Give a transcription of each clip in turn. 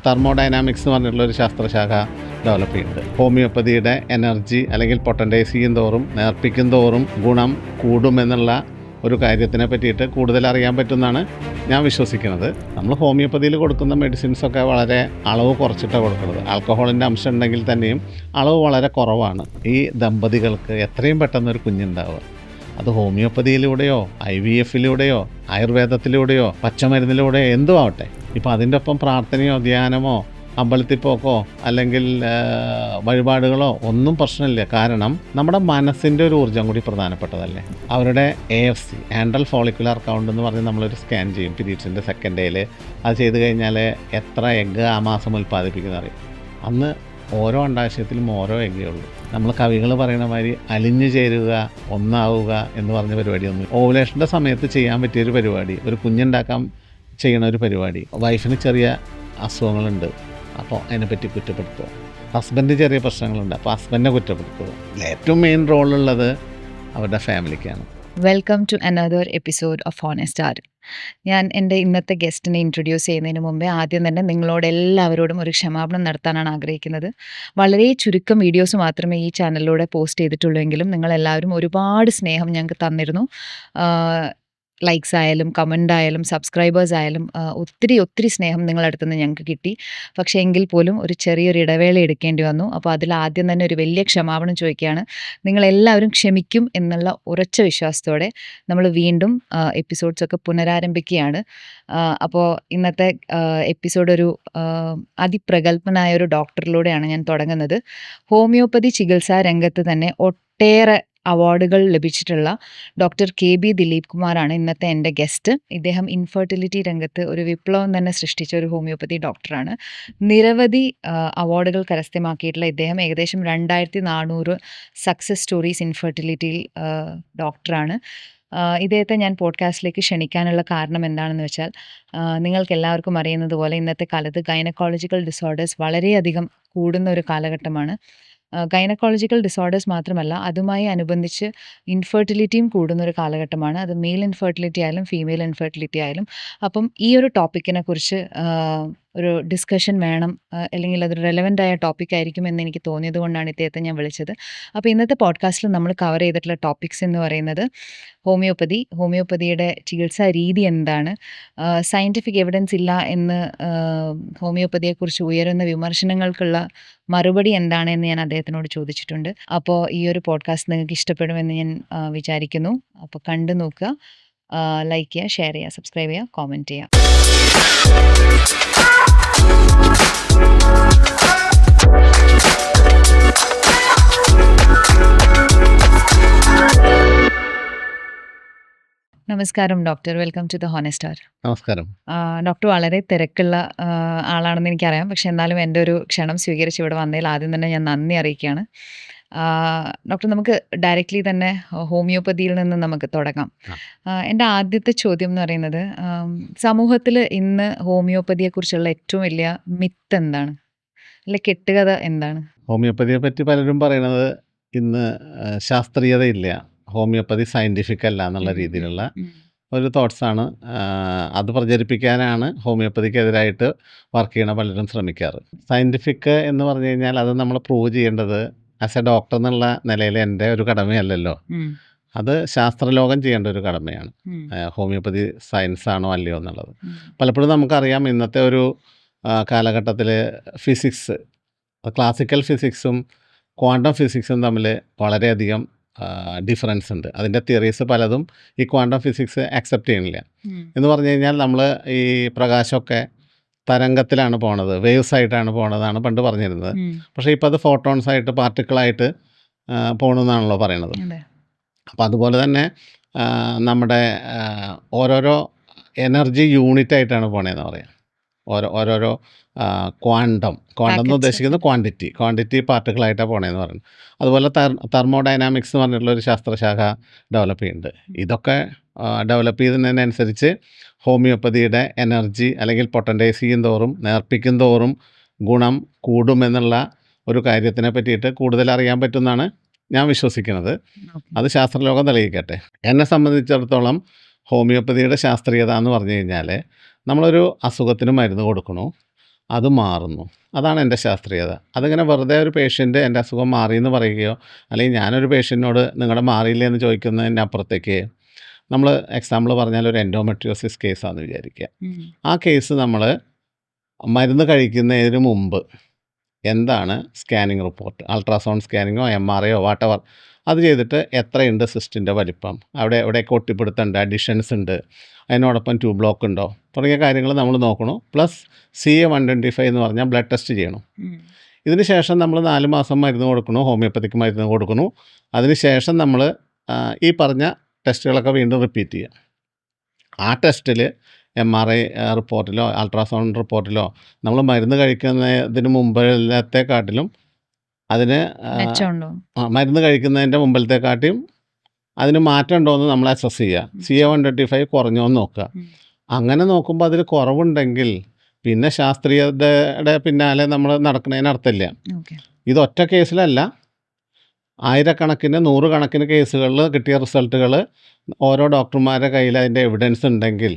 Thermodynamics എന്ന് പറഞ്ഞിട്ടുള്ളൊരു ശാസ്ത്രശാഖ develop ചെയ്യുന്നുണ്ട്. ഹോമിയോപ്പതിയുടെ എനർജി അല്ലെങ്കിൽ പൊട്ടൻറ്റൈസ് ചെയ്യും തോറും നേർപ്പിക്കും തോറും ഗുണം കൂടുമെന്നുള്ള ഒരു കാര്യത്തിനെ പറ്റിയിട്ട് കൂടുതൽ അറിയാൻ പറ്റുമെന്നാണ് ഞാൻ വിശ്വസിക്കുന്നത്. നമ്മൾ ഹോമിയോപ്പതിയിൽ കൊടുക്കുന്ന മെഡിസിൻസൊക്കെ വളരെ അളവ് കുറച്ചിട്ടാണ് കൊടുക്കുന്നത്. ആൽക്കഹോളിൻ്റെ അംശം ഉണ്ടെങ്കിൽ തന്നെയും അളവ് വളരെ കുറവാണ്. ഈ ദമ്പതികൾക്ക് എത്രയും പെട്ടെന്നൊരു കുഞ്ഞുണ്ടാവുക, അത് ഹോമിയോപ്പതിയിലൂടെയോ IVF-ലൂടെയോ ആയുർവേദത്തിലൂടെയോ പച്ചമരുന്നിലൂടെയോ എന്തും ആവട്ടെ. ഇപ്പോൾ അതിൻ്റെ ഒപ്പം പ്രാർത്ഥനയോ ധ്യാനമോ അമ്പലത്തിൽ പോക്കോ അല്ലെങ്കിൽ വഴിപാടുകളോ ഒന്നും പ്രശ്നമില്ല. കാരണം നമ്മുടെ മനസ്സിൻ്റെ ഒരു ഊർജ്ജം കൂടി പ്രധാനപ്പെട്ടതല്ലേ. അവരുടെ AFC ആൻഡ്രൽ ഫോളിക്കുലാർ കൗണ്ട് എന്ന് പറഞ്ഞ് നമ്മളൊരു സ്കാൻ ചെയ്യും പീരീഡ്സിൻ്റെ സെക്കൻഡ് ഡേയിൽ. അത് ചെയ്ത് കഴിഞ്ഞാൽ എത്ര എഗ്ഗ് ആ മാസം ഉൽപ്പാദിപ്പിക്കുന്ന അറിയും. അന്ന് ഓരോ അണ്ടാശയത്തിലും ഓരോ എഗ്ഗേ ഉള്ളൂ. നമ്മൾ കവികൾ പറയുന്ന മാതിരി അലിഞ്ഞു ചേരുക, ഒന്നാവുക എന്ന് പറഞ്ഞ പരിപാടിയൊന്നും. ഓവുലേഷൻ്റെ സമയത്ത് ചെയ്യാൻ പറ്റിയൊരു പരിപാടി, ഒരു കുഞ്ഞുണ്ടാക്കാൻ ചെയ്യണ ഒരു പരിപാടി. വൈഫിന് ചെറിയ അസുഖങ്ങളുണ്ട്, അപ്പോൾ അതിനെപ്പറ്റി കുറ്റപ്പെടുത്തുക. ഹസ്ബൻഡ് ചെറിയ പ്രശ്നങ്ങളുണ്ട്, അപ്പോൾ ഹസ്ബൻഡിനെ കുറ്റപ്പെടുത്തുക. ഏറ്റവും മെയിൻ റോളുള്ളത് അവരുടെ ഫാമിലിക്കാണ്. Welcome to another episode of honest R. ഞാൻ എൻ്റെ ഇന്നത്തെ ഗസ്റ്റിനെ ഇൻട്രൊഡ്യൂസ് ചെയ്യുന്നതിന് മുമ്പേ ആദ്യം തന്നെ നിങ്ങളോട് എല്ലാവരോടും ഒരു ക്ഷമാപണം നടത്താനാണ് ആഗ്രഹിക്കുന്നത്. വളരെ ചുരുക്കം വീഡിയോസ് മാത്രമേ ഈ ചാനലിലൂടെ പോസ്റ്റ് ചെയ്തിട്ടുള്ളൂ എങ്കിലും നിങ്ങളെല്ലാവരും ഒരുപാട് സ്നേഹം ഞങ്ങൾക്ക് തന്നിരുന്നു. ലൈക്സ് ആയാലും കമൻ്റ് ആയാലും സബ്സ്ക്രൈബേഴ്സ് ആയാലും ഒത്തിരി സ്നേഹം നിങ്ങളുടെ അടുത്ത് നിന്ന് ഞങ്ങൾക്ക് കിട്ടി. പക്ഷേ എങ്കിൽ പോലും ഒരു ചെറിയൊരു ഇടവേള എടുക്കേണ്ടി വന്നു. അപ്പോൾ അതിൽ ആദ്യം തന്നെ ഒരു വലിയ ക്ഷമാപണം ചോദിക്കുകയാണ്. നിങ്ങളെല്ലാവരും ക്ഷമിക്കും എന്നുള്ള ഉറച്ച വിശ്വാസത്തോടെ നമ്മൾ വീണ്ടും എപ്പിസോഡ്സൊക്കെ പുനരാരംഭിക്കുകയാണ്. അപ്പോൾ ഇന്നത്തെ എപ്പിസോഡ് ഒരു അതിപ്രഗത്ഭനായ ഒരു ഡോക്ടറിലൂടെയാണ് ഞാൻ തുടങ്ങുന്നത്. ഹോമിയോപ്പതി ചികിത്സാ രംഗത്ത് തന്നെ ഒട്ടേറെ അവാർഡുകൾ ലഭിച്ചിട്ടുള്ള ഡോക്ടർ KB ദിലീപ് കുമാറാണ് ഇന്നത്തെ എൻ്റെ ഗസ്റ്റ്. ഇദ്ദേഹം ഇൻഫെർട്ടിലിറ്റി രംഗത്ത് ഒരു വിപ്ലവം തന്നെ സൃഷ്ടിച്ച ഒരു ഹോമിയോപ്പതി ഡോക്ടറാണ്. നിരവധി അവാർഡുകൾ കരസ്ഥമാക്കിയിട്ടുള്ള ഇദ്ദേഹം ഏകദേശം 2400 സക്സസ് സ്റ്റോറീസ് ഇൻഫെർട്ടിലിറ്റിയിൽ ഡോക്ടറാണ്. ഇദ്ദേഹത്തെ ഞാൻ പോഡ്കാസ്റ്റിലേക്ക് ക്ഷണിക്കാനുള്ള കാരണം എന്താണെന്ന് വെച്ചാൽ, നിങ്ങൾക്ക് എല്ലാവർക്കും അറിയുന്നത് പോലെ ഇന്നത്തെ കാലത്ത് ഗൈനക്കോളജിക്കൽ ഡിസോർഡേഴ്സ് വളരെയധികം കൂടുന്ന ഒരു കാലഘട്ടമാണ്. ഗൈനക്കോളജിക്കൽ ഡിസോർഡേഴ്സ് മാത്രമല്ല, അതുമായി അനുബന്ധിച്ച് ഇൻഫെർട്ടിലിറ്റിയും കൂടുന്നൊരു കാലഘട്ടമാണ്. അത് മെയിൽ ഇൻഫെർട്ടിലിറ്റി ആയാലും ഫീമെയിൽ ഇൻഫെർട്ടിലിറ്റി ആയാലും. അപ്പം ഈ ഒരു ടോപ്പിക്കിനെ കുറിച്ച് ഒരു ഡിസ്കഷൻ വേണം, അല്ലെങ്കിൽ അതൊരു റെലവൻ്റ് ആയ ടോപ്പിക് ആയിരിക്കും എന്ന് എനിക്ക് തോന്നിയത് കൊണ്ടാണ് ഇദ്ദേഹത്തെ ഞാൻ വിളിച്ചത്. അപ്പോൾ ഇന്നത്തെ പോഡ്കാസ്റ്റിൽ നമ്മൾ കവർ ചെയ്തിട്ടുള്ള ടോപ്പിക്സ് എന്ന് പറയുന്നത് ഹോമിയോപ്പതിയുടെ ചികിത്സാ രീതി എന്താണ്, സയൻറ്റിഫിക് എവിഡൻസ് ഇല്ല എന്ന് ഹോമിയോപ്പതിയെക്കുറിച്ച് ഉയരുന്ന വിമർശനങ്ങൾക്കുള്ള മറുപടി എന്താണെന്ന് ഞാൻ അദ്ദേഹത്തിനോട് ചോദിച്ചിട്ടുണ്ട്. അപ്പോൾ ഈ ഒരു പോഡ്കാസ്റ്റ് നിങ്ങൾക്ക് ഇഷ്ടപ്പെടുമെന്ന് ഞാൻ വിചാരിക്കുന്നു. അപ്പോൾ കണ്ടു നോക്കുക, ലൈക്ക് ചെയ്യുക, ഷെയർ ചെയ്യുക, സബ്സ്ക്രൈബ് ചെയ്യുക, കോമെൻറ്റ് ചെയ്യുക. നമസ്കാരം doctor, welcome to the honest R. നമസ്കാരം. ഡോക്ടർ വളരെ തിരക്കുള്ള ആളാണെന്ന് എനിക്കറിയാം. പക്ഷെ എന്നാലും എൻ്റെ ഒരു ക്ഷണം സ്വീകരിച്ച് ഇവിടെ വന്നതിൽ ആദ്യം തന്നെ ഞാൻ നന്ദി അറിയിക്കുകയാണ്. ഡോക്ടർ, നമുക്ക് ഡയറക്റ്റ്ലി തന്നെ ഹോമിയോപ്പതിയിൽ നിന്ന് നമുക്ക് തുടങ്ങാം. എൻ്റെ ആദ്യത്തെ ചോദ്യം എന്ന് പറയുന്നത്, സമൂഹത്തിൽ ഇന്ന് ഹോമിയോപ്പതിയെക്കുറിച്ചുള്ള ഏറ്റവും വലിയ മിത്ത് എന്താണ്, അല്ലെ കെട്ടുകഥ എന്താണ്? ഹോമിയോപ്പതിയെ പറ്റി പലരും പറയണത് ഇന്ന് ശാസ്ത്രീയതയില്ല, ഹോമിയോപ്പതി സയൻറ്റിഫിക് അല്ല എന്നുള്ള രീതിയിലുള്ള ഒരു തോട്ട്സാണ്. അത് പ്രചരിപ്പിക്കാനാണ് ഹോമിയോപ്പതിക്കെതിരായിട്ട് വർക്ക് ചെയ്യണ പലരും ശ്രമിക്കാറ്. സയൻറ്റിഫിക് എന്ന് പറഞ്ഞു കഴിഞ്ഞാൽ അത് നമ്മൾ പ്രൂവ് ചെയ്യേണ്ടത് ആസ് എ ഡോക്ടർ എന്നുള്ള നിലയിൽ എൻ്റെ ഒരു കടമയല്ലല്ലോ. അത് ശാസ്ത്രലോകം ചെയ്യേണ്ട ഒരു കടമയാണ്. ഹോമിയോപ്പതി സയൻസ് ആണോ അല്ലയോ എന്നുള്ളത്. പലപ്പോഴും നമുക്കറിയാം ഇന്നത്തെ ഒരു കാലഘട്ടത്തിൽ ഫിസിക്സ്, ക്ലാസിക്കൽ ഫിസിക്സും ക്വാണ്ടം ഫിസിക്സും തമ്മിൽ വളരെയധികം ഡിഫറൻസ് ഉണ്ട്. അതിൻ്റെ തിയറീസ് പലതും ഈ ക്വാണ്ടം ഫിസിക്സ് അക്സെപ്റ്റ് ചെയ്യണില്ല. എന്ന് പറഞ്ഞു കഴിഞ്ഞാൽ നമ്മൾ ഈ പ്രകാശമൊക്കെ തരംഗത്തിലാണ് പോണത്, വേവ്സ് ആയിട്ടാണ് പോണതാണ് പണ്ട് പറഞ്ഞിരുന്നത്. പക്ഷേ ഇപ്പോൾ അത് ഫോട്ടോൺസ് ആയിട്ട് പാർട്ടിക്കിളായിട്ട് പോകണമെന്നാണല്ലോ പറയണത്. അപ്പോൾ അതുപോലെ തന്നെ നമ്മുടെ ഓരോരോ എനർജി യൂണിറ്റ് ആയിട്ടാണ് പോണതെന്ന് പറയാം. ഓരോരോ ക്വാണ്ടം എന്ന് ഉദ്ദേശിക്കുന്നത് ക്വാണ്ടിറ്റി പാർട്ടിക്കിളായിട്ടാണ് പോണതെന്ന് പറയുന്നത്. അതുപോലെ തെർമോഡൈനാമിക്സ് എന്ന് പറഞ്ഞിട്ടുള്ളൊരു ശാസ്ത്രശാഖ ഡെവലപ്പ് ചെയ്യുന്നുണ്ട്. ഇതൊക്കെ ഡെവലപ്പ് ചെയ്തതിനനുസരിച്ച് ഹോമിയോപ്പതിയുടെ എനർജി അല്ലെങ്കിൽ പൊട്ടൻറ്റൈസ് ചെയ്യും തോറും നേർപ്പിക്കും തോറും ഗുണം കൂടുമെന്നുള്ള ഒരു കാര്യത്തിനെ പറ്റിയിട്ട് കൂടുതൽ അറിയാൻ പറ്റുമെന്നാണ് ഞാൻ വിശ്വസിക്കുന്നത്. അത് ശാസ്ത്രലോകം തെളിയിക്കട്ടെ. എന്നെ സംബന്ധിച്ചിടത്തോളം ഹോമിയോപ്പതിയുടെ ശാസ്ത്രീയത എന്ന് പറഞ്ഞു കഴിഞ്ഞാൽ, നമ്മളൊരു അസുഖത്തിന് മരുന്ന് കൊടുക്കണു, അത് മാറുന്നു. അതാണ് എൻ്റെ ശാസ്ത്രീയത. അതിങ്ങനെ വെറുതെ ഒരു പേഷ്യൻ്റ് എൻ്റെ അസുഖം മാറിയെന്ന് പറയുകയോ അല്ലെങ്കിൽ ഞാനൊരു പേഷ്യൻറ്റിനോട് നിങ്ങളുടെ മാറിയില്ലേ എന്ന് ചോദിക്കുന്നതിൻ്റെ അപ്പുറത്തേക്ക് നമ്മൾ എക്സാമ്പിൾ പറഞ്ഞാൽ ഒരു എൻഡോമെട്രിയോസിസ് കേസാണെന്ന് വിചാരിക്കുക. ആ കേസ് നമ്മൾ മരുന്ന് കഴിക്കുന്നതിന് മുമ്പ് എന്താണ് സ്കാനിങ് റിപ്പോർട്ട്, അൾട്രാസൗണ്ട് സ്കാനിങ്ങോ MRIയോ വാട്ടെവർ, അത് ചെയ്തിട്ട് എത്രയുണ്ട് സിസ്റ്റിൻ്റെ വലിപ്പം, അവിടെ എവിടെയൊക്കെ ഒട്ടിപ്പിടുത്തമുണ്ട്, അഡിഷൻസ് ഉണ്ട്, അതിനോടൊപ്പം ട്യൂബ് ബ്ലോക്ക് ഉണ്ടോ തുടങ്ങിയ കാര്യങ്ങൾ നമ്മൾ നോക്കണം. പ്ലസ് CA-125 എന്ന് പറഞ്ഞാൽ ബ്ലഡ് ടെസ്റ്റ് ചെയ്യണം. ഇതിന് ശേഷം നമ്മൾ 4 മാസം മരുന്ന് കൊടുക്കണു, ഹോമിയോപ്പതിക്ക് മരുന്ന് കൊടുക്കണു. അതിന് ശേഷം നമ്മൾ ഈ പറഞ്ഞ ടെസ്റ്റുകളൊക്കെ വീണ്ടും റിപ്പീറ്റ് ചെയ്യുക. ആ ടെസ്റ്റിൽ MRI റിപ്പോർട്ടിലോ അൾട്രാസൗണ്ട് റിപ്പോർട്ടിലോ നമ്മൾ മരുന്ന് കഴിക്കുന്നതിന് മുമ്പിലത്തെക്കാട്ടിലും അതിന് മെച്ചമുണ്ടോ? മരുന്ന് കഴിക്കുന്നതിൻ്റെ മുമ്പിലത്തെക്കാട്ടിയും അതിന് മാറ്റം ഉണ്ടോ എന്ന് നമ്മൾ അസസ് ചെയ്യുക. CA-125 കുറഞ്ഞോ എന്ന് നോക്കുക. അങ്ങനെ നോക്കുമ്പോൾ അതിൽ കുറവുണ്ടെങ്കിൽ പിന്നെ ശാസ്ത്രീയതയുടെ പിന്നാലെ നമ്മൾ നടക്കുന്നതിന് അർത്ഥമില്ല. ഓക്കെ. ഇത് ഒറ്റ കേസിലല്ല, ആയിരക്കണക്കിന് 100 കണക്കിന് കേസുകളിൽ കിട്ടിയ റിസൾട്ടുകൾ ഓരോ ഡോക്ടർമാരുടെ കയ്യിൽ അതിൻ്റെ എവിഡൻസ് ഉണ്ടെങ്കിൽ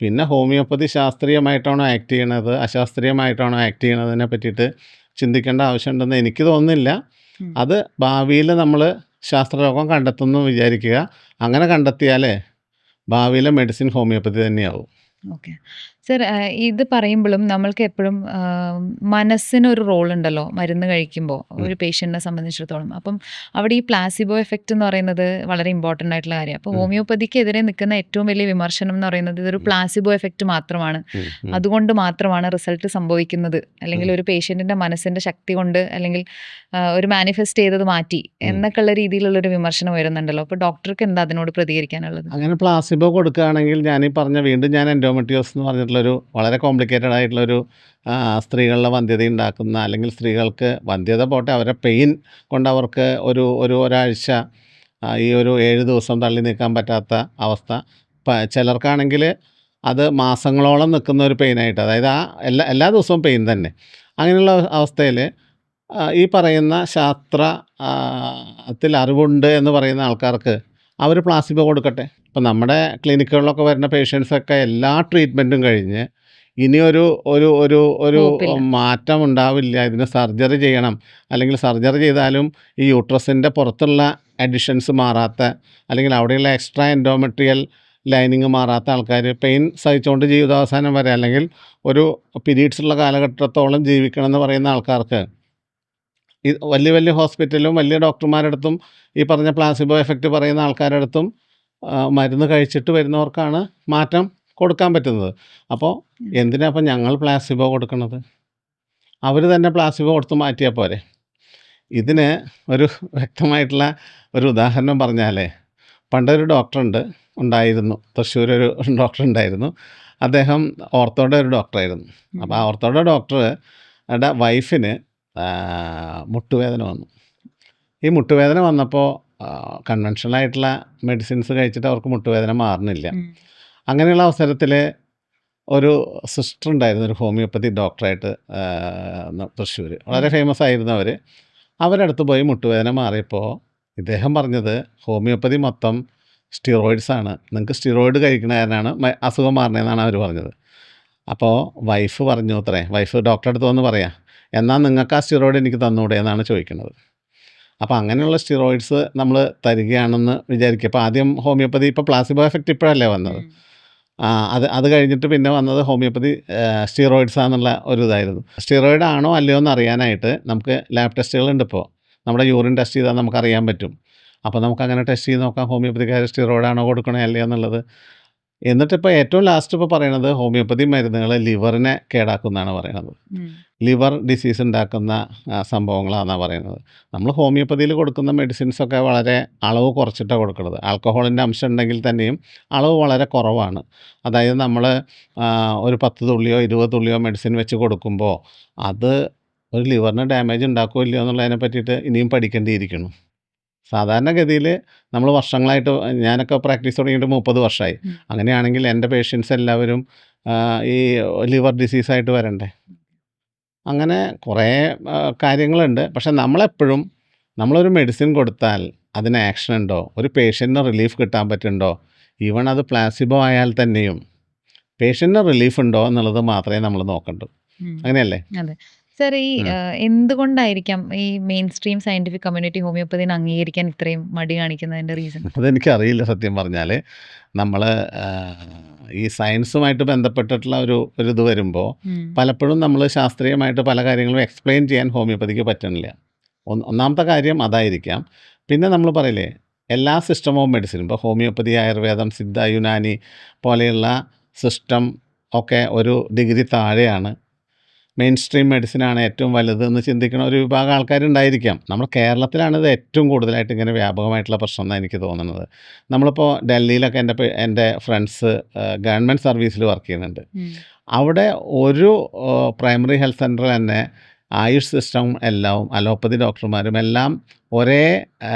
പിന്നെ ഹോമിയോപ്പതി ശാസ്ത്രീയമായിട്ടാണോ ആക്ട് ചെയ്യണത് അശാസ്ത്രീയമായിട്ടാണോ ആക്ട് ചെയ്യണതിനെ പറ്റിയിട്ട് ചിന്തിക്കേണ്ട ആവശ്യമുണ്ടെന്ന് എനിക്ക് തോന്നുന്നില്ല. അത് ഭാവിയിൽ നമ്മൾ ശാസ്ത്രലോകം കണ്ടെത്തുമെന്ന് വിചാരിക്കുക. അങ്ങനെ കണ്ടെത്തിയാലേ ഭാവിയിലെ മെഡിസിൻ ഹോമിയോപ്പതി തന്നെയാവും. ഓക്കെ. സർ, ഇത് പറയുമ്പോഴും നമ്മൾക്ക് എപ്പോഴും മനസ്സിനൊരു റോളുണ്ടല്ലോ മരുന്ന് കഴിക്കുമ്പോൾ ഒരു പേഷ്യൻറ്റിനെ സംബന്ധിച്ചിടത്തോളം. അപ്പം അവിടെ ഈ പ്ലാസിബോ എഫക്റ്റ് എന്ന് പറയുന്നത് വളരെ ഇമ്പോർട്ടൻ്റ് ആയിട്ടുള്ള കാര്യമാണ്. അപ്പോൾ ഹോമിയോപ്പതിക്കെതിരെ നിൽക്കുന്ന ഏറ്റവും വലിയ വിമർശനം എന്ന് പറയുന്നത് ഇതൊരു പ്ലാസിബോ എഫക്റ്റ് മാത്രമാണ്, അതുകൊണ്ട് മാത്രമാണ് റിസൾട്ട് സംഭവിക്കുന്നത്, അല്ലെങ്കിൽ ഒരു പേഷ്യൻറ്റിൻ്റെ മനസ്സിൻ്റെ ശക്തി കൊണ്ട് അല്ലെങ്കിൽ ഒരു മാനിഫെസ്റ്റ് ചെയ്തത് മാറ്റി എന്നൊക്കെയുള്ള രീതിയിലുള്ളൊരു വിമർശനം വരുന്നുണ്ടല്ലോ. അപ്പോൾ ഡോക്ടർക്ക് എന്താ അതിനോട് പ്രതികരിക്കാനുള്ളത്? അങ്ങനെ പ്ലാസിബോ കൊടുക്കുകയാണെങ്കിൽ ഞാൻ എൻഡോമെട്രിയോസ് എന്ന് പറഞ്ഞിട്ടുള്ളൊരു വളരെ കോംപ്ലിക്കേറ്റഡ് ആയിട്ടുള്ളൊരു സ്ത്രീകളുടെ വന്ധ്യത ഉണ്ടാക്കുന്ന, അല്ലെങ്കിൽ സ്ത്രീകൾക്ക് വന്ധ്യത പോട്ടെ, അവരെ പെയിൻ കൊണ്ട് അവർക്ക് ഒരാഴ്ച ഈ ഒരു 7 ദിവസം തള്ളി നീക്കാൻ പറ്റാത്ത അവസ്ഥ, ചിലർക്കാണെങ്കിൽ അത് മാസങ്ങളോളം നിൽക്കുന്ന ഒരു പെയിനായിട്ട്, അതായത് എല്ലാ ദിവസവും പെയിൻ തന്നെ. അങ്ങനെയുള്ള അവസ്ഥയിൽ ഈ പറയുന്ന ശാസ്ത്രത്തിൽ അറിവുണ്ട് എന്ന് പറയുന്ന ആൾക്കാർക്ക് അവർ പ്ലാസിബോ കൊടുക്കട്ടെ. ഇപ്പം നമ്മുടെ ക്ലിനിക്കുകളിലൊക്കെ വരുന്ന പേഷ്യൻസൊക്കെ എല്ലാ ട്രീറ്റ്മെൻറ്റും കഴിഞ്ഞ് ഇനിയൊരു ഒരു ഒരു ഒരു മാറ്റം ഉണ്ടാവില്ല, ഇതിന് സർജറി ചെയ്യണം, അല്ലെങ്കിൽ സർജറി ചെയ്താലും ഈ യൂട്രസിൻ്റെ പുറത്തുള്ള അഡിഷൻസ് മാറാത്ത, അല്ലെങ്കിൽ അവിടെയുള്ള എക്സ്ട്രാ എൻഡോമെട്രിയൽ ലൈനിങ് മാറാത്ത ആൾക്കാർ പെയിൻ സഹിച്ചുകൊണ്ട് ജീവിതാവസാനം വരെ, അല്ലെങ്കിൽ ഒരു പീരീഡ്സുള്ള കാലഘട്ടത്തോളം ജീവിക്കണം എന്ന് പറയുന്ന ആൾക്കാർക്ക് ഈ വലിയ വലിയ ഹോസ്പിറ്റലിലും വലിയ ഡോക്ടർമാരുടെ അടുത്തും ഈ പറഞ്ഞ പ്ലാസിബോ എഫക്റ്റ് പറയുന്ന ആൾക്കാരുടെ അടുത്തും മരുന്ന് കഴിച്ചിട്ട് വരുന്നവർക്കാണ് മാറ്റം കൊടുക്കാൻ പറ്റുന്നത്. അപ്പോൾ എന്തിനാ അപ്പം ഞങ്ങൾ പ്ലാസിബോ കൊടുക്കുന്നത്? അവർ തന്നെ പ്ലാസിബോ കൊടുത്ത് മാറ്റിയാൽ പോരെ? ഇതിന് ഒരു വ്യക്തമായിട്ടുള്ള ഒരു ഉദാഹരണം പറഞ്ഞാൽ, പണ്ടൊരു ഉണ്ടായിരുന്നു, തൃശ്ശൂർ ഒരു ഡോക്ടർ ഉണ്ടായിരുന്നു. അദ്ദേഹം ഓർത്തോയുടെ ഒരു ഡോക്ടറായിരുന്നു. അപ്പോൾ ആ ഓർത്തോയുടെ ഡോക്ടറുടെ വൈഫിന് മുട്ടുവേദന വന്നു. ഈ മുട്ടുവേദന വന്നപ്പോൾ കൺവെൻഷണലായിട്ടുള്ള മെഡിസിൻസ് കഴിച്ചിട്ട് അവർക്ക് മുട്ടുവേദന മാറുന്നില്ല. അങ്ങനെയുള്ള അവസരത്തിൽ ഒരു സിസ്റ്റർ ഉണ്ടായിരുന്നു, ഒരു ഹോമിയോപ്പതി ഡോക്ടറായിട്ട് തൃശ്ശൂർ, വളരെ ഫേമസ് ആയിരുന്നു അവർ. അവരടുത്ത് പോയി മുട്ടുവേദന മാറിയപ്പോൾ ഇദ്ദേഹം പറഞ്ഞത് ഹോമിയോപ്പതി മൊത്തം സ്റ്റിറോയിഡ്സാണ്, നിങ്ങൾക്ക് സ്റ്റിറോയിഡ് കഴിക്കുന്ന കാരണമാണ് അസുഖം മാറണതെന്നാണ് അവർ പറഞ്ഞത്. അപ്പോൾ വൈഫ് പറഞ്ഞു അത്രേ, വൈഫ് ഡോക്ടറെ അടുത്ത് വന്ന് പറയാം, എന്നാൽ നിങ്ങൾക്ക് ആ സ്റ്റിറോയിഡ് എനിക്ക് തന്നൂടെ എന്നാണ് ചോദിക്കുന്നത്. അപ്പോൾ അങ്ങനെയുള്ള സ്റ്റിറോയിഡ്സ് നമ്മൾ തരികയാണെന്ന് വിചാരിക്കുക. ഇപ്പോൾ ആദ്യം ഹോമിയോപ്പതി, ഇപ്പോൾ പ്ലാസിബോ എഫക്റ്റ് ഇപ്പോഴല്ലേ വന്നത്, അത് കഴിഞ്ഞിട്ട് പിന്നെ വന്നത് ഹോമിയോപ്പതി സ്റ്റിറോയിഡ്സാന്നുള്ള ഒരു ഇതായിരുന്നു. സ്റ്റിറോയിഡ് ആണോ അല്ലയോ എന്ന് അറിയാനായിട്ട് നമുക്ക് ലാബ് ടെസ്റ്റുകളുണ്ട്. ഇപ്പോൾ നമ്മുടെ യൂറിൻ ടെസ്റ്റ് ചെയ്താൽ നമുക്കറിയാൻ പറ്റും. അപ്പോൾ നമുക്കങ്ങനെ ടെസ്റ്റ് ചെയ്ത് നോക്കാം ഹോമിയോപ്പതിക്കാർ സ്റ്റിറോയിഡ് ആണോ കൊടുക്കണേ അല്ലയോ എന്നുള്ളത്. എന്നിട്ടിപ്പോൾ ഏറ്റവും ലാസ്റ്റ് ഇപ്പോൾ പറയണത് ഹോമിയോപ്പതി മരുന്നുകൾ ലിവറിനെ കേടാക്കുമെന്നാണ് പറയണത്. ലിവർ ഡിസീസ് ഉണ്ടാക്കുന്ന സംഭവങ്ങളാണെന്നാണ് പറയുന്നത്. നമ്മൾ ഹോമിയോപ്പതിയിൽ കൊടുക്കുന്ന മെഡിസിൻസൊക്കെ വളരെ അളവ് കുറച്ചിട്ടാണ് കൊടുക്കുന്നത്. ആൽക്കഹോളിൻ്റെ അംശം ഉണ്ടെങ്കിൽ തന്നെയും അളവ് വളരെ കുറവാണ്. അതായത് നമ്മൾ ഒരു 10 തുള്ളിയോ 20 തുള്ളിയോ മെഡിസിൻ വെച്ച് കൊടുക്കുമ്പോൾ അത് ഒരു ലിവറിന് ഡാമേജ് ഉണ്ടാക്കുമോ ഇല്ലയോ എന്നുള്ളതിനെ പറ്റിയിട്ട് ഇനിയും പഠിക്കേണ്ടിയിരിക്കുന്നു. സാധാരണഗതിയിൽ നമ്മൾ വർഷങ്ങളായിട്ട്, ഞാനൊക്കെ പ്രാക്ടീസ് തുടങ്ങിയിട്ട് 30 വർഷമായി. അങ്ങനെയാണെങ്കിൽ എൻ്റെ പേഷ്യൻസ് എല്ലാവരും ഈ ലിവർ ഡിസീസായിട്ട് വരണ്ടേ? അങ്ങനെ കുറേ കാര്യങ്ങളുണ്ട്. പക്ഷെ നമ്മളെപ്പോഴും നമ്മളൊരു മെഡിസിൻ കൊടുത്താൽ അതിന് ആക്ഷൻ ഉണ്ടോ, ഒരു പേഷ്യൻറ്റിന് റിലീഫ് കിട്ടാൻ പറ്റുന്നുണ്ടോ, ഈവൺ അത് പ്ലാസിബോ ആയാൽ തന്നെയും പേഷ്യൻറ്റിന് റിലീഫ് ഉണ്ടോ എന്നുള്ളത് മാത്രമേ നമ്മൾ നോക്കണ്ടൂ. അങ്ങനെയല്ലേ? അതെ. സർ ഈ എന്തുകൊണ്ടായിരിക്കാം ഈ മെയിൻ സ്ട്രീം സയന്റിഫിക് കമ്മ്യൂണിറ്റി ഹോമിയോപ്പതിനെ അംഗീകരിക്കാൻ ഇത്രയും മടി കാണിക്കുന്നതിന്റെ റീസൺ? അതെനിക്കറിയില്ല സത്യം പറഞ്ഞാൽ. നമ്മൾ ഈ സയൻസുമായിട്ട് ബന്ധപ്പെട്ടിട്ടുള്ള ഒരു ഇത് വരുമ്പോൾ പലപ്പോഴും നമ്മൾ ശാസ്ത്രീയമായിട്ട് പല കാര്യങ്ങളും എക്സ്പ്ലെയിൻ ചെയ്യാൻ ഹോമിയോപ്പതിക്ക് പറ്റണില്ല. ഒന്നാമത്തെ കാര്യം അതായിരിക്കാം. പിന്നെ നമ്മൾ പറയില്ലേ, എല്ലാ സിസ്റ്റം ഓഫ് മെഡിസിൻ, ഇപ്പോൾ ഹോമിയോപ്പതി, ആയുർവേദം, സിദ്ധ, യുനാനി പോലെയുള്ള സിസ്റ്റം ഒക്കെ ഒരു ഡിഗ്രി താഴെയാണ്. മെയിൻ സ്ട്രീം മെഡിസിനാണ് ഏറ്റവും വലുതെന്ന് ചിന്തിക്കുന്ന ഒരു വിഭാഗം ആൾക്കാരുണ്ടായിരിക്കാം. നമ്മുടെ കേരളത്തിലാണ് ഇത് ഏറ്റവും കൂടുതലായിട്ട് ഇങ്ങനെ വ്യാപകമായിട്ടുള്ള പ്രശ്നം എന്നാണ് എനിക്ക് തോന്നുന്നത്. നമ്മളിപ്പോൾ ഡൽഹിയിലൊക്കെ എൻ്റെ ഫ്രണ്ട്സ് ഗവൺമെൻറ് സർവീസിൽ വർക്ക് ചെയ്യുന്നുണ്ട്. അവിടെ ഒരു പ്രൈമറി ഹെൽത്ത് സെൻ്ററിൽ തന്നെ ആയുഷ് സിസ്റ്റം എല്ലാം അലോപ്പതി ഡോക്ടർമാരും എല്ലാം ഒരേ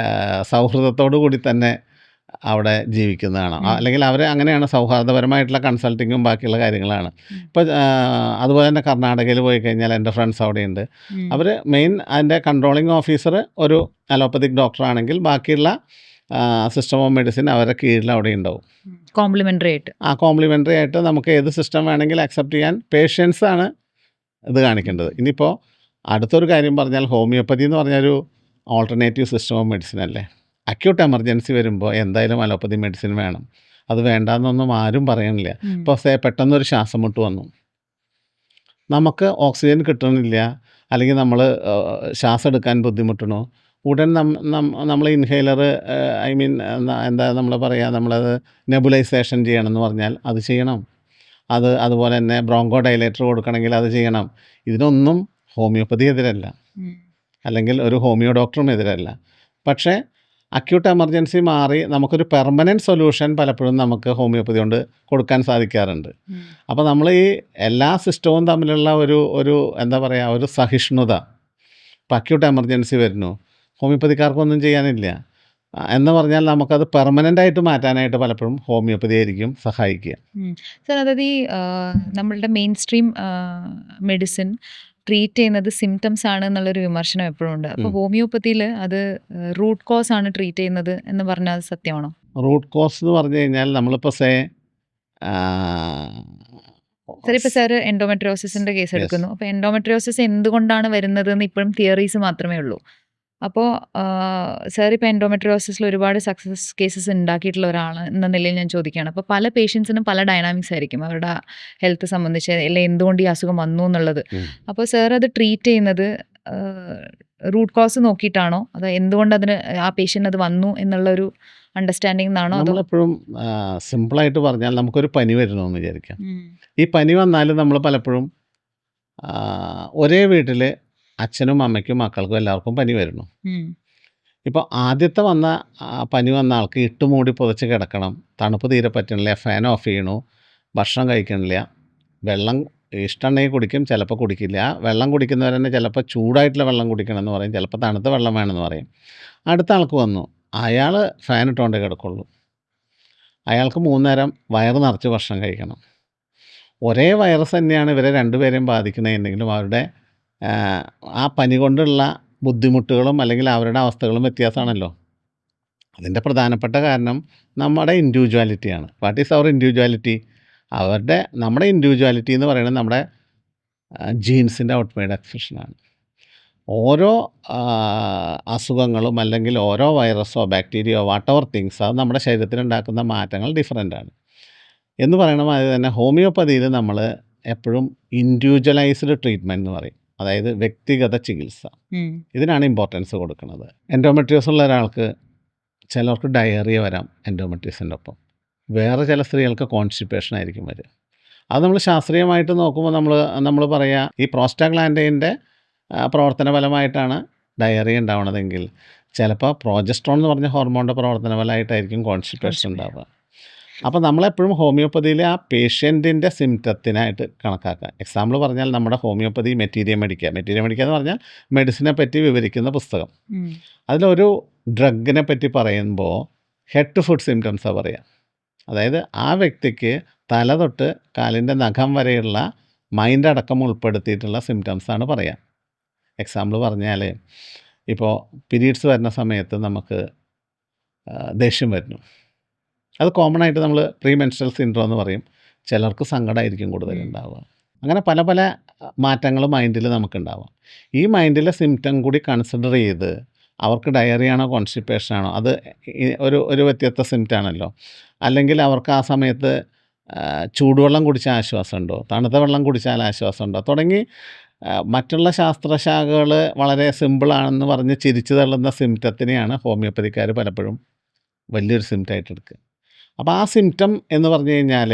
സൗഹൃദത്തോടു കൂടി തന്നെ അവിടെ ജീവിക്കുന്നതാണ്. അല്ലെങ്കിൽ അവർ അങ്ങനെയാണ്, സൗഹാർദ്ദപരമായിട്ടുള്ള കൺസൾട്ടിങ്ങും ബാക്കിയുള്ള കാര്യങ്ങളാണ്. ഇപ്പോൾ അതുപോലെ തന്നെ കർണാടകയിൽ പോയി കഴിഞ്ഞാൽ എൻ്റെ ഫ്രണ്ട്സ് അവിടെയുണ്ട്. അവർ മെയിൻ അതിൻ്റെ കൺട്രോളിങ് ഓഫീസർ ഒരു അലോപ്പതിക് ഡോക്ടറാണെങ്കിൽ ബാക്കിയുള്ള സിസ്റ്റം ഓഫ് മെഡിസിൻ അവരുടെ കീഴിൽ അവിടെ ഉണ്ടാവും. കോംപ്ലിമെൻ്ററി ആയിട്ട്. കോംപ്ലിമെൻ്ററി ആയിട്ട് നമുക്ക് ഏത് സിസ്റ്റം വേണമെങ്കിലും അക്സെപ്റ്റ് ചെയ്യാൻ പേഷ്യൻസാണ് ഇത് കാണിക്കേണ്ടത്. ഇനിയിപ്പോൾ അടുത്തൊരു കാര്യം പറഞ്ഞാൽ, ഹോമിയോപ്പതി എന്ന് പറഞ്ഞൊരു ഓൾട്ടർനേറ്റീവ് സിസ്റ്റം ഓഫ് മെഡിസിൻ അല്ലേ. അക്യൂട്ട് എമർജൻസി വരുമ്പോൾ എന്തായാലും അലോപ്പതി മെഡിസിൻ വേണം. അത് വേണ്ടാന്നൊന്നും ആരും പറയണില്ല. ഇപ്പോൾ പെട്ടെന്നൊരു ശ്വാസം മുട്ട് വന്നു, നമുക്ക് ഓക്സിജൻ കിട്ടണില്ല, അല്ലെങ്കിൽ നമ്മൾ ശ്വാസം എടുക്കാൻ ബുദ്ധിമുട്ടണു, ഉടൻ നമ്മൾ ഇൻഹേലർ, എന്താ നമ്മൾ പറയുക, നമ്മളത് നെബുലൈസേഷൻ ചെയ്യണമെന്ന് പറഞ്ഞാൽ അത് ചെയ്യണം. അതുപോലെ തന്നെ ബ്രോങ്കോ ഡൈലേറ്റർ കൊടുക്കണമെങ്കിൽ അത് ചെയ്യണം. ഇതിനൊന്നും ഹോമിയോപ്പതി എതിരല്ല, അല്ലെങ്കിൽ ഒരു ഹോമിയോ ഡോക്ടറും എതിരല്ല. പക്ഷേ അക്യൂട്ട് എമർജൻസി മാറി നമുക്കൊരു പെർമനൻറ്റ് സൊല്യൂഷൻ പലപ്പോഴും നമുക്ക് ഹോമിയോപ്പതി കൊണ്ട് കൊടുക്കാൻ സാധിക്കാറുണ്ട്. അപ്പോൾ നമ്മൾ ഈ എല്ലാ സിസ്റ്റവും തമ്മിലുള്ള ഒരു എന്താ പറയുക, ഒരു സഹിഷ്ണുത. ഇപ്പോൾ അക്യൂട്ട് എമർജൻസി വരുന്നു, ഹോമിയോപ്പതിക്കാർക്കൊന്നും ചെയ്യാനില്ല എന്ന് പറഞ്ഞാൽ നമുക്കത് പെർമനൻ്റായിട്ട് മാറ്റാനായിട്ട് പലപ്പോഴും ഹോമിയോപ്പതി ആയിരിക്കും സഹായിക്കുക. സർ, അതായത് ഈ നമ്മളുടെ മെയിൻ സ്ട്രീം മെഡിസിൻ ട്രീറ്റ് ചെയ്യുന്നത് സിംറ്റംസ് ആണ് എന്നുള്ളൊരു വിമർശനം എപ്പോഴും ഉണ്ട്. അപ്പോൾ ഹോമിയോപ്പതിയിൽ അത് റൂട്ട് കോസ് ആണ് ട്രീറ്റ് ചെയ്യുന്നത് എന്ന് പറഞ്ഞാൽ അത് സത്യമാണോ? റൂട്ട് കോസ് എന്ന് പറഞ്ഞു കഴിഞ്ഞാൽ നമ്മളിപ്പോൾ സർ, ഇപ്പോൾ സാർ എൻഡോമെട്രിയോസിസിൻ്റെ കേസ് എടുക്കുന്നു. അപ്പോൾ എൻഡോമെട്രിയോസിസ് എന്തുകൊണ്ടാണ് വരുന്നത് എന്ന് ഇപ്പോഴും തിയറീസ് മാത്രമേ ഉള്ളൂ. അപ്പോൾ സാർ ഇപ്പോൾ എൻഡോമെട്രിയോസിസിൽ ഒരുപാട് സക്സസ് കേസസ് ഉണ്ടാക്കിയിട്ടുള്ള ഒരാൾ എന്ന നിലയിൽ ഞാൻ ചോദിക്കുകയാണ്. അപ്പോൾ പല പേഷ്യൻസിനും പല ഡൈനാമിക്സ് ആയിരിക്കും അവരുടെ ഹെൽത്ത് സംബന്ധിച്ച്, അല്ലെങ്കിൽ എന്തുകൊണ്ട് ഈ അസുഖം വന്നു എന്നുള്ളത്. അപ്പോൾ സാർ അത് ട്രീറ്റ് ചെയ്യുന്നത് റൂട്ട് കോസ് നോക്കിയിട്ടാണോ, അതോ എന്തുകൊണ്ട് ആ പേഷ്യൻ്റ് അത് വന്നു എന്നുള്ളൊരു അണ്ടർസ്റ്റാൻഡിംഗ് എന്നാണോ? നമ്മളെപ്പോഴും സിമ്പിളായിട്ട് പറഞ്ഞാൽ, നമുക്കൊരു പനി വരണമെന്ന് വിചാരിക്കാം. ഈ പനി വന്നാൽ നമ്മൾ പലപ്പോഴും ഒരേ വീട്ടിൽ അച്ഛനും അമ്മയ്ക്കും മക്കൾക്കും എല്ലാവർക്കും പനി വരുന്നു. ഇപ്പോൾ ആദ്യത്തെ പനി വന്ന ആൾക്ക് ഇട്ടുമൂടി പുതച്ച് കിടക്കണം, തണുപ്പ് തീരെ പറ്റണില്ല, ഫാൻ ഓഫ് ചെയ്യണു, ഭക്ഷണം കഴിക്കണില്ല, വെള്ളം ഇഷ്ടമുണ്ടെങ്കിൽ കുടിക്കും, ചിലപ്പോൾ കുടിക്കില്ല. വെള്ളം കുടിക്കുന്നവർ തന്നെ ചിലപ്പോൾ ചൂടായിട്ടുള്ള വെള്ളം കുടിക്കണമെന്ന് പറയും, ചിലപ്പോൾ തണുത്ത വെള്ളം വേണമെന്ന് പറയും. അടുത്ത ആൾക്ക് വന്നു, അയാൾ ഫാൻ ഇട്ടുകൊണ്ടേ കിടക്കുള്ളൂ, അയാൾക്ക് 3 നേരം വയറ് നിറച്ച് ഭക്ഷണം കഴിക്കണം. ഒരേ വൈറസ് തന്നെയാണ് ഇവരെ രണ്ടുപേരെയും ബാധിക്കുന്നതെങ്കിലും അവരുടെ ആ പനി കൊണ്ടുള്ള ബുദ്ധിമുട്ടുകളും അല്ലെങ്കിൽ അവരുടെ അവസ്ഥകളും വ്യത്യാസമാണല്ലോ. അതിൻ്റെ പ്രധാനപ്പെട്ട കാരണം നമ്മുടെ ഇൻഡിവിജ്വാലിറ്റിയാണ്. What is our individuality? നമ്മുടെ ഇൻഡിവിജ്വാലിറ്റി എന്ന് പറയുന്നത് നമ്മുടെ ജീൻസിൻ്റെ ഔട്ട്മേഡ് എക്സ്പ്രഷനാണ്. ഓരോ അസുഖങ്ങളും അല്ലെങ്കിൽ ഓരോ വൈറസോ ബാക്ടീരിയയോ വാട്ടെവർ തിങ്സ്, അത് നമ്മുടെ ശരീരത്തിലുണ്ടാക്കുന്ന മാറ്റങ്ങൾ ഡിഫറൻ്റാണ്. എന്ന് പറയണ മാതിരി തന്നെ ഹോമിയോപ്പതിയിൽ നമ്മൾ എപ്പോഴും ഇൻഡിവിജ്വലൈസ്ഡ് ട്രീറ്റ്മെൻറ്റ് എന്ന് പറയും, അതായത് വ്യക്തിഗത ചികിത്സ. ഇതിനാണ് ഇമ്പോർട്ടൻസ് കൊടുക്കുന്നത്. എൻഡോമെട്രിയോസ് ഉള്ള ഒരാൾക്ക് ചിലർക്ക് ഡയറിയ വരാം എൻഡോമെട്രിയോസിൻ്റെ ഒപ്പം, വേറെ ചില സ്ത്രീകൾക്ക് കോൺസ്റ്റിപ്പേഷൻ ആയിരിക്കും വരിക. അത് നമ്മൾ ശാസ്ത്രീയമായിട്ട് നോക്കുമ്പോൾ നമ്മൾ പറയുക, ഈ പ്രോസ്റ്റാഗ്ലാൻഡിൻ്റെ പ്രവർത്തന ഫലമായിട്ടാണ് ഡയറിയ ഉണ്ടാവണതെങ്കിൽ ചിലപ്പോൾ പ്രോജസ്ട്രോൺ എന്ന് പറഞ്ഞ ഹോർമോണിൻ്റെ പ്രവർത്തന ഫലമായിട്ടായിരിക്കും കോൺസ്റ്റിപ്പേഷൻ ഉണ്ടാവുക. അപ്പോൾ നമ്മളെപ്പോഴും ഹോമിയോപ്പതിയിൽ ആ പേഷ്യൻറ്റിൻ്റെ സിംറ്റത്തിനായിട്ട് കണക്കാക്കുക. എക്സാമ്പിൾ പറഞ്ഞാൽ നമ്മുടെ ഹോമിയോപ്പതി മെറ്റീരിയ മെഡിക്ക എന്ന് പറഞ്ഞാൽ മെഡിസിനെ പറ്റി വിവരിക്കുന്ന പുസ്തകം. അതിലൊരു ഡ്രഗിനെ പറ്റി പറയുമ്പോൾ ഹെഡ് ടു ഫുട്ട് സിംറ്റംസാണ് പറയുക. അതായത് ആ വ്യക്തിക്ക് തല തൊട്ട് കാലിൻ്റെ നഖം വരെയുള്ള മൈൻഡ് അടക്കം ഉൾപ്പെടുത്തിയിട്ടുള്ള സിംറ്റംസാണ് പറയുക. എക്സാമ്പിൾ പറഞ്ഞാൽ, ഇപ്പോൾ പീരീഡ്സ് വരുന്ന സമയത്ത് നമുക്ക് ദേഷ്യം വരുന്നു, അത് കോമൺ ആയിട്ട് നമ്മൾ പ്രീ മെൻസ്ട്രൽ സിൻഡ്രോം എന്ന് പറയും. ചിലർക്ക് സങ്കടമായിരിക്കും കൂടുതലുണ്ടാവുക. അങ്ങനെ പല പല മാറ്റങ്ങൾ മൈൻഡിൽ നമുക്കുണ്ടാവാം. ഈ മൈൻഡിലെ സിംപ്റ്റം കൂടി കൺസിഡർ ചെയ്ത് അവർക്ക് ഡയറിയാണോ കോൺസ്റ്റിപ്പേഷൻ ആണോ അത് ഒരു വ്യത്യസ്ത സിംപ്റ്റം ആണല്ലോ. അല്ലെങ്കിൽ അവർക്ക് ആ സമയത്ത് ചൂടുവെള്ളം കുടിച്ചാൽ ആശ്വാസമുണ്ടോ, തണുത്ത വെള്ളം കുടിച്ചാൽ ആശ്വാസമുണ്ടോ തുടങ്ങി മറ്റുള്ള ശാസ്ത്രശാഖകൾ വളരെ സിമ്പിളാണെന്ന് പറഞ്ഞ് ചിരിച്ചു തള്ളുന്ന സിംപ്റ്റത്തിനെയാണ് ഹോമിയോപ്പതിക്കാർ പലപ്പോഴും വലിയൊരു സിംപ്റ്റമായിട്ട് എടുക്കുക. അപ്പോൾ ആ സിംപ്റ്റം എന്ന് പറഞ്ഞു കഴിഞ്ഞാൽ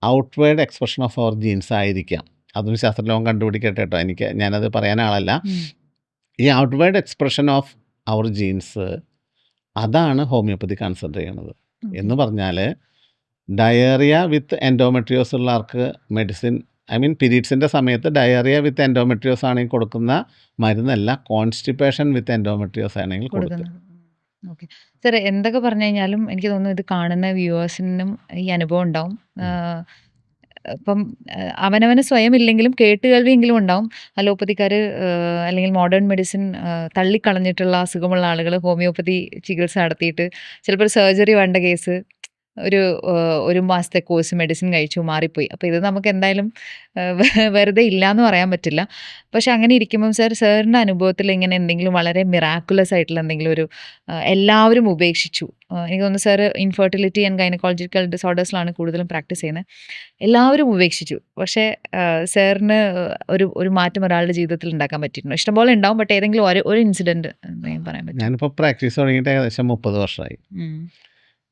outward expression of our genes ആയിരിക്കാം. അതൊരു ശാസ്ത്രലോകം കണ്ടുപിടിക്കട്ടെ കേട്ടോ, ഞാനത് പറയാൻ ആളല്ല. ഈ outward expression of our genes അതാണ് ഹോമിയോപ്പതി കൺസിഡർ ചെയ്യണത്. എന്ന് പറഞ്ഞാൽ ഡയേറിയ വിത്ത് എൻഡോമെട്രിയോസ് ഉള്ളവർക്ക് മെഡിസിൻ പീരീഡ്സിൻ്റെ സമയത്ത് ഡയേറിയ വിത്ത് എൻഡോമെട്രിയോസ് ആണെങ്കിൽ കൊടുക്കുന്ന മരുന്നല്ല, കോൺസ്റ്റിപ്പേഷൻ വിത്ത് എൻഡോമെട്രിയോസ് ആണെങ്കിൽ കൊടുക്കുക. ഓക്കെ സാർ, എന്തൊക്കെ പറഞ്ഞു കഴിഞ്ഞാലും എനിക്ക് തോന്നുന്നു ഇത് കാണുന്ന വ്യൂവേഴ്സിനും ഈ അനുഭവം ഉണ്ടാവും. ഇപ്പം അവനവന് സ്വയം ഇല്ലെങ്കിലും കേട്ടുകേൾവിയെങ്കിലും ഉണ്ടാവും. അലോപ്പതിക്കാർ അല്ലെങ്കിൽ മോഡേൺ മെഡിസിൻ തള്ളിക്കളഞ്ഞിട്ടുള്ള അസുഖമുള്ള ആളുകൾ ഹോമിയോപ്പതി ചികിത്സ നടത്തിയിട്ട് ചിലപ്പോൾ ഒരു സർജറി വേണ്ട കേസ് ഒരു മാസത്തെ കോഴ്സ് മെഡിസിൻ കഴിച്ചു മാറിപ്പോയി. അപ്പോൾ ഇത് നമുക്ക് എന്തായാലും വെറുതെ ഇല്ലയെന്ന് പറയാൻ പറ്റില്ല. പക്ഷെ അങ്ങനെ ഇരിക്കുമ്പം സാറിൻ്റെ അനുഭവത്തിൽ ഇങ്ങനെ എന്തെങ്കിലും വളരെ മിറാക്കുലസ് ആയിട്ടുള്ള എന്തെങ്കിലും ഒരു എല്ലാവരും ഉപേക്ഷിച്ചു, എനിക്ക് തോന്നുന്നു സാർ ഇൻഫെർട്ടിലിറ്റി ആൻഡ് ഗൈനക്കോളജിക്കൽ ഡിസോർഡേഴ്സിലാണ് കൂടുതലും പ്രാക്ടീസ് ചെയ്യുന്നത്, എല്ലാവരും ഉപേക്ഷിച്ചു, പക്ഷേ സാറിന് ഒരു മാറ്റം ഒരാളുടെ ജീവിതത്തിൽ ഉണ്ടാക്കാൻ പറ്റിയിട്ടുണ്ടോ? ഇഷ്ടംപോലെ ഉണ്ടാവും, ബട്ട് ഏതെങ്കിലും ഒരു ഇൻസിഡൻറ്റ് പറയാൻ പറ്റും? ഞാനിപ്പോൾ പ്രാക്ടീസ് തുടങ്ങിയിട്ട് ഏകദേശം 30 വർഷമായി.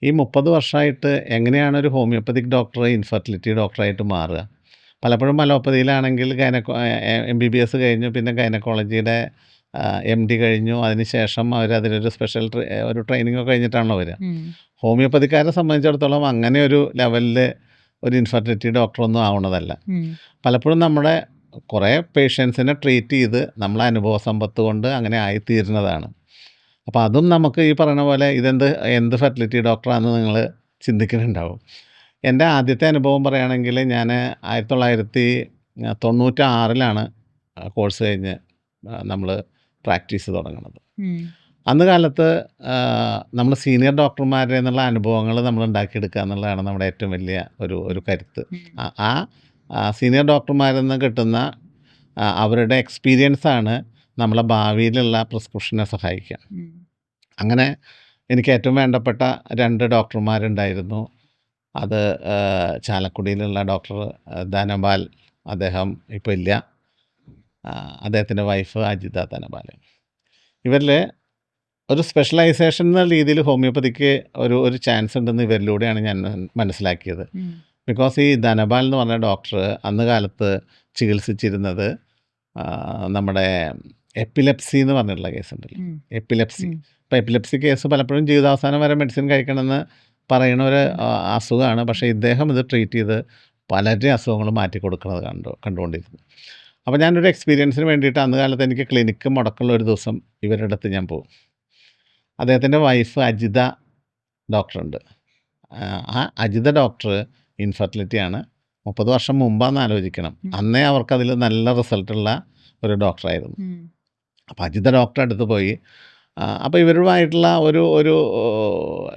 ഈ 30 വർഷമായിട്ട് എങ്ങനെയാണ് ഒരു ഹോമിയോപ്പതിക് ഡോക്ടർ ഇൻഫെർട്ടിലിറ്റി ഡോക്ടറായിട്ട് മാറുക? പലപ്പോഴും അലോപ്പതിയിലാണെങ്കിൽ MBBS കഴിഞ്ഞു, പിന്നെ ഗൈനക്കോളജിയുടെ MD കഴിഞ്ഞു, അതിനുശേഷം അവരതിലൊരു സ്പെഷ്യൽ ഒരു ട്രെയിനിങ് കഴിഞ്ഞിട്ടാണല്ലോ വരിക. ഹോമിയോപ്പതിക്കാരെ സംബന്ധിച്ചിടത്തോളം അങ്ങനെ ഒരു ലെവലിൽ ഒരു ഇൻഫെർട്ടിലിറ്റി ഡോക്ടറൊന്നും ആവണതല്ല. പലപ്പോഴും നമ്മുടെ കുറേ പേഷ്യൻസിനെ ട്രീറ്റ് ചെയ്ത് നമ്മളെ അനുഭവ സമ്പത്ത് കൊണ്ട് അങ്ങനെ ആയിത്തീരുന്നതാണ്. അപ്പോൾ അതും നമുക്ക് ഈ പറയുന്ന പോലെ എന്ത് ഫെർട്ടിലിറ്റി ഡോക്ടറാണെന്ന് നിങ്ങൾ ചിന്തിക്കുന്നുണ്ടാവും. എൻ്റെ ആദ്യത്തെ അനുഭവം പറയുകയാണെങ്കിൽ ഞാൻ 1996 കോഴ്സ് കഴിഞ്ഞ് നമ്മൾ പ്രാക്ടീസ് തുടങ്ങുന്നത്. അന്ന് കാലത്ത് നമ്മൾ സീനിയർ ഡോക്ടർമാരുടെ എന്നുള്ള അനുഭവങ്ങൾ നമ്മൾ ഉണ്ടാക്കിയെടുക്കുക എന്നുള്ളതാണ് നമ്മുടെ ഏറ്റവും വലിയ ഒരു കരുത്ത്. ആ സീനിയർ ഡോക്ടർമാരിൽ നിന്ന് കിട്ടുന്ന അവരുടെ എക്സ്പീരിയൻസാണ് നമ്മളെ ഭാവിയിലുള്ള പ്രിസ്ക്രിപ്ഷനെ സഹായിക്കുക. അങ്ങനെ എനിക്ക് ഏറ്റവും വേണ്ടപ്പെട്ട 2 ഡോക്ടർമാരുണ്ടായിരുന്നു. അത് ചാലക്കുടിയിലുള്ള ഡോക്ടർ ധനപാൽ, അദ്ദേഹം ഇപ്പോൾ ഇല്ല, അദ്ദേഹത്തിൻ്റെ വൈഫ് അജിത ധനപാൽ. ഇവരിൽ ഒരു സ്പെഷ്യലൈസേഷൻ എന്ന രീതിയിൽ ഹോമിയോപ്പതിക്ക് ഒരു ചാൻസ് ഉണ്ടെന്ന് ഇവരിലൂടെയാണ് ഞാൻ മനസ്സിലാക്കിയത്. ബിക്കോസ് ഈ ധനപാൽ എന്ന് പറഞ്ഞ ഡോക്ടർ അന്ന് കാലത്ത് ചികിത്സിച്ചിരുന്നത് നമ്മുടെ എപ്പിലെപ്സി എന്ന് പറഞ്ഞിട്ടുള്ള കേസുണ്ടല്ലോ, എപ്പിലെപ്സി. ഇപ്പോൾ എപ്പിലെപ്സി കേസ് പലപ്പോഴും ജീവിതാവസാനം വരെ മെഡിസിൻ കഴിക്കണമെന്ന് പറയുന്ന ഒരു അസുഖമാണ്. പക്ഷേ ഇദ്ദേഹം ഇത് ട്രീറ്റ് ചെയ്ത് പലരുടെ അസുഖങ്ങൾ മാറ്റിക്കൊടുക്കുന്നത് കണ്ടുകൊണ്ടിരുന്നു. അപ്പോൾ ഞാനൊരു എക്സ്പീരിയൻസിന് വേണ്ടിയിട്ട് അന്ന് കാലത്ത് എനിക്ക് ക്ലിനിക്ക് മുടക്കമുള്ള ഒരു ദിവസം ഇവരുടെ അടുത്ത് ഞാൻ പോകും. അദ്ദേഹത്തിൻ്റെ വൈഫ് അജിത ഡോക്ടറുണ്ട്. ആ അജിത ഡോക്ടർ ഇൻഫെർട്ടിലിറ്റിയാണ്. 30 വർഷം മുമ്പാന്ന് ആലോചിക്കണം. അന്നേ അവർക്കതിൽ നല്ല റിസൾട്ടുള്ള ഒരു ഡോക്ടറായിരുന്നു. അപ്പോൾ അജിത ഡോക്ടറെ അടുത്ത് പോയി. അപ്പോൾ ഇവരുമായിട്ടുള്ള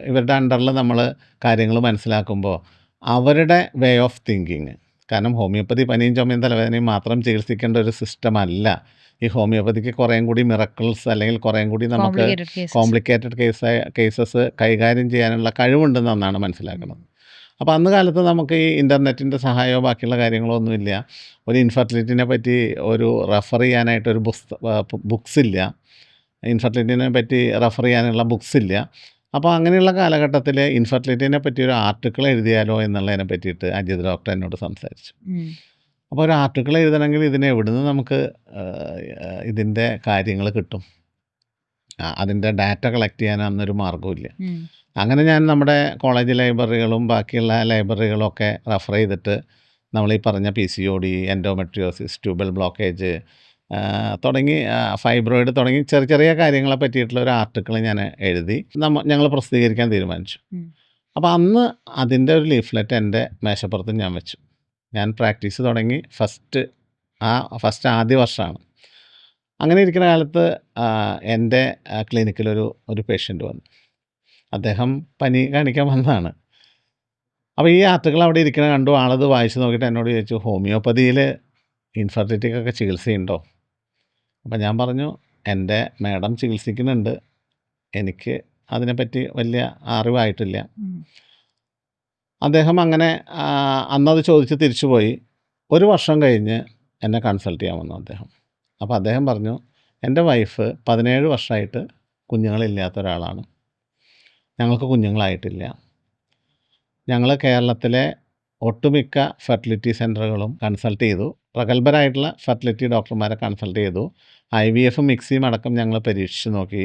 ഇവരുടെ അണ്ടറിൽ നമ്മൾ കാര്യങ്ങൾ മനസ്സിലാക്കുമ്പോൾ അവരുടെ വേ ഓഫ് തിങ്കിങ്, കാരണം ഹോമിയോപ്പതി പനിയും ചുമയും തലവേദനയും മാത്രം ചികിത്സിക്കേണ്ട ഒരു സിസ്റ്റമല്ല. ഈ ഹോമിയോപ്പതിക്ക് കുറേയും കൂടി മിറക്കിൾസ് അല്ലെങ്കിൽ കുറേയും കൂടി നമുക്ക് കോംപ്ലിക്കേറ്റഡ് കേസസ് കൈകാര്യം ചെയ്യാനുള്ള കഴിവുണ്ടെന്നാണ് മനസ്സിലാക്കുന്നത്. അപ്പോൾ അന്ന് കാലത്ത് നമുക്ക് ഈ ഇൻ്റർനെറ്റിൻ്റെ സഹായമോ ബാക്കിയുള്ള കാര്യങ്ങളോ ഒന്നുമില്ല. ഒരു ഇൻഫെർട്ടിലിറ്റിനെ പറ്റി റെഫർ ചെയ്യാനായിട്ടൊരു ബുക്സ് ഇല്ല, ഇൻഫെർട്ടിലിറ്റിനെ പറ്റി റെഫർ ചെയ്യാനുള്ള ബുക്സ് ഇല്ല. അപ്പോൾ അങ്ങനെയുള്ള കാലഘട്ടത്തിൽ ഇൻഫെർട്ടിലിറ്റിനെ പറ്റി ഒരു ആർട്ടിക്കിൾ എഴുതിയാലോ എന്നുള്ളതിനെ പറ്റിയിട്ട് അജിത് ഡോക്ടർ എന്നോട് സംസാരിച്ചു. അപ്പോൾ ഒരു ആർട്ടിക്കിൾ എഴുതണമെങ്കിൽ എവിടുന്ന് നമുക്ക് ഇതിൻ്റെ കാര്യങ്ങൾ കിട്ടും, അതിൻ്റെ ഡാറ്റ കളക്ട് ചെയ്യാൻ അന്നൊരു മാർഗ്ഗമില്ല. അങ്ങനെ ഞാൻ നമ്മുടെ കോളേജ് ലൈബ്രറികളും ബാക്കിയുള്ള ലൈബ്രറികളൊക്കെ റെഫർ ചെയ്തിട്ട് നമ്മൾ ഈ പറഞ്ഞ PCOD, എൻഡോമെട്രിയോസിസ്, ട്യൂബൽ ബ്ലോക്കേജ് തുടങ്ങി ഫൈബ്രോയിഡ് തുടങ്ങി ചെറിയ കാര്യങ്ങളെ പറ്റിയിട്ടുള്ള ഒരു ആർട്ടിക്കിൾ ഞാൻ എഴുതി ഞങ്ങൾ പ്രസിദ്ധീകരിക്കാൻ തീരുമാനിച്ചു. അപ്പോൾ അന്ന് അതിൻ്റെ ഒരു ലീഫ്ലെറ്റ് എൻ്റെ മേശപ്പുറത്ത് ഞാൻ വെച്ചു. ഞാൻ പ്രാക്ടീസ് തുടങ്ങി ഫസ്റ്റ് ആദ്യ വർഷമാണ്. അങ്ങനെ ഇരിക്കുന്ന കാലത്ത് എൻ്റെ ക്ലിനിക്കിലൊരു പേഷ്യൻ്റ് വന്നു. അദ്ദേഹം പനി കാണിക്കാൻ വന്നതാണ്. അപ്പോൾ ഈ ആർട്ടിക്കിൾ അവിടെ ഇരിക്കണ കണ്ടു. ആളത് വായിച്ച് നോക്കിയിട്ട് എന്നോട് ചോദിച്ചു, ഹോമിയോപ്പതിയിൽ ഇൻഫെർട്ടിലിറ്റിക്കൊക്കെ ചികിത്സയുണ്ടോ? അപ്പം ഞാൻ പറഞ്ഞു, എൻ്റെ മാഡം ചികിത്സിക്കുന്നുണ്ട്, എനിക്ക് അതിനെപ്പറ്റി വലിയ അറിവായിട്ടില്ല. അദ്ദേഹം അങ്ങനെ അന്നത് ചോദിച്ച് തിരിച്ചു പോയി. 1 വർഷം കഴിഞ്ഞ് എന്നെ കൺസൾട്ട് ചെയ്യാൻ വന്നു അദ്ദേഹം. അപ്പോൾ അദ്ദേഹം പറഞ്ഞു, എൻ്റെ വൈഫ് 17 വർഷമായിട്ട് കുഞ്ഞുങ്ങളില്ലാത്ത ഒരാളാണ്, ഞങ്ങൾക്ക് കുഞ്ഞുങ്ങളായിട്ടില്ല. ഞങ്ങൾ കേരളത്തിലെ ഒട്ടുമിക്ക ഫെർട്ടിലിറ്റി സെൻ്ററുകളും കൺസൾട്ട് ചെയ്തു, പ്രഗത്ഭരായിട്ടുള്ള ഫെർട്ടിലിറ്റി ഡോക്ടർമാരെ കൺസൾട്ട് ചെയ്തു. IVF മിക്സിയും അടക്കം ഞങ്ങൾ പരീക്ഷിച്ച് നോക്കി.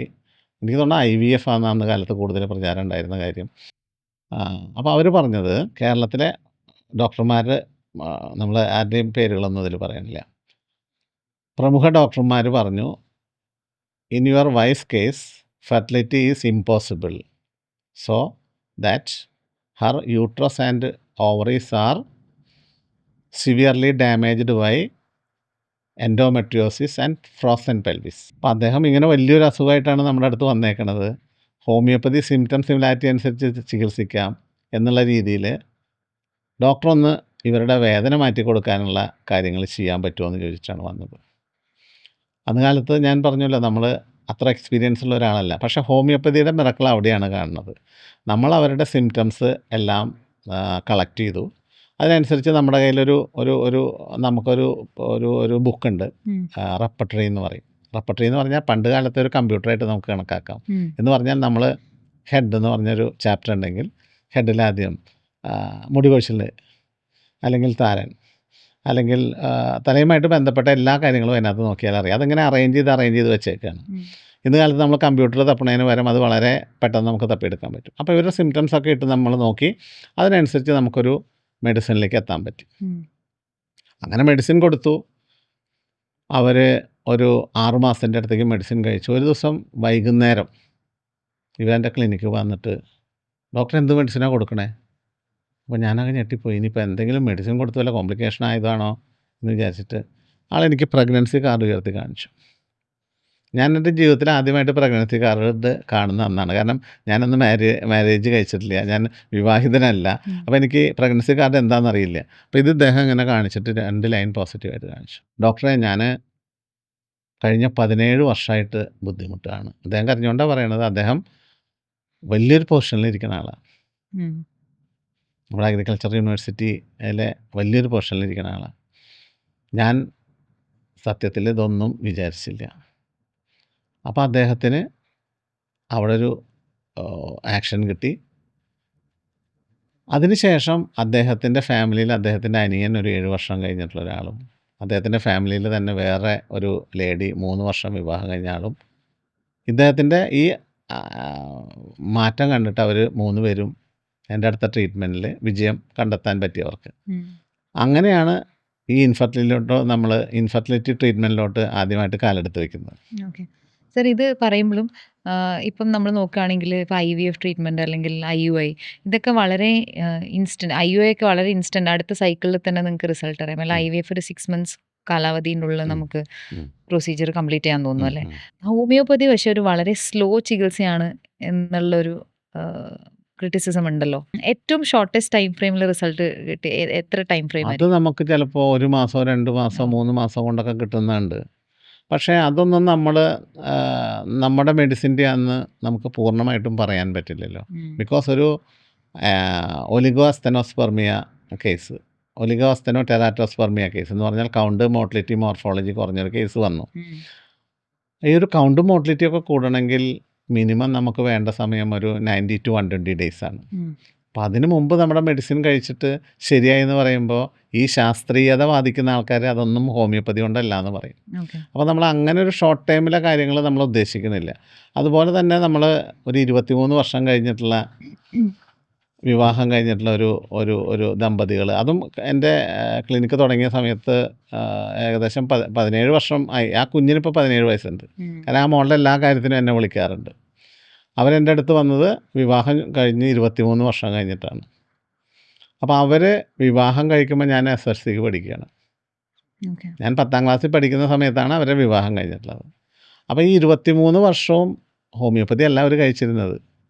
എനിക്ക് തോന്നുന്നു IVF ആണ് അന്ന് കാലത്ത് കൂടുതൽ പ്രചാരം ഉണ്ടായിരുന്ന കാര്യം. അപ്പോൾ അവർ പറഞ്ഞത്, കേരളത്തിലെ ഡോക്ടർമാർ, നമ്മൾ ആരുടെയും പേരുകളൊന്നും ഇതിൽ പറയുന്നില്ല, പ്രമുഖ ഡോക്ടർമാർ പറഞ്ഞു, in your wife case fertility is impossible, so that her uterus and ovaries are severely damaged by endometriosis and frozen pelvis. അപ്പോൾ അദ്ദേഹം ഇങ്ങനെ വലിയൊരു അസുഖമായിട്ടാണ് നമ്മുടെ അടുത്ത് വന്നേക്കണത്, ഹോമിയോപ്പതി സിംറ്റം സിമിലാരിറ്റി അനുസരിച്ച് ചികിത്സിക്കാം എന്നുള്ള രീതിയിൽ ഡോക്ടർ ഒന്ന് ഇവരുടെ വേദന മാറ്റി കൊടുക്കാനുള്ള കാര്യങ്ങൾ ചെയ്യാൻ പറ്റുമോ എന്ന് ചോദിച്ചിട്ടാണ് വന്നത്. അന്ന് കാലത്ത് ഞാൻ പറഞ്ഞല്ലോ, നമ്മൾ അത്ര എക്സ്പീരിയൻസ് ഉള്ള ഒരാളല്ല. പക്ഷേ ഹോമിയോപ്പതിയുടെ മിറക്കിൾ അവിടെയാണ് കാണുന്നത്. നമ്മൾ അവരുടെ സിംറ്റംസ് എല്ലാം കളക്ട് ചെയ്തു. അതിനനുസരിച്ച് നമ്മുടെ കയ്യിലൊരു ഒരു ഒരു നമുക്കൊരു ഒരു ഒരു ബുക്കുണ്ട്, റെപ്പർട്ടറി എന്ന് പറയും. റെപ്പർട്ടറി എന്ന് പറഞ്ഞാൽ പണ്ട് കാലത്തെ ഒരു കമ്പ്യൂട്ടറായിട്ട് നമുക്ക് കണക്കാക്കാം. എന്ന് പറഞ്ഞാൽ നമ്മൾ ഹെഡ് എന്ന് പറഞ്ഞൊരു ചാപ്റ്റർ ഉണ്ടെങ്കിൽ ഹെഡിലാദ്യം മുടി കൊഴിച്ചിൽ, അല്ലെങ്കിൽ താരൻ, അല്ലെങ്കിൽ തലയുമായിട്ട് ബന്ധപ്പെട്ട എല്ലാ കാര്യങ്ങളും അതിനകത്ത് നോക്കിയാൽ അറിയാം. അതിങ്ങനെ അറേഞ്ച് ചെയ്ത് വെച്ചേക്കാണ്. ഇന്ന് കാലത്ത് നമ്മൾ കമ്പ്യൂട്ടർ തപ്പണതിന് പകരം അത് വളരെ പെട്ടെന്ന് നമുക്ക് തപ്പിയെടുക്കാൻ പറ്റും. അപ്പോൾ ഇവരുടെ സിംറ്റംസൊക്കെ ഇട്ട് നമ്മൾ നോക്കി അതിനനുസരിച്ച് നമുക്കൊരു മെഡിസിനിലേക്ക് എത്താൻ പറ്റും. അങ്ങനെ മെഡിസിൻ കൊടുത്തു. അവർ ഒരു 6 മാസത്തിൻ്റെ അടുത്തേക്ക് മെഡിസിൻ കഴിച്ചു. ഒരു ദിവസം വൈകുന്നേരം ഇവൻ്റെ ക്ലിനിക്ക് വന്നിട്ട്, ഡോക്ടർ എന്ത് മെഡിസിനാണ് കൊടുക്കണേ? അപ്പോൾ ഞാനങ്ങ് ഞെട്ടിപ്പോയി. ഇനിയിപ്പോൾ എന്തെങ്കിലും മെഡിസിൻ കൊടുത്ത് വല്ല കോംപ്ലിക്കേഷൻ ആയതാണോ എന്ന് വിചാരിച്ചിട്ട് ആളെനിക്ക് പ്രഗ്നൻസി കാർഡ് ഉയർത്തി കാണിച്ചു. ഞാൻ എൻ്റെ ജീവിതത്തിൽ ആദ്യമായിട്ട് പ്രഗ്നൻസി കാർഡ് കാണുന്ന അന്നാണ്. കാരണം ഞാനന്ന് മാരേജ് കഴിച്ചിട്ടില്ല, ഞാൻ വിവാഹിതനല്ല. അപ്പോൾ എനിക്ക് പ്രഗ്നൻസി കാർഡ് എന്താണെന്ന് അറിയില്ല. അപ്പോൾ ഇത് ഇദ്ദേഹം ഇങ്ങനെ കാണിച്ചിട്ട് 2 ലൈൻ പോസിറ്റീവായിട്ട് കാണിച്ചു. ഡോക്ടറെ, ഞാൻ കഴിഞ്ഞ 17 വർഷമായിട്ട് ബുദ്ധിമുട്ടാണ്. അദ്ദേഹം കരഞ്ഞുകൊണ്ടാണ് പറയണത്. അദ്ദേഹം വലിയൊരു പൊസിഷനിൽ ഇരിക്കുന്ന ആളാണ്. നമ്മുടെ അഗ്രികൾച്ചർ യൂണിവേഴ്സിറ്റിയിലെ വലിയൊരു പൊസിഷനിൽ ഇരിക്കുന്ന ആളാണ്. ഞാൻ സത്യത്തിൽ ഇതൊന്നും വിചാരിച്ചില്ല. അപ്പോൾ അദ്ദേഹത്തിന് അവിടെ ഒരു ആക്ഷൻ കിട്ടി. അതിനുശേഷം അദ്ദേഹത്തിൻ്റെ ഫാമിലിയിൽ അദ്ദേഹത്തിൻ്റെ അനിയൻ ഒരു 7 വർഷം കഴിഞ്ഞിട്ടുള്ള ഒരാളും, അദ്ദേഹത്തിൻ്റെ ഫാമിലിയിൽ തന്നെ വേറെ ഒരു ലേഡി 3 വർഷം വിവാഹം കഴിഞ്ഞ ആളും, ഇദ്ദേഹത്തിൻ്റെ ഈ മാറ്റം കണ്ടിട്ട് അവർ 3 പേരും എൻ്റെ അടുത്ത ട്രീറ്റ്മെൻറ്റിൽ വിജയം കണ്ടെത്താൻ പറ്റിയവർക്ക്. അങ്ങനെയാണ് ഈ ഇൻഫെർട്ടിലിറ്റി ട്രീറ്റ്മെൻറ്റിലോട്ട് ആദ്യമായിട്ട് കാലെടുത്ത് വയ്ക്കുന്നത്. ഓക്കെ സർ, ഇത് പറയുമ്പോഴും ഇപ്പം നമ്മൾ നോക്കുകയാണെങ്കിൽ ഇപ്പോൾ IVF ട്രീറ്റ്മെൻറ്റ് അല്ലെങ്കിൽ IUI ഇതൊക്കെ വളരെ ഇൻസ്റ്റൻറ്റ്, IUI ഒക്കെ വളരെ ഇൻസ്റ്റൻറ്റ്, അടുത്ത സൈക്കിളിൽ തന്നെ നിങ്ങൾക്ക് റിസൾട്ട് അറിയാം. അല്ല IVF ഒരു 6 months കാലാവധീൻ്റെ ഉള്ളിൽ നമുക്ക് പ്രൊസീജിയർ കംപ്ലീറ്റ് ചെയ്യാൻ തോന്നുന്നു അല്ലേ? ഹോമിയോപ്പതി പക്ഷേ ഒരു വളരെ സ്ലോ ചികിത്സയാണ് എന്നുള്ളൊരു ക്രിറ്റിസിസം ഉണ്ടല്ലോ. ഏറ്റവും ഷോർട്ടസ്റ്റ് ടൈം ഫ്രെയിമിൽ റിസൾട്ട് കിട്ടി എത്ര ടൈം ഫ്രെയിം അത് നമുക്ക് ചിലപ്പോൾ 1 മാസമോ 2 മാസമോ 3 മാസം കൊണ്ടൊക്കെ കിട്ടുന്നുണ്ട്. പക്ഷേ അതൊന്നും നമ്മുടെ മെഡിസിൻ്റെ അന്ന് നമുക്ക് പൂർണ്ണമായിട്ടും പറയാൻ പറ്റില്ലല്ലോ. ബിക്കോസ് ഒരു ഒലിഗോഅസ്തെനോസ്പെർമിയ കേസ്, ഒലിഗോഅസ്തെനോടെറാറ്റോസ്പെർമിയ കേസ് എന്ന് പറഞ്ഞാൽ കൗണ്ട്, മോട്ടിലിറ്റി, മോർഫോളജി കുറഞ്ഞൊരു കേസ് വന്നു. ഈ ഒരു കൗണ്ട് മോട്ടിലിറ്റി ഒക്കെ കൂടണമെങ്കിൽ മിനിമം നമുക്ക് വേണ്ട സമയം ഒരു 90 to 120 days ആണ്. അപ്പോൾ അതിന് മുമ്പ് നമ്മുടെ മെഡിസിൻ കഴിച്ചിട്ട് ശരിയായി എന്ന് പറയുമ്പോൾ ഈ ശാസ്ത്രീയത വാദിക്കുന്ന ആൾക്കാർ അതൊന്നും ഹോമിയോപ്പതി കൊണ്ടല്ല എന്ന് പറയും. അപ്പോൾ നമ്മൾ അങ്ങനെ ഒരു ഷോർട്ട് ടൈമിലെ കാര്യങ്ങൾ നമ്മൾ ഉദ്ദേശിക്കുന്നില്ല. അതുപോലെ തന്നെ നമ്മൾ ഒരു 23 വർഷം കഴിഞ്ഞിട്ടുള്ള വിവാഹം കഴിഞ്ഞിട്ടുള്ള ഒരു ദമ്പതികൾ, അതും എൻ്റെ ക്ലിനിക്ക് തുടങ്ങിയ സമയത്ത് ഏകദേശം 17 വർഷം ആയി. ആ കുഞ്ഞിനിപ്പോൾ 17 വയസ്സുണ്ട്. കാരണം ആ മോളുടെ എല്ലാ കാര്യത്തിനും എന്നെ വിളിക്കാറുണ്ട്. അവരെൻ്റെ അടുത്ത് വന്നത് വിവാഹം കഴിഞ്ഞ് 23 വർഷം കഴിഞ്ഞിട്ടാണ്. അപ്പോൾ അവർ വിവാഹം കഴിക്കുമ്പോൾ ഞാൻ SSLCക്ക് പഠിക്കുകയാണ്. ഞാൻ 10ാം ക്ലാസ്സിൽ പഠിക്കുന്ന സമയത്താണ് അവരുടെ വിവാഹം കഴിഞ്ഞിട്ടുള്ളത്. അപ്പോൾ ഈ 23 വർഷവും ഹോമിയോപ്പതി അല്ല അവർ കഴിച്ചിരുന്നത്,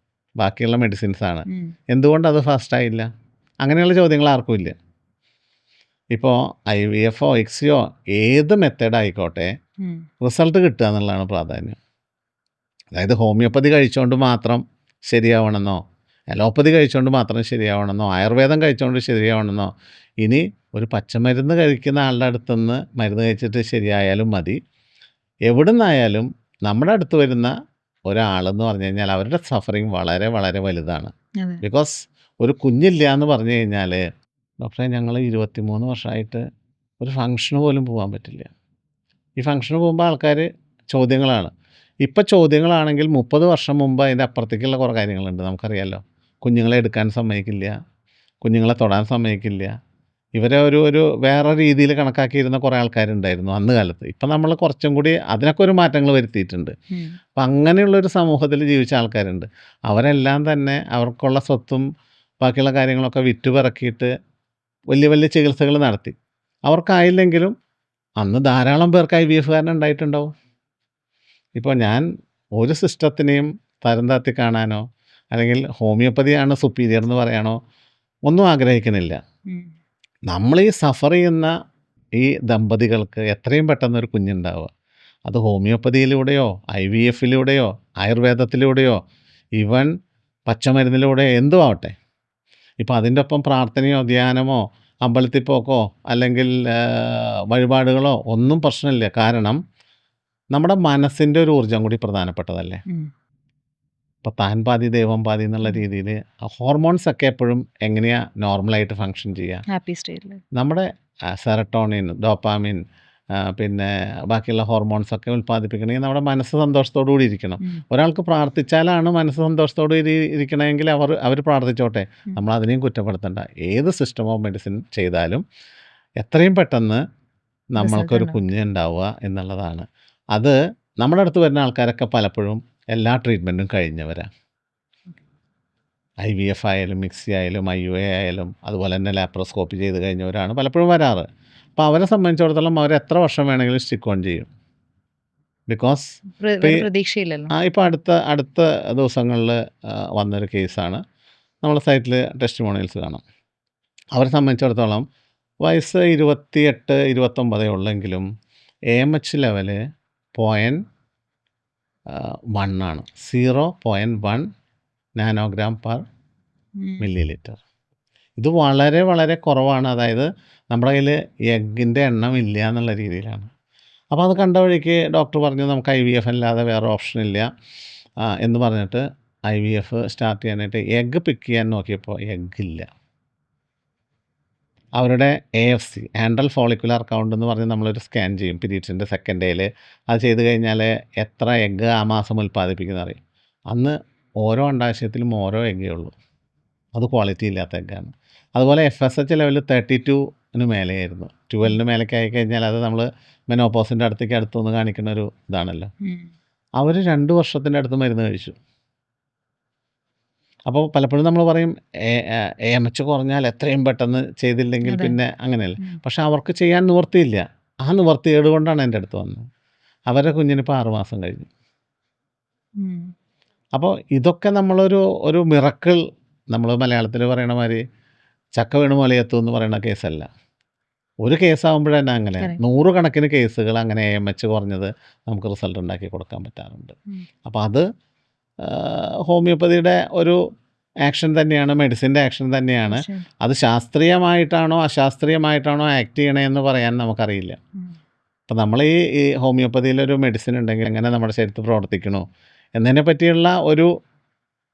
ബാക്കിയുള്ള മെഡിസിൻസാണ്. എന്തുകൊണ്ട് അത് ഫാസ്റ്റായില്ല? അങ്ങനെയുള്ള ചോദ്യങ്ങൾ ആർക്കും ഇല്ല. ഇപ്പോൾ IVF ICSIയോ ഏത് മെത്തേഡ് ആയിക്കോട്ടെ റിസൾട്ട് കിട്ടുക എന്നുള്ളതാണ് പ്രാധാന്യം. അതായത് ഹോമിയോപ്പതി കഴിച്ചുകൊണ്ട് മാത്രം ശരിയാവണമെന്നോ, അലോപ്പതി കഴിച്ചുകൊണ്ട് മാത്രം ശരിയാവണമെന്നോ, ആയുർവേദം കഴിച്ചുകൊണ്ട് ശരിയാവണമെന്നോ, ഇനി ഒരു പച്ചമരുന്ന് കഴിക്കുന്ന ആളുടെ അടുത്തുനിന്ന് മരുന്ന് കഴിച്ചിട്ട് ശരിയായാലും മതി. എവിടെ നിന്നായാലും നമ്മുടെ അടുത്ത് വരുന്ന ഒരാളെന്ന് പറഞ്ഞു കഴിഞ്ഞാൽ അവരുടെ സഫറിങ് വളരെ വളരെ വലുതാണ്. ബിക്കോസ് ഒരു കുഞ്ഞില്ല എന്ന് പറഞ്ഞു കഴിഞ്ഞാൽ, ഡോക്ടറെ ഞങ്ങൾ 23 വർഷമായിട്ട് ഒരു ഫംഗ്ഷന് പോലും പോകാൻ പറ്റില്ല. ഈ ഫംഗ്ഷന് പോകുമ്പോൾ ആൾക്കാർ ചോദ്യങ്ങളാണ്. ഇപ്പം ചോദ്യങ്ങളാണെങ്കിൽ 30 വർഷം മുമ്പ് അതിൻ്റെ അപ്പുറത്തേക്കുള്ള കുറേ കാര്യങ്ങളുണ്ട്. നമുക്കറിയാമല്ലോ, കുഞ്ഞുങ്ങളെ എടുക്കാൻ സമ്മതിക്കില്ല, കുഞ്ഞുങ്ങളെ തൊടാൻ സമ്മതിക്കില്ല. ഇവരെ ഒരു വേറെ രീതിയിൽ കണക്കാക്കിയിരുന്ന കുറേ ആൾക്കാരുണ്ടായിരുന്നു അന്ന് കാലത്ത്. ഇപ്പം നമ്മൾ കുറച്ചും കൂടി അതിനൊക്കെ ഒരു മാറ്റങ്ങൾ വരുത്തിയിട്ടുണ്ട്. അപ്പം അങ്ങനെയുള്ളൊരു സമൂഹത്തിൽ ജീവിച്ച ആൾക്കാരുണ്ട്. അവരെല്ലാം തന്നെ അവർക്കുള്ള സ്വത്തും ബാക്കിയുള്ള കാര്യങ്ങളൊക്കെ വിറ്റുപിറക്കിയിട്ട് വലിയ വലിയ ചികിത്സകൾ നടത്തി. അവർക്കായില്ലെങ്കിലും അന്ന് ധാരാളം പേർക്ക് IVF ഉണ്ടായിട്ടുണ്ടാവും. ഇപ്പോൾ ഞാൻ ഒരു സിസ്റ്റത്തിനെയും തരം താത്തി കാണാനോ അല്ലെങ്കിൽ ഹോമിയോപ്പതിയാണ് സുപ്പീരിയർ എന്ന് പറയാനോ ഒന്നും ആഗ്രഹിക്കുന്നില്ല. നമ്മൾ ഈ സഫർ ചെയ്യുന്ന ഈ ദമ്പതികൾക്ക് എത്രയും പെട്ടെന്നൊരു കുഞ്ഞുണ്ടാവുക, അത് ഹോമിയോപ്പതിയിലൂടെയോ IVFിലൂടെയോ ആയുർവേദത്തിലൂടെയോ ഈവൻ പച്ചമരുന്നിലൂടെയോ എന്തും ആവട്ടെ. ഇപ്പോൾ അതിൻ്റെ ഒപ്പം പ്രാർത്ഥനയോ ധ്യാനമോ അമ്പലത്തിൽ പോക്കോ അല്ലെങ്കിൽ വഴിപാടുകളോ ഒന്നും പ്രശ്നമില്ല. കാരണം നമ്മുടെ മനസ്സിൻ്റെ ഒരു ഊർജ്ജം കൂടി പ്രധാനപ്പെട്ടതല്ലേ. ഇപ്പോൾ താൻ പാതി ദൈവം പാതി എന്നുള്ള രീതിയിൽ ഹോർമോൺസ് ഒക്കെ എപ്പോഴും എങ്ങനെയാണ് നോർമലായിട്ട് ഫങ്ഷൻ ചെയ്യുക. ഹാപ്പി സ്റ്റേറ്റിൽ നമ്മുടെ സെറട്ടോണിൻ, ഡോപ്പാമിൻ, പിന്നെ ബാക്കിയുള്ള ഹോർമോൺസൊക്കെ ഉൽപ്പാദിപ്പിക്കണമെങ്കിൽ നമ്മുടെ മനസ്സ് സന്തോഷത്തോടു കൂടി ഇരിക്കണം. ഒരാൾക്ക് പ്രാർത്ഥിച്ചാലാണ് മനസ്സ് സന്തോഷത്തോടു കൂടി ഇരിക്കണമെങ്കിൽ അവർ പ്രാർത്ഥിച്ചോട്ടെ, നമ്മൾ അതിനെയും കുറ്റപ്പെടുത്തണ്ട. ഏത് സിസ്റ്റം ഓഫ് മെഡിസിൻ ചെയ്താലും എത്രയും പെട്ടെന്ന് നമ്മൾക്കൊരു കുഞ്ഞ് ഉണ്ടാവുക എന്നുള്ളതാണ്. അത് നമ്മുടെ അടുത്ത് വരുന്ന ആൾക്കാരൊക്കെ പലപ്പോഴും എല്ലാ ട്രീറ്റ്മെൻറ്റും കഴിഞ്ഞവരാണ്. IVF ആയാലും മിക്സി ആയാലും IUI ആയാലും അതുപോലെ തന്നെ ലാപ്രോസ്കോപ്പി ചെയ്ത് കഴിഞ്ഞവരാണ് പലപ്പോഴും വരാറ്. അപ്പോൾ അവരെ സംബന്ധിച്ചിടത്തോളം അവർ എത്ര വർഷം വേണമെങ്കിലും സ്റ്റിക്ക് ഓൺ ചെയ്യും. ബിക്കോസ് പ്രതീക്ഷയില്ലല്ലോ. ഇപ്പോൾ അടുത്ത ദിവസങ്ങളിൽ വന്നൊരു കേസാണ്. നമ്മളെ സൈറ്റിൽ ടെസ്റ്റിമോണിയൽസ് കാണാം. അവരെ സംബന്ധിച്ചിടത്തോളം വയസ്സ് 28, 29 ഉള്ളെങ്കിലും AMH ലെവല് 0.1 ആണ്. 0.1 നാനോഗ്രാം പെർ മില്ലി-ലിറ്റർ. ഇത് വളരെ വളരെ കുറവാണ്. അതായത് നമ്മുടെ കയ്യിൽ എഗ്ഗിൻ്റെ എണ്ണം ഇല്ല എന്നുള്ള രീതിയിലാണ്. അപ്പോൾ അത് കണ്ട വഴിക്ക് ഡോക്ടർ പറഞ്ഞു നമുക്ക് IVF അല്ലാതെ വേറെ ഓപ്ഷൻ ഇല്ല എന്ന് പറഞ്ഞിട്ട് IVF സ്റ്റാർട്ട് ചെയ്യാനായിട്ട് എഗ്ഗ് പിക്ക് ചെയ്യാൻ നോക്കിയപ്പോൾ എഗ്ഗില്ല. അവരുടെ AFC ആൻഡ്രൽ ഫോളിക്കുലാർ കൗണ്ട് എന്ന് പറഞ്ഞ് നമ്മളൊരു സ്കാൻ ചെയ്യും പീരീഡ്സിൻ്റെ സെക്കൻഡ് ഡേയിൽ. അത് ചെയ്ത് കഴിഞ്ഞാൽ എത്ര എഗ്ഗ് ആ മാസം ഉൽപ്പാദിപ്പിക്കുന്ന അറിയും. അന്ന് ഓരോ അണ്ടാശയത്തിലും ഓരോ എഗ്ഗേ ഉള്ളൂ. അത് ക്വാളിറ്റി ഇല്ലാത്ത എഗ്ഗാണ്. അതുപോലെ FSH ലെവൽ 32 മേലെയായിരുന്നു. 12 മേലേക്ക് ആയി കഴിഞ്ഞാൽ അത് നമ്മൾ മെനോപോസിൻ്റെ അടുത്തുനിന്ന് കാണിക്കുന്ന ഒരു ഇതാണല്ലോ. അവർ 2 വർഷത്തിൻ്റെ അടുത്ത് മരുന്ന് കഴിച്ചു. അപ്പോൾ പലപ്പോഴും നമ്മൾ പറയും AMH കുറഞ്ഞാൽ എത്രയും പെട്ടെന്ന് ചെയ്തില്ലെങ്കിൽ പിന്നെ അങ്ങനെയല്ല. പക്ഷെ അവർക്ക് ചെയ്യാൻ നിവൃത്തിയില്ല. ആ നിവൃത്തികേട് കൊണ്ടാണ് എൻ്റെ അടുത്ത് വന്നത്. അവരുടെ കുഞ്ഞിനിപ്പോൾ 6 മാസം കഴിഞ്ഞു. അപ്പോൾ ഇതൊക്കെ ഒരു മിറക്കിൾ, നമ്മൾ മലയാളത്തിൽ പറയണ മാതിരി ചക്ക വീണ് മുലയെത്തും എന്ന് പറയുന്ന കേസല്ല. ഒരു കേസാകുമ്പോഴതന്നെ അങ്ങനെ 100 കണക്കിന് കേസുകൾ അങ്ങനെ AMH കുറഞ്ഞത് നമുക്ക് റിസൾട്ട് ഉണ്ടാക്കി കൊടുക്കാൻ പറ്റാറുണ്ട്. അപ്പോൾ അത് ഹോമിയോപ്പതിയുടെ ഒരു ആക്ഷൻ തന്നെയാണ്, മെഡിസിൻ്റെ ആക്ഷൻ തന്നെയാണ്. അത് ശാസ്ത്രീയമായിട്ടാണോ അശാസ്ത്രീയമായിട്ടാണോ ആക്ട് ചെയ്യണമെന്ന് പറയാൻ നമുക്കറിയില്ല. അപ്പോൾ നമ്മൾ ഈ ഹോമിയോപ്പതിയിലൊരു മെഡിസിൻ ഉണ്ടെങ്കിൽ എങ്ങനെ നമ്മുടെ ശരീരത്തിൽ പ്രവർത്തിക്കണോ എന്നതിനെ പറ്റിയുള്ള ഒരു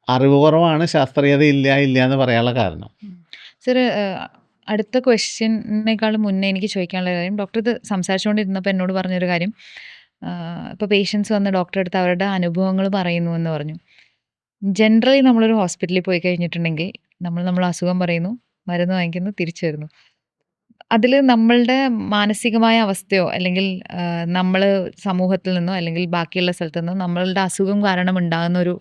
അറിവ് കുറവാണ്, ശാസ്ത്രീയത ഇല്ല എന്ന് പറയാനുള്ള കാരണം. സർ, അടുത്ത ക്വസ്റ്റ്യനേക്കാൾ മുന്നേ എനിക്ക് ചോദിക്കാനുള്ള കാര്യം, ഡോക്ടർ ഇത് സംസാരിച്ചുകൊണ്ടിരുന്നപ്പോൾ എന്നോട് പറഞ്ഞൊരു കാര്യം, ഇപ്പോൾ പേഷ്യൻസ് വന്ന് ഡോക്ടറെ അടുത്ത് അവരുടെ അനുഭവങ്ങൾ പറയുന്നു എന്ന് പറഞ്ഞു. ജനറലി നമ്മളൊരു ഹോസ്പിറ്റലിൽ പോയി കഴിഞ്ഞിട്ടുണ്ടെങ്കിൽ നമ്മൾ അസുഖം പറയുന്നു, മരുന്ന് വാങ്ങിക്കുന്നു, തിരിച്ചു വരുന്നു. അതിൽ നമ്മളുടെ മാനസികമായ അവസ്ഥയോ അല്ലെങ്കിൽ നമ്മൾ സമൂഹത്തിൽ നിന്നോ അല്ലെങ്കിൽ ബാക്കിയുള്ള സ്ഥലത്തു നിന്നോ നമ്മളുടെ അസുഖം കാരണം ഉണ്ടാകുന്ന ഒരു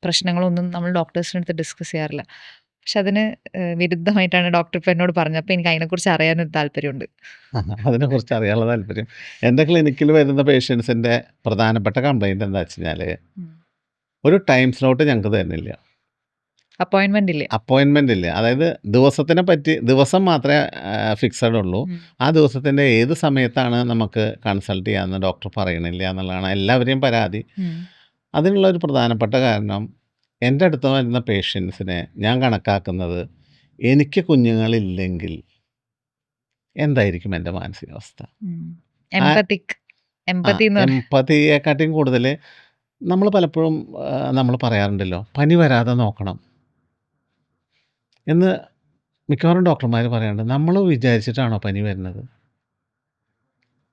പ്രശ്നങ്ങളൊന്നും നമ്മൾ ഡോക്ടേഴ്സിൻ്റെ അടുത്ത് ഡിസ്കസ് ചെയ്യാറില്ല. പക്ഷെ അതിന് വിരുദ്ധമായിട്ടാണ് ഡോക്ടർ ഇപ്പോൾ എന്നോട് പറഞ്ഞത്. അപ്പോൾ എനിക്ക് അതിനെക്കുറിച്ച് അറിയാനൊരു താല്പര്യമുണ്ട്. അതിനെക്കുറിച്ച് അറിയാനുള്ള താല്പര്യം, എൻ്റെ ക്ലിനിക്കിൽ വരുന്ന പേഷ്യൻസിൻ്റെ പ്രധാനപ്പെട്ട കംപ്ലയിൻറ്റ് എന്താ വെച്ച് കഴിഞ്ഞാൽ ഒരു ടൈം സ്ലോട്ട് ഞങ്ങൾക്ക് തരുന്നില്ല. അപ്പോയിന്റ്മെന്റ് ഇല്ല. അപ്പോയിൻമെൻ്റ് ഇല്ല. അതായത് ദിവസത്തിനെ പറ്റി ദിവസം മാത്രമേ ഫിക്സഡ് ഉള്ളൂ. ആ ദിവസത്തിൻ്റെ ഏത് സമയത്താണ് നമുക്ക് കൺസൾട്ട് ചെയ്യാമെന്ന് ഡോക്ടർ പറയണില്ല എന്നുള്ളതാണ് എല്ലാവരെയും പരാതി. അതിനുള്ളൊരു പ്രധാനപ്പെട്ട കാരണം എൻ്റെ അടുത്ത് വരുന്ന പേഷ്യൻസിനെ ഞാൻ കണക്കാക്കുന്നത് എനിക്ക് കുഞ്ഞുങ്ങളില്ലെങ്കിൽ എന്തായിരിക്കും എൻ്റെ മാനസികാവസ്ഥ. എമ്പത്തി എന്ന് പറഞ്ഞാൽ എമ്പതിയെക്കാട്ടിയും കൂടുതൽ നമ്മൾ പലപ്പോഴും നമ്മൾ പറയാറുണ്ടല്ലോ, പനി വരാതെ നോക്കണം എന്ന് മിക്കവാറും ഡോക്ടർമാർ പറയാറുണ്ട്. നമ്മൾ വിചാരിച്ചിട്ടാണോ പനി വരുന്നത്?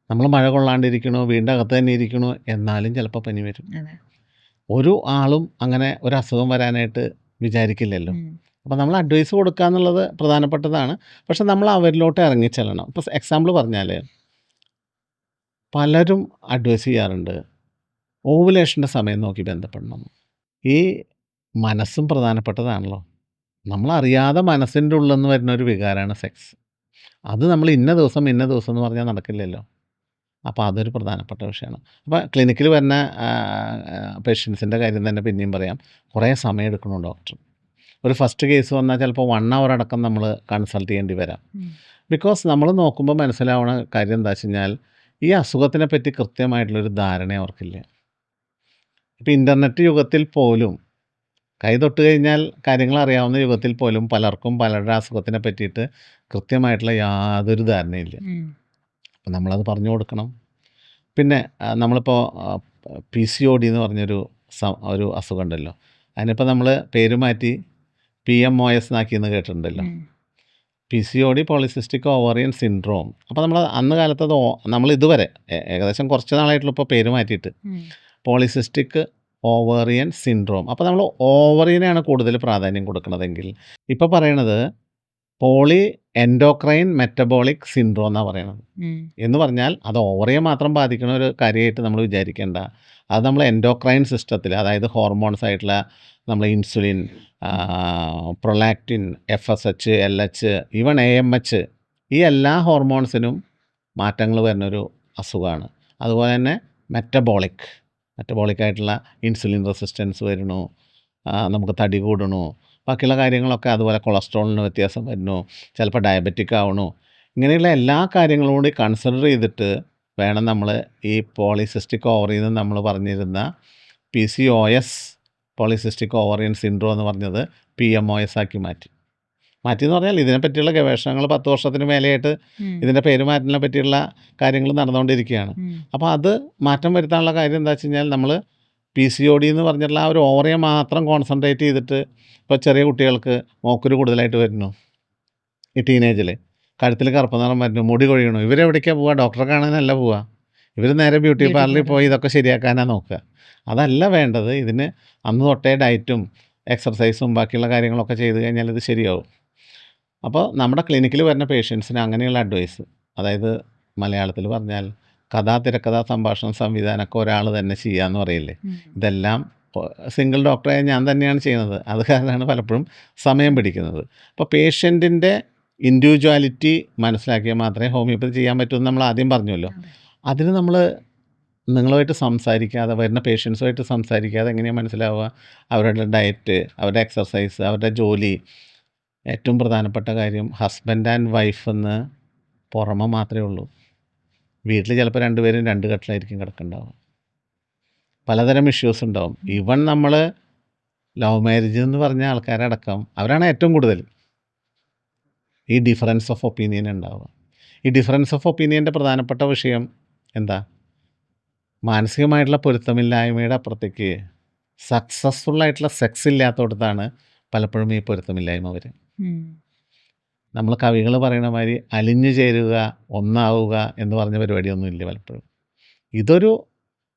നമ്മൾ മഴ കൊള്ളാണ്ടിരിക്കണോ, വീടിൻ്റെ അകത്ത് തന്നെ ഇരിക്കണോ, എന്നാലും ചിലപ്പോൾ പനി വരും. അതെ. ഒരു ആളും അങ്ങനെ ഒരു അസുഖം വരാനായിട്ട് വിചാരിക്കില്ലല്ലോ. അപ്പോൾ നമ്മൾ അഡ്വൈസ് കൊടുക്കുക എന്നുള്ളത് പ്രധാനപ്പെട്ടതാണ്. പക്ഷെ നമ്മൾ അവരിലോട്ട് ഇറങ്ങിച്ചെല്ലണം. ഇപ്പോൾ എക്സാമ്പിൾ പറഞ്ഞാൽ പലരും അഡ്വൈസ് ചെയ്യാറുണ്ട് ഓവുലേഷൻ്റെ സമയം നോക്കി ബന്ധപ്പെടണം. ഈ മനസ്സും പ്രധാനപ്പെട്ടതാണല്ലോ. നമ്മളറിയാതെ മനസ്സിൻ്റെ ഉള്ളിൽ നിന്ന് വരുന്ന ഒരു വികാരമാണ് സെക്സ്. അത് നമ്മൾ ഇന്ന ദിവസം എന്ന് പറഞ്ഞാൽ നടക്കില്ലല്ലോ. അപ്പോൾ അതൊരു പ്രധാനപ്പെട്ട വിഷയമാണ്. അപ്പോൾ ക്ലിനിക്കിൽ വരുന്ന പേഷ്യൻസിൻ്റെ കാര്യം തന്നെ പിന്നെയും പറയാം. കുറേ സമയം എടുക്കണം ഡോക്ടർ. ഒരു ഫസ്റ്റ് കേസ് വന്നാൽ ചിലപ്പോൾ 1 hour അടക്കം നമ്മൾ കൺസൾട്ട് ചെയ്യേണ്ടി വരാം. ബിക്കോസ് നമ്മൾ നോക്കുമ്പോൾ മനസ്സിലാവുന്ന കാര്യം എന്താ വെച്ച് കഴിഞ്ഞാൽ ഈ അസുഖത്തിനെ പറ്റി കൃത്യമായിട്ടുള്ളൊരു ധാരണ അവർക്കില്ല. ഇപ്പോൾ ഇൻ്റർനെറ്റ് യുഗത്തിൽ പോലും, കൈ തൊട്ട് കഴിഞ്ഞാൽ കാര്യങ്ങൾ അറിയാവുന്ന യുഗത്തിൽ പോലും പലർക്കും പലരുടെ അസുഖത്തിനെ പറ്റിയിട്ട് കൃത്യമായിട്ടുള്ള യാതൊരു ധാരണയില്ല. അപ്പം നമ്മളത് പറഞ്ഞു കൊടുക്കണം. പിന്നെ നമ്മളിപ്പോൾ PCOD എന്ന് പറഞ്ഞൊരു ഒരു അസുഖം ഉണ്ടല്ലോ. അതിനിപ്പോൾ നമ്മൾ പേര് മാറ്റി PMOS എന്നാക്കിയെന്ന് കേട്ടിട്ടുണ്ടല്ലോ. PCOD polycystic ovarian syndrome. അപ്പോൾ നമ്മൾ അന്ന് കാലത്ത് അത് നമ്മൾ ഇതുവരെ ഏകദേശം കുറച്ച് നാളായിട്ടുള്ള ഇപ്പോൾ പേര് മാറ്റിയിട്ട് പോളിസിസ്റ്റിക് ഓവറിയൻ സിൻഡ്രോം. അപ്പോൾ നമ്മൾ ഓവറിയനാണ് കൂടുതൽ പ്രാധാന്യം കൊടുക്കുന്നതെങ്കിൽ ഇപ്പോൾ പറയണത് പോളി എൻഡോക്രൈൻ മെറ്റബോളിക് സിൻഡ്രോം എന്നാണ് പറയണത്. എന്ന് പറഞ്ഞാൽ അത് ഓവറിയെ മാത്രം ബാധിക്കുന്ന ഒരു കാര്യമായിട്ട് നമ്മൾ വിചാരിക്കേണ്ട. അത് നമ്മൾ എൻഡോക്രൈൻ സിസ്റ്റത്തിൽ, അതായത് ഹോർമോൺസ് ആയിട്ടുള്ള നമ്മൾ insulin, prolactin, FSH, LH, even AMH, ഈ എല്ലാ ഹോർമോൺസിനും മാറ്റങ്ങൾ വരുന്നൊരു അസുഖമാണ്. അതുപോലെ തന്നെ മെറ്റബോളിക്കായിട്ടുള്ള ഇൻസുലിൻ റെസിസ്റ്റൻസ് വരുന്നു, നമുക്ക് തടി കൂടണു, ബാക്കിയുള്ള കാര്യങ്ങളൊക്കെ, അതുപോലെ കൊളസ്ട്രോളിന് വ്യത്യാസം വരുന്നു, ചിലപ്പോൾ ഡയബറ്റിക് ആവണു. ഇങ്ങനെയുള്ള എല്ലാ കാര്യങ്ങളും കൂടി കൺസിഡർ ചെയ്തിട്ട് വേണം നമ്മൾ ഈ പോളിസിസ്റ്റിക് ഓവറിയിൽ നിന്ന് നമ്മൾ പറഞ്ഞിരുന്ന PCOS പോളിസിസ്റ്റിക് ഓവറിയൻ സിൻഡ്രോം എന്ന് പറഞ്ഞത് PMOS ആക്കി മാറ്റിയെന്ന് പറഞ്ഞാൽ ഇതിനെപ്പറ്റിയുള്ള ഗവേഷണങ്ങൾ 10 വർഷത്തിന് മേലെയായിട്ട് ഇതിൻ്റെ പേര് മാറ്റുന്നതിനെ പറ്റിയുള്ള കാര്യങ്ങൾ നടന്നുകൊണ്ടിരിക്കുകയാണ്. അപ്പോൾ അത് മാറ്റം വരുത്താനുള്ള കാര്യം എന്താ വെച്ച് കഴിഞ്ഞാൽ നമ്മൾ PCOD എന്ന് പറഞ്ഞിട്ടുള്ള ആ ഒരു ഓവറിയെ മാത്രം കോൺസെൻട്രേറ്റ് ചെയ്തിട്ട്, ഇപ്പോൾ ചെറിയ കുട്ടികൾക്ക് മോക്കുരു കൂടുതലായിട്ട് വരുന്നു, ഈ ടീനേജിൽ കഴുത്തിൽ കറുപ്പ് നിറം വരുന്നു, മുടി കൊഴിയണു, ഇവരെവിടേക്കാണ് പോവുക? ഡോക്ടറെ കാണാനല്ല പോവുക. ഇവർ നേരെ ബ്യൂട്ടി പാർലറിൽ പോയി ഇതൊക്കെ ശരിയാക്കാനാണ് നോക്കുക. അതല്ല വേണ്ടത്. ഇതിന് അന്ന് തൊട്ടേ ഡയറ്റും എക്സർസൈസും ബാക്കിയുള്ള കാര്യങ്ങളൊക്കെ ചെയ്ത് കഴിഞ്ഞാൽ ഇത് ശരിയാവും. അപ്പോൾ നമ്മുടെ ക്ലിനിക്കിൽ വരുന്ന പേഷ്യൻസിന് അങ്ങനെയുള്ള അഡ്വൈസ്, അതായത് മലയാളത്തിൽ പറഞ്ഞാൽ കഥ, തിരക്കഥ, സംഭാഷണം, സംവിധാനമൊക്കെ ഒരാൾ തന്നെ ചെയ്യാമെന്ന് പറയില്ലേ, ഇതെല്ലാം സിംഗിൾ ഡോക്ടറായ ഞാൻ തന്നെയാണ് ചെയ്യുന്നത്. അത് കാരണമാണ് പലപ്പോഴും സമയം പിടിക്കുന്നത്. അപ്പോൾ പേഷ്യൻറ്റിൻ്റെ ഇൻഡിവിജ്വാലിറ്റി മനസ്സിലാക്കിയാൽ മാത്രമേ ഹോമിയോപ്പതി ചെയ്യാൻ പറ്റുമെന്ന് നമ്മൾ ആദ്യം പറഞ്ഞല്ലോ. അതിന് നമ്മൾ നിങ്ങളുമായിട്ട് സംസാരിക്കാതെ, വരുന്ന പേഷ്യൻസുമായിട്ട് സംസാരിക്കാതെ എങ്ങനെയാണ് മനസ്സിലാവുക? അവരുടെ ഡയറ്റ്, അവരുടെ എക്സർസൈസ്, അവരുടെ ജോലി, ഏറ്റവും പ്രധാനപ്പെട്ട കാര്യം ഹസ്ബൻഡ് ആൻഡ് വൈഫ് എന്ന് പുറമെ മാത്രമേ ഉള്ളൂ. വീട്ടിൽ ചിലപ്പോൾ 2 പേരും 2 കട്ടിലായിരിക്കും കിടക്കുന്നുണ്ടാവും. പലതരം ഇഷ്യൂസ് ഉണ്ടാവും. ഈവൻ നമ്മൾ ലവ് മാരേജ് എന്ന് പറഞ്ഞ ആൾക്കാരടക്കം അവരാണ് ഏറ്റവും കൂടുതൽ ഈ ഡിഫറൻസ് ഓഫ് ഒപ്പീനിയൻ ഉണ്ടാവുക. ഈ ഡിഫറൻസ് ഓഫ് ഒപ്പീനിയൻ്റെ പ്രധാനപ്പെട്ട വിഷയം എന്താ? മാനസികമായിട്ടുള്ള പൊരുത്തമില്ലായ്മയുടെ അപ്പുറത്തേക്ക് സക്സസ്ഫുള്ളായിട്ടുള്ള സെക്സ് ഇല്ലാത്തടത്താണ് പലപ്പോഴും ഈ പൊരുത്തമില്ലായ്മ വരും. നമ്മൾ കവികൾ പറയണ മാതിരി അലിഞ്ഞു ചേരുക, ഒന്നാവുക എന്ന് പറഞ്ഞ പരിപാടിയൊന്നുമില്ല പലപ്പോഴും. ഇതൊരു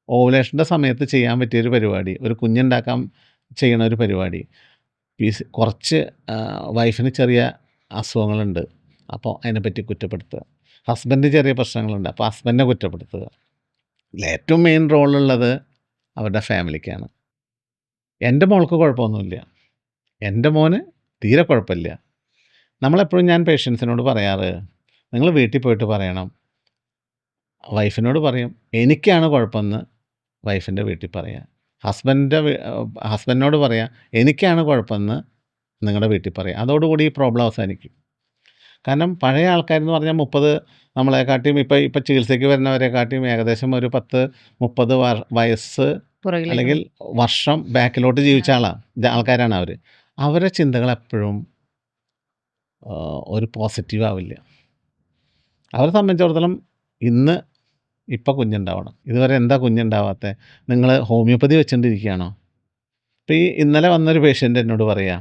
ഓവുലേഷൻ്റെ സമയത്ത് ചെയ്യാൻ പറ്റിയൊരു പരിപാടി, ഒരു കുഞ്ഞുണ്ടാക്കാൻ ചെയ്യണ ഒരു പരിപാടി. കുറച്ച് വൈഫിന് ചെറിയ അസുഖങ്ങളുണ്ട്, അപ്പോൾ അതിനെപ്പറ്റി കുറ്റപ്പെടുത്തുക. ഹസ്ബൻഡ് ചെറിയ പ്രശ്നങ്ങളുണ്ട്, അപ്പോൾ ഹസ്ബൻഡിനെ കുറ്റപ്പെടുത്തുക. ഏറ്റവും മെയിൻ റോളുള്ളത് അവരുടെ ഫാമിലിക്കാണ്. എൻ്റെ മോൾക്ക് കുഴപ്പമൊന്നുമില്ല, എൻ്റെ മോന് തീരെ കുഴപ്പമില്ല. നമ്മളെപ്പോഴും ഞാൻ പേഷ്യൻസിനോട് പറയാറ്, നിങ്ങൾ വീട്ടിൽ പോയിട്ട് പറയണം. വൈഫിനോട് പറയും എനിക്കാണ് കുഴപ്പമെന്ന് വൈഫിൻ്റെ വീട്ടിൽ പറയാം. ഹസ്ബൻഡിനോട് പറയാം എനിക്കാണ് കുഴപ്പമെന്ന് നിങ്ങളുടെ വീട്ടിൽ പറയുക. അതോടുകൂടി ഈ പ്രോബ്ലം അവസാനിക്കും. കാരണം പഴയ ആൾക്കാരെന്ന് പറഞ്ഞാൽ 30 നമ്മളെക്കാട്ടിയും ഇപ്പോൾ ചികിത്സയ്ക്ക് വരുന്നവരെക്കാട്ടിയും ഏകദേശം ഒരു 10-30 വയസ്സ് പുറകിലേക്ക് അല്ലെങ്കിൽ വർഷം ബാക്കിലോട്ട് ജീവിച്ച ആൾക്കാരാണ് അവർ. അവരെ ചിന്തകൾ എപ്പോഴും ഒരു പോസിറ്റീവ് ആവില്ല. അവരെ സംബന്ധിച്ചിടത്തോളം ഇപ്പോൾ കുഞ്ഞുണ്ടാവണം. ഇതുവരെ എന്താ കുഞ്ഞുണ്ടാവാത്തത്? നിങ്ങൾ ഹോമിയോപ്പതി വെച്ചുകൊണ്ടിരിക്കുകയാണോ? ഇപ്പോൾ ഇന്നലെ വന്നൊരു പേഷ്യൻ്റ് എന്നോട് പറയുക,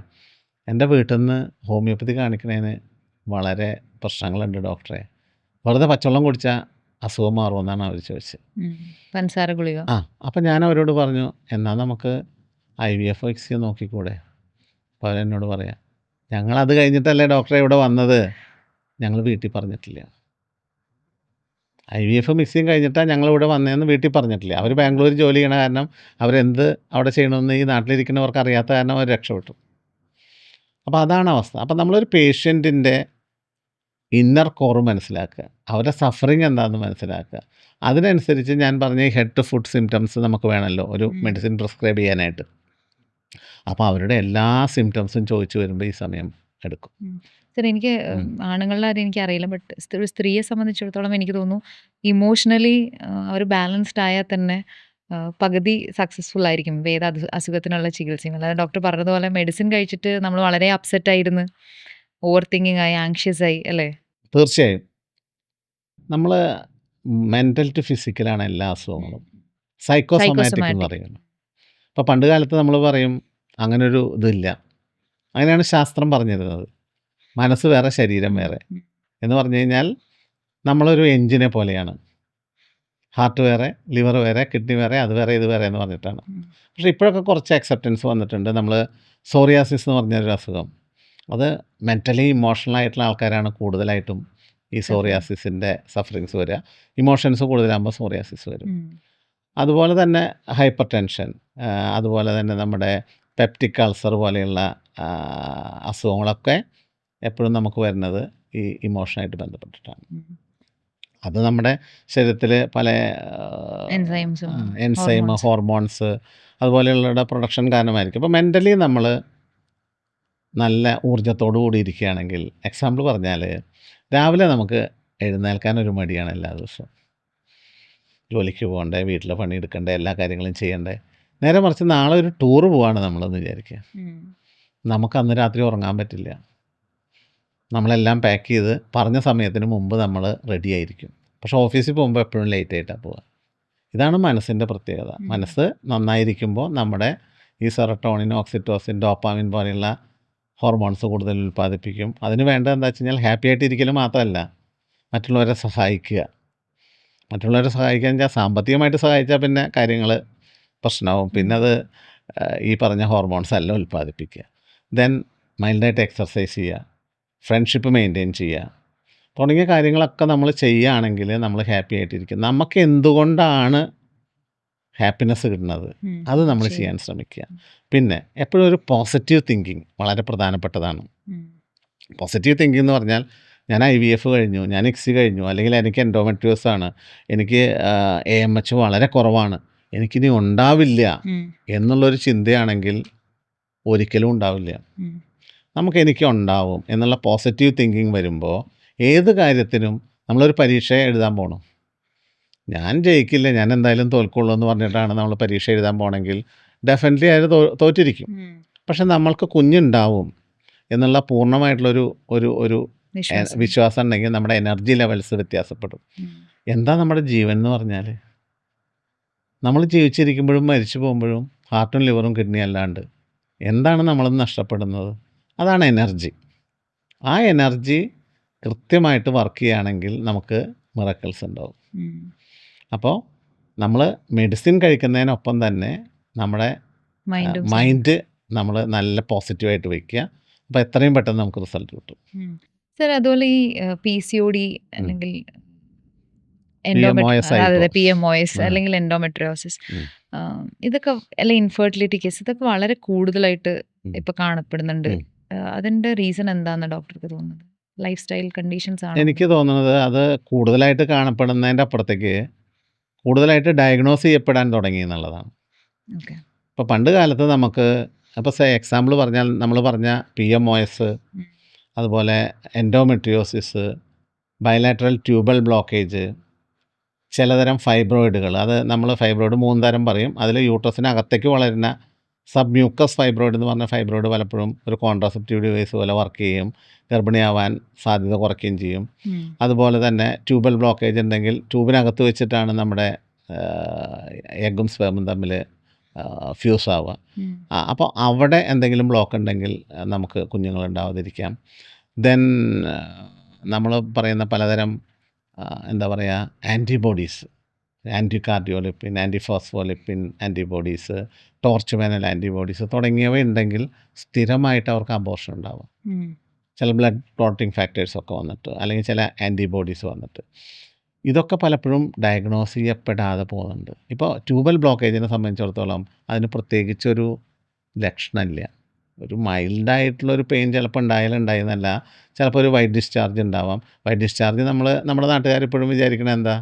എൻ്റെ വീട്ടിൽ നിന്ന് ഹോമിയോപ്പതി കാണിക്കണതിന് വളരെ പ്രശ്നങ്ങളുണ്ട് ഡോക്ടറെ. വെറുതെ പച്ചവെള്ളം കുടിച്ചാൽ അസുഖം മാറുമെന്നാണ് അവർ ചോദിച്ചത്. പഞ്ചസാര ഗുളിക. അപ്പം ഞാൻ അവരോട് പറഞ്ഞു, എന്നാൽ നമുക്ക് IVF നോക്കിക്കൂടെ? അപ്പോൾ അവരെന്നോട് പറയാം, ഞങ്ങളത് കഴിഞ്ഞിട്ടല്ലേ ഡോക്ടറെ ഇവിടെ വന്നത്, ഞങ്ങൾ വീട്ടിൽ പറഞ്ഞിട്ടില്ല. IVF കഴിഞ്ഞിട്ടാണ് ഞങ്ങളിവിടെ വന്നതെന്ന് വീട്ടിൽ പറഞ്ഞിട്ടില്ല. അവർ ബാംഗ്ലൂർ ജോലി ചെയ്യണ കാരണം അവരെന്ത് അവിടെ ചെയ്യണമെന്ന് ഈ നാട്ടിലിരിക്കുന്നവർക്ക് അറിയാത്ത കാരണം അവർ രക്ഷപ്പെട്ടു. അപ്പോൾ അതാണ് അവസ്ഥ. അപ്പോൾ നമ്മളൊരു പേഷ്യൻറ്റിൻ്റെ ഇന്നർ കോർ മനസ്സിലാക്കുക, അവരുടെ സഫറിങ് എന്താണെന്ന് മനസ്സിലാക്കുക. അതിനനുസരിച്ച് ഞാൻ പറഞ്ഞ ഈ ഹെഡ് ടു ഫുഡ് സിംറ്റംസ് നമുക്ക് വേണമല്ലോ ഒരു മെഡിസിൻ പ്രിസ്ക്രൈബ് ചെയ്യാനായിട്ട്. അപ്പോൾ അവരുടെ എല്ലാ സിംറ്റംസും ചോദിച്ചു വരുമ്പോൾ ഈ സമയം എടുക്കും. സർ, എനിക്ക് ആണുങ്ങളുടെ കാര്യം എനിക്കറിയില്ല, ബട്ട് ഒരു സ്ത്രീയെ സംബന്ധിച്ചിടത്തോളം എനിക്ക് തോന്നുന്നു ഇമോഷണലി അവർ ബാലൻസ്ഡ് ആയാൽ തന്നെ പകുതി സക്സസ്ഫുൾ ആയിരിക്കും അസുഖത്തിനുള്ള ചികിത്സയും. അല്ലാതെ ഡോക്ടർ പറഞ്ഞതുപോലെ മെഡിസിൻ കഴിച്ചിട്ട് നമ്മൾ വളരെ അപ്സെറ്റ് ആയിരുന്നു, ഓവർ തിങ്കിങ് ആയി, ആങ്ഷ്യസ് ആയി, അല്ലേ? തീർച്ചയായും നമ്മൾ മെൻ്റൽ ടു ഫിസിക്കലാണ് എല്ലാ അസുഖങ്ങളും. സൈക്കോസൊമാറ്റിക് എന്ന് പറയുന്നത്. ഇപ്പോൾ പണ്ട് കാലത്ത് നമ്മൾ പറയും അങ്ങനൊരു ഇതില്ല. അങ്ങനെയാണ് ശാസ്ത്രം പറഞ്ഞിരുന്നത്. മനസ്സ് വേറെ ശരീരം വേറെ എന്ന് പറഞ്ഞു കഴിഞ്ഞാൽ നമ്മളൊരു എൻജിനെ പോലെയാണ്. ഹാർട്ട് വേറെ, ലിവർ വേറെ, കിഡ്നി വേറെ, അത് വേറെ, ഇത് വേറെ എന്ന് പറഞ്ഞിട്ടാണ്. പക്ഷേ ഇപ്പോഴൊക്കെ കുറച്ച് അക്സെപ്റ്റൻസ് വന്നിട്ടുണ്ട്. നമ്മൾ സോറിയാസിസ് എന്ന് പറഞ്ഞൊരു അസുഖം, അത് മെൻ്റലി ഇമോഷണൽ ആയിട്ടുള്ള ആൾക്കാരാണ് കൂടുതലായിട്ടും ഈ സോറിയാസിസിൻ്റെ സഫറിങ്സ് വരിക. ഇമോഷൻസ് കൂടുതലാകുമ്പോൾ സോറിയാസിസ് വരും. അതുപോലെ തന്നെ ഹൈപ്പർ ടെൻഷൻ, അതുപോലെ തന്നെ നമ്മുടെ പെപ്റ്റിക് അൾസർ പോലെയുള്ള അസുഖങ്ങളൊക്കെ എപ്പോഴും നമുക്ക് വരുന്നത് ഈ ഇമോഷനായിട്ട് ബന്ധപ്പെട്ടിട്ടാണ്. അത് നമ്മുടെ ശരീരത്തിൽ പല എൻസൈം, ഹോർമോൺസ് അതുപോലെയുള്ള പ്രൊഡക്ഷൻ കാരണമായിരിക്കും. അപ്പോൾ മെൻ്റലി നമ്മൾ നല്ല ഊർജ്ജത്തോടു കൂടി ഇരിക്കുകയാണെങ്കിൽ, എക്സാമ്പിൾ പറഞ്ഞാൽ രാവിലെ നമുക്ക് എഴുന്നേൽക്കാൻ ഒരു മടിയാണ് എല്ലാ ദിവസവും. ജോലിക്ക് പോകണ്ടേ, വീട്ടിലെ പണിയെടുക്കണ്ടേ, എല്ലാ കാര്യങ്ങളും ചെയ്യണ്ടേ. നേരെ മറിച്ച് നാളെ ഒരു ടൂറ് പോവാണ് നമ്മളെന്ന് വിചാരിക്കുക, നമുക്ക് അന്ന് രാത്രി ഉറങ്ങാൻ പറ്റില്ല. നമ്മളെല്ലാം പാക്ക് ചെയ്ത് പറഞ്ഞ സമയത്തിന് മുമ്പ് നമ്മൾ റെഡി ആയിരിക്കും. പക്ഷേ ഓഫീസിൽ പോകുമ്പോൾ എപ്പോഴും ലേറ്റ് ആയിട്ടാണ് പോവുക. ഇതാണ് മനസ്സിൻ്റെ പ്രത്യേകത. മനസ്സ് നന്നായിരിക്കുമ്പോൾ നമ്മുടെ ഈ സെറട്ടോണിൻ, ഓക്സിറ്റോസിൻ, ഡോപ്പാമിൻ പോലെയുള്ള ഹോർമോൺസ് കൂടുതൽ ഉൽപ്പാദിപ്പിക്കും. അതിന് വേണ്ടത് എന്താ വെച്ച് കഴിഞ്ഞാൽ ഹാപ്പി ആയിട്ടിരിക്കലും മാത്രമല്ല, മറ്റുള്ളവരെ സഹായിക്കുക. മറ്റുള്ളവരെ സഹായിക്കുക വെച്ചാൽ സാമ്പത്തികമായിട്ട് സഹായിച്ചാൽ പിന്നെ കാര്യങ്ങൾ പ്രശ്നമാവും. പിന്നെ അത് ഈ പറഞ്ഞ ഹോർമോൺസ് എല്ലാം ഉൽപ്പാദിപ്പിക്കുക. ദെൻ മൈൽഡായിട്ട് എക്സർസൈസ് ചെയ്യുക, ഫ്രണ്ട്ഷിപ്പ് മെയിൻറ്റെയിൻ ചെയ്യുക, തുടങ്ങിയ കാര്യങ്ങളൊക്കെ നമ്മൾ ചെയ്യുകയാണെങ്കിൽ നമ്മൾ ഹാപ്പി ആയിട്ടിരിക്കും. നമുക്ക് എന്തുകൊണ്ടാണ് ഹാപ്പിനെസ് കിട്ടുന്നത് അത് നമ്മൾ ചെയ്യാൻ ശ്രമിക്കുക. പിന്നെ എപ്പോഴും ഒരു പോസിറ്റീവ് തിങ്കിങ് വളരെ പ്രധാനപ്പെട്ടതാണ്. പോസിറ്റീവ് തിങ്കിങ് എന്ന് പറഞ്ഞാൽ ഞാൻ IVF കഴിഞ്ഞു, ഞാൻ ICSI കഴിഞ്ഞു, അല്ലെങ്കിൽ എനിക്ക് എൻഡോമെട്രിയോസ് ആണ്, എനിക്ക് AMH വളരെ കുറവാണ്, എനിക്കിനി ഉണ്ടാവില്ല എന്നുള്ളൊരു ചിന്തയാണെങ്കിൽ ഒരിക്കലും ഉണ്ടാവില്ല. നമുക്ക് എനിക്ക് ഉണ്ടാവും എന്നുള്ള പോസിറ്റീവ് തിങ്കിങ് വരുമ്പോൾ ഏത് കാര്യത്തിനും, നമ്മളൊരു പരീക്ഷ എഴുതാൻ പോകണം, ഞാൻ ജയിക്കില്ല, ഞാൻ എന്തായാലും തോൽക്കുള്ളൂ എന്ന് പറഞ്ഞിട്ടാണ് നമ്മൾ പരീക്ഷ എഴുതാൻ പോകണമെങ്കിൽ ഡെഫിനറ്റ്ലി അത് തോറ്റിരിക്കും. പക്ഷെ നമ്മൾക്ക് കുഞ്ഞുണ്ടാവും എന്നുള്ള പൂർണ്ണമായിട്ടുള്ളൊരു ഒരു വിശ്വാസം ഉണ്ടെങ്കിൽ നമ്മുടെ എനർജി ലെവൽസ് വ്യത്യാസപ്പെടും. എന്താ നമ്മുടെ ജീവൻ എന്ന് പറഞ്ഞാൽ, നമ്മൾ ജീവിച്ചിരിക്കുമ്പോഴും മരിച്ചു പോകുമ്പോഴും ഹാർട്ടും ലിവറും കിഡ്നി അല്ലാണ്ട് എന്താണ് നമ്മളിന്ന് നഷ്ടപ്പെടുന്നത്? അതാണ് എനർജി. ആ എനർജി കൃത്യമായിട്ട് വർക്ക് ചെയ്യുകയാണെങ്കിൽ നമുക്ക് മിറക്കിൾസ് ഉണ്ടാവും. അപ്പോൾ നമ്മൾ മെഡിസിൻ കഴിക്കുന്നതിനൊപ്പം തന്നെ നമ്മുടെ മൈൻഡ് നമ്മൾ നല്ല പോസിറ്റീവായിട്ട് വയ്ക്കുക. അപ്പോൾ എത്രയും പെട്ടെന്ന് നമുക്ക് റിസൾട്ട് കിട്ടും. സർ, അതുപോലെ ഈ PCOD അല്ലെങ്കിൽ PMOS അല്ലെങ്കിൽ എൻഡോമെട്രിയോസിസ്, ഇതൊക്കെ അല്ലെങ്കിൽ ഇൻഫെർട്ടിലിറ്റി കേസ്, ഇതൊക്കെ വളരെ കൂടുതലായിട്ട് ഇപ്പൊ കാണപ്പെടുന്നുണ്ട്. അതിന്റെ റീസൺ എന്താണെന്ന് ഡോക്ടർക്ക് തോന്നുന്നത്? ലൈഫ് സ്റ്റൈൽ കണ്ടീഷൻസ് ആണ്? എനിക്ക് തോന്നുന്നത് അത് കൂടുതലായിട്ട് കാണപ്പെടുന്നതിൻ്റെ അപ്പുറത്തേക്ക് കൂടുതലായിട്ട് ഡയഗ്നോസ് ചെയ്യപ്പെടാൻ തുടങ്ങി എന്നുള്ളതാണ്. ഇപ്പോൾ പണ്ട് കാലത്ത് നമുക്ക് അപ്പോൾ എക്സാമ്പിൾ പറഞ്ഞാൽ നമ്മൾ പറഞ്ഞ PMOS, ഉം. അതുപോലെ എൻഡോമെട്രിയോസിസ്, ബയലാറ്ററൽ ട്യൂബൽ ബ്ലോക്കേജ്, ചിലതരം ഫൈബ്രോയിഡുകൾ. അത് നമ്മൾ ഫൈബ്രോയിഡ് 3 തരം പറയും. അതിൽ യൂട്രസിനകത്തേക്ക് വളരുന്ന സബ്മ്യൂക്കസ് ഫൈബ്രോയിഡ് എന്ന് പറഞ്ഞ ഫൈബ്രോയിഡ് പലപ്പോഴും ഒരു കോൺട്രാസെപ്റ്റീവ് ഡിവൈസ് പോലെ വർക്ക് ചെയ്യും, ഗർഭിണിയാവാൻ സാധ്യത കുറയ്ക്കുകയും ചെയ്യും. ഉം. അതുപോലെ തന്നെ ട്യൂബൽ ബ്ലോക്കേജ് ഉണ്ടെങ്കിൽ ട്യൂബിനകത്ത് വെച്ചിട്ടാണ് നമ്മുടെ എഗ്ഗും സ്പേമും തമ്മിൽ ഫ്യൂസ് ആവുക. ഉം. അപ്പോൾ അവിടെ എന്തെങ്കിലും ബ്ലോക്ക് ഉണ്ടെങ്കിൽ നമുക്ക് കുഞ്ഞുങ്ങളുണ്ടാവാതിരിക്കാം. ദെൻ നമ്മൾ പറയുന്ന പലതരം എന്താ പറയുക, antibodies, anti cardiolipin, anti phospholipin antibodies, torch വേനൽ ആൻറ്റിബോഡീസ് തുടങ്ങിയവ ഉണ്ടെങ്കിൽ സ്ഥിരമായിട്ട് അവർക്ക് അബോർഷൻ ഉണ്ടാവും. ഉം. ചില ബ്ലഡ് ക്ലോട്ടിങ് ഫാക്ടേഴ്സൊക്കെ വന്നിട്ട്, അല്ലെങ്കിൽ ചില ആൻറ്റിബോഡീസ് വന്നിട്ട്. ഇതൊക്കെ പലപ്പോഴും ഡയഗ്നോസ് ചെയ്യപ്പെടാതെ പോകുന്നുണ്ട്. ഇപ്പോൾ ട്യൂബൽ ബ്ലോക്കേജിനെ സംബന്ധിച്ചിടത്തോളം അതിന് പ്രത്യേകിച്ചൊരു ലക്ഷണമില്ല. ഒരു മൈൽഡായിട്ടുള്ളൊരു പെയിൻ ചിലപ്പോൾ ഉണ്ടായെന്നല്ല, ചിലപ്പോൾ ഒരു വൈറ്റ് ഡിസ്ചാർജ് ഉണ്ടാവാം. വൈറ്റ് ഡിസ്ചാർജ് നമ്മുടെ നാട്ടുകാരിപ്പോഴും വിചാരിക്കണത് എന്താ,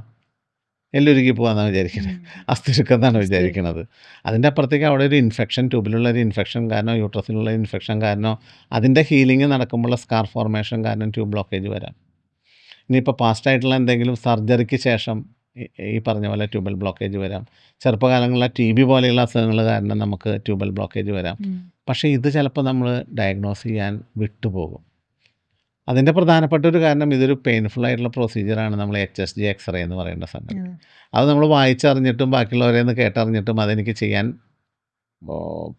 എല്ലുരുകി പോകാമെന്നാണ് വിചാരിക്കുന്നത്, അസ്ഥിചുക്കം എന്നാണ് വിചാരിക്കുന്നത്. അതിൻ്റെ അപ്പുറത്തേക്ക് അവിടെ ഒരു ഇൻഫെക്ഷൻ, ട്യൂബിലുള്ള ഒരു ഇൻഫെക്ഷൻ കാരണം, യൂട്രസിലുള്ള ഇൻഫെക്ഷൻ കാരണം, അതിൻ്റെ ഹീലിംഗ് നടക്കുമ്പോഴുള്ള സ്കാർ ഫോർമേഷൻ കാരണം ട്യൂബ് ബ്ലോക്കേജ് വരാം. ഇനിയിപ്പോൾ പാസ്റ്റായിട്ടുള്ള എന്തെങ്കിലും സർജറിക്ക് ശേഷം ഈ പറഞ്ഞ പോലെ ട്യൂബൽ ബ്ലോക്കേജ് വരാം. ചെറുപ്പകാലങ്ങളിലെ TB പോലെയുള്ള അസുഖങ്ങൾ കാരണം നമുക്ക് ട്യൂബൽ ബ്ലോക്കേജ് വരാം. പക്ഷേ ഇത് ചിലപ്പോൾ നമ്മൾ ഡയഗ്നോസ് ചെയ്യാൻ വിട്ടുപോകും. അതിൻ്റെ പ്രധാനപ്പെട്ട ഒരു കാരണം ഇതൊരു പെയിൻഫുൾ ആയിട്ടുള്ള പ്രൊസീജിയറാണ്, നമ്മൾ HSG എക്സ്റേ എന്ന് പറയുന്ന സംഗതി. അത് നമ്മൾ വായിച്ചറിഞ്ഞിട്ടും ബാക്കിയുള്ളവരെ നിന്ന് കേട്ടറിഞ്ഞിട്ടും അതെനിക്ക് ചെയ്യാൻ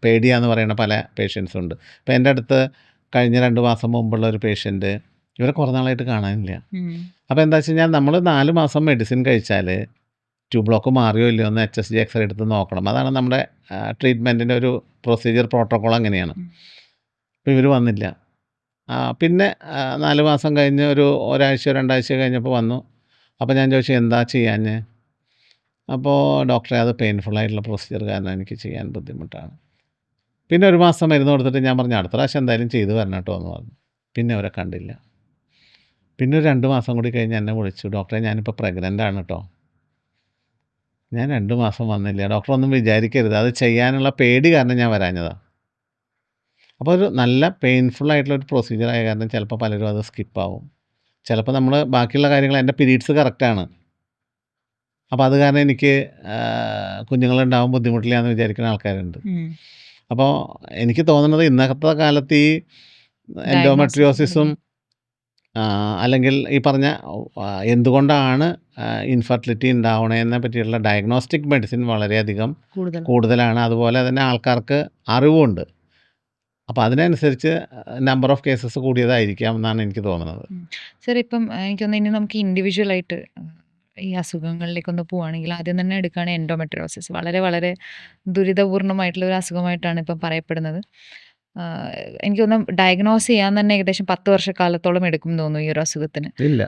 പേടിയാന്ന് പറയുന്ന പല പേഷ്യൻസും ഉണ്ട്. ഇപ്പോൾ എൻ്റെ അടുത്ത് കഴിഞ്ഞ 2 മാസം മുമ്പുള്ള ഒരു പേഷ്യൻറ്റ്, ഇവരെ കുറേ നാളായിട്ട് കാണാനില്ല. അപ്പോൾ എന്താ വെച്ച് കഴിഞ്ഞാൽ നമ്മൾ 4 മാസം മെഡിസിൻ കഴിച്ചാൽ ട്യൂബ് ബ്ലോക്ക് മാറിയോ ഇല്ലയോ എന്ന് HSG എക്സ്റേ എടുത്ത് നോക്കണം. അതാണ് നമ്മുടെ ട്രീറ്റ്മെൻറ്റിൻ്റെ ഒരു പ്രൊസീജിയർ പ്രോട്ടോക്കോൾ അങ്ങനെയാണ്. അപ്പോൾ ഇവർ വന്നില്ല. പിന്നെ 4 മാസം കഴിഞ്ഞ് ഒരാഴ്ചയോ 2 ആഴ്ചയോ കഴിഞ്ഞപ്പോൾ വന്നു. അപ്പോൾ ഞാൻ ചോദിച്ചു എന്താ ചെയ്യാഞ്ഞ്? അപ്പോൾ ഡോക്ടറെ അത് പെയിൻഫുൾ ആയിട്ടുള്ള പ്രൊസീജിയർ കാരണം എനിക്ക് ചെയ്യാൻ ബുദ്ധിമുട്ടാണ്. പിന്നെ 1 മാസം മരുന്ന് കൊടുത്തിട്ട് ഞാൻ പറഞ്ഞു അടുത്ത പ്രാവശ്യം എന്തായാലും ചെയ്തു വരണം കേട്ടോ എന്ന് പറഞ്ഞു. പിന്നെ അവരെ കണ്ടില്ല. പിന്നെ ഒരു 2 മാസം കൂടി കഴിഞ്ഞ് എന്നെ വിളിച്ചു, ഡോക്ടറെ ഞാനിപ്പോൾ പ്രഗ്നൻ്റ് ആണ് കേട്ടോ. ഞാൻ 2 മാസം വന്നില്ല. ഡോക്ടർ ഒന്നും വിചാരിക്കരുത്, അത് ചെയ്യാനുള്ള പേടി കാരണം ഞാൻ വരാഞ്ഞതാണ്. അപ്പോൾ ഒരു നല്ല പെയിൻഫുൾ ആയിട്ടുള്ള ഒരു പ്രൊസീജിയർ ആയ കാരണം ചിലപ്പോൾ പലരും അത് സ്കിപ്പാവും. ചിലപ്പോൾ നമ്മൾ ബാക്കിയുള്ള കാര്യങ്ങൾ, എൻ്റെ പീരീഡ്സ് കറക്റ്റാണ്, അപ്പോൾ അത് കാരണം എനിക്ക് കുഞ്ഞുങ്ങളുണ്ടാവാൻ ബുദ്ധിമുട്ടില്ല എന്ന് വിചാരിക്കുന്ന ആൾക്കാരുണ്ട്. അപ്പോൾ എനിക്ക് തോന്നുന്നത് ഇന്നത്തെ കാലത്ത് ഈ എൻഡോമെട്രിയോസിസും അല്ലെങ്കിൽ ഈ പറഞ്ഞ എന്തുകൊണ്ടാണ് ഇൻഫെർട്ടിലിറ്റി ഉണ്ടാവണതിനെ പറ്റിയുള്ള ഡയഗ്നോസ്റ്റിക് മെഡിസിൻ വളരെയധികം കൂടുതലാണ്. അതുപോലെ തന്നെ ആൾക്കാർക്ക് അറിവുണ്ട്. അപ്പോൾ അതിനനുസരിച്ച് നമ്പർ ഓഫ് കേസസ് കൂടിയതായിരിക്കാം എന്നാണ് എനിക്ക് തോന്നുന്നത്. സർ, ഇപ്പം എനിക്ക് തോന്നുന്നു ഇനി നമുക്ക് ഇൻഡിവിജ്വലായിട്ട് ഈ അസുഖങ്ങളിലേക്കൊന്ന് പോവുകയാണെങ്കിൽ ആദ്യം തന്നെ എടുക്കുകയാണെങ്കിൽ എൻഡോമെട്രിയോസിസ് വളരെ വളരെ ദുരിതപൂർണ്ണമായിട്ടുള്ള ഒരു അസുഖമായിട്ടാണ് ഇപ്പം പറയപ്പെടുന്നത്. എനിക്ക് തോന്നുന്നു ഡയഗ്നോസ് ചെയ്യാൻ തന്നെ ഏകദേശം 10 വർഷക്കാലത്തോളം എടുക്കും തോന്നുന്നു ഈ ഒരു അസുഖത്തിന്. ഇല്ല,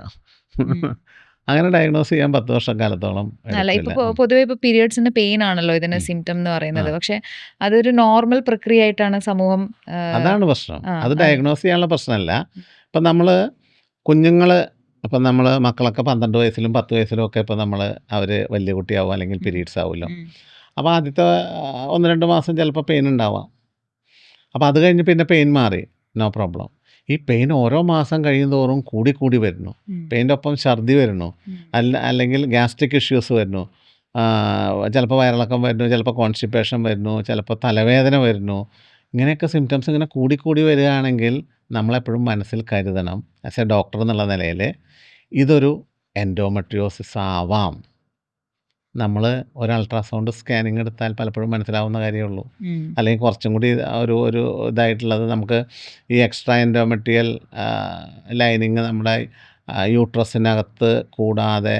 അങ്ങനെ ഡയഗ്നോസ് ചെയ്യാൻ 10 വർഷക്കാലത്തോളം അല്ല, ഇപ്പോൾ പൊതുവെ ഇപ്പോൾ പീരിയഡ്സിൻ്റെ പെയിൻ ആണല്ലോ ഇതിന് സിംറ്റം എന്ന് പറയുന്നത്. പക്ഷേ അതൊരു നോർമൽ പ്രക്രിയ ആയിട്ടാണ് സമൂഹം. അതാണ് പ്രശ്നം. അത് ഡയഗ്നോസ് ചെയ്യാനുള്ള പ്രശ്നമല്ല. ഇപ്പം നമ്മൾ കുഞ്ഞുങ്ങൾ, ഇപ്പം നമ്മൾ മക്കളൊക്കെ 12 വയസ്സിലും 10 വയസ്സിലും ഒക്കെ ഇപ്പോൾ അവർ വലിയ കുട്ടിയാവും അല്ലെങ്കിൽ പീരീഡ്സ് ആവുമല്ലോ. അപ്പോൾ ആദ്യത്തെ 1-2 മാസം ചിലപ്പോൾ പെയിൻ ഉണ്ടാവാം. അപ്പോൾ അത് കഴിഞ്ഞ് പിന്നെ പെയിൻ മാറി, നോ പ്രോബ്ലം. ഈ പെയിൻ ഓരോ മാസം കഴിയുന്തോറും കൂടി വരുന്നു. പെയിൻ്റെ ഒപ്പം ഛർദി വരുന്നു, അല്ലെങ്കിൽ ഗ്യാസ്ട്രിക് ഇഷ്യൂസ് വരുന്നു, ചിലപ്പോൾ വയറിളക്കം വരുന്നു, ചിലപ്പോൾ കോൺസ്റ്റിപ്പേഷൻ വരുന്നു, ചിലപ്പോൾ തലവേദന വരുന്നു. ഇങ്ങനെയൊക്കെ സിംറ്റംസ് ഇങ്ങനെ കൂടി വരികയാണെങ്കിൽ നമ്മളെപ്പോഴും മനസ്സിൽ കരുതണം, ആസ് എ ഡോക്ടർ എന്നുള്ള നിലയിൽ ഇതൊരു എൻഡോമെട്രിയോസിസ് ആവാം. നമ്മൾ ഒരു അൾട്രാസൗണ്ട് സ്കാനിങ് എടുത്താൽ പലപ്പോഴും മനസ്സിലാവുന്ന കാര്യമേ ഉള്ളൂ. അല്ലെങ്കിൽ കുറച്ചും കൂടി ഒരു ഇതായിട്ടുള്ളത്, നമുക്ക് ഈ എക്സ്ട്രാ എൻഡോമെട്രിയൽ ലൈനിങ് നമ്മുടെ യൂട്രസിനകത്ത് കൂടാതെ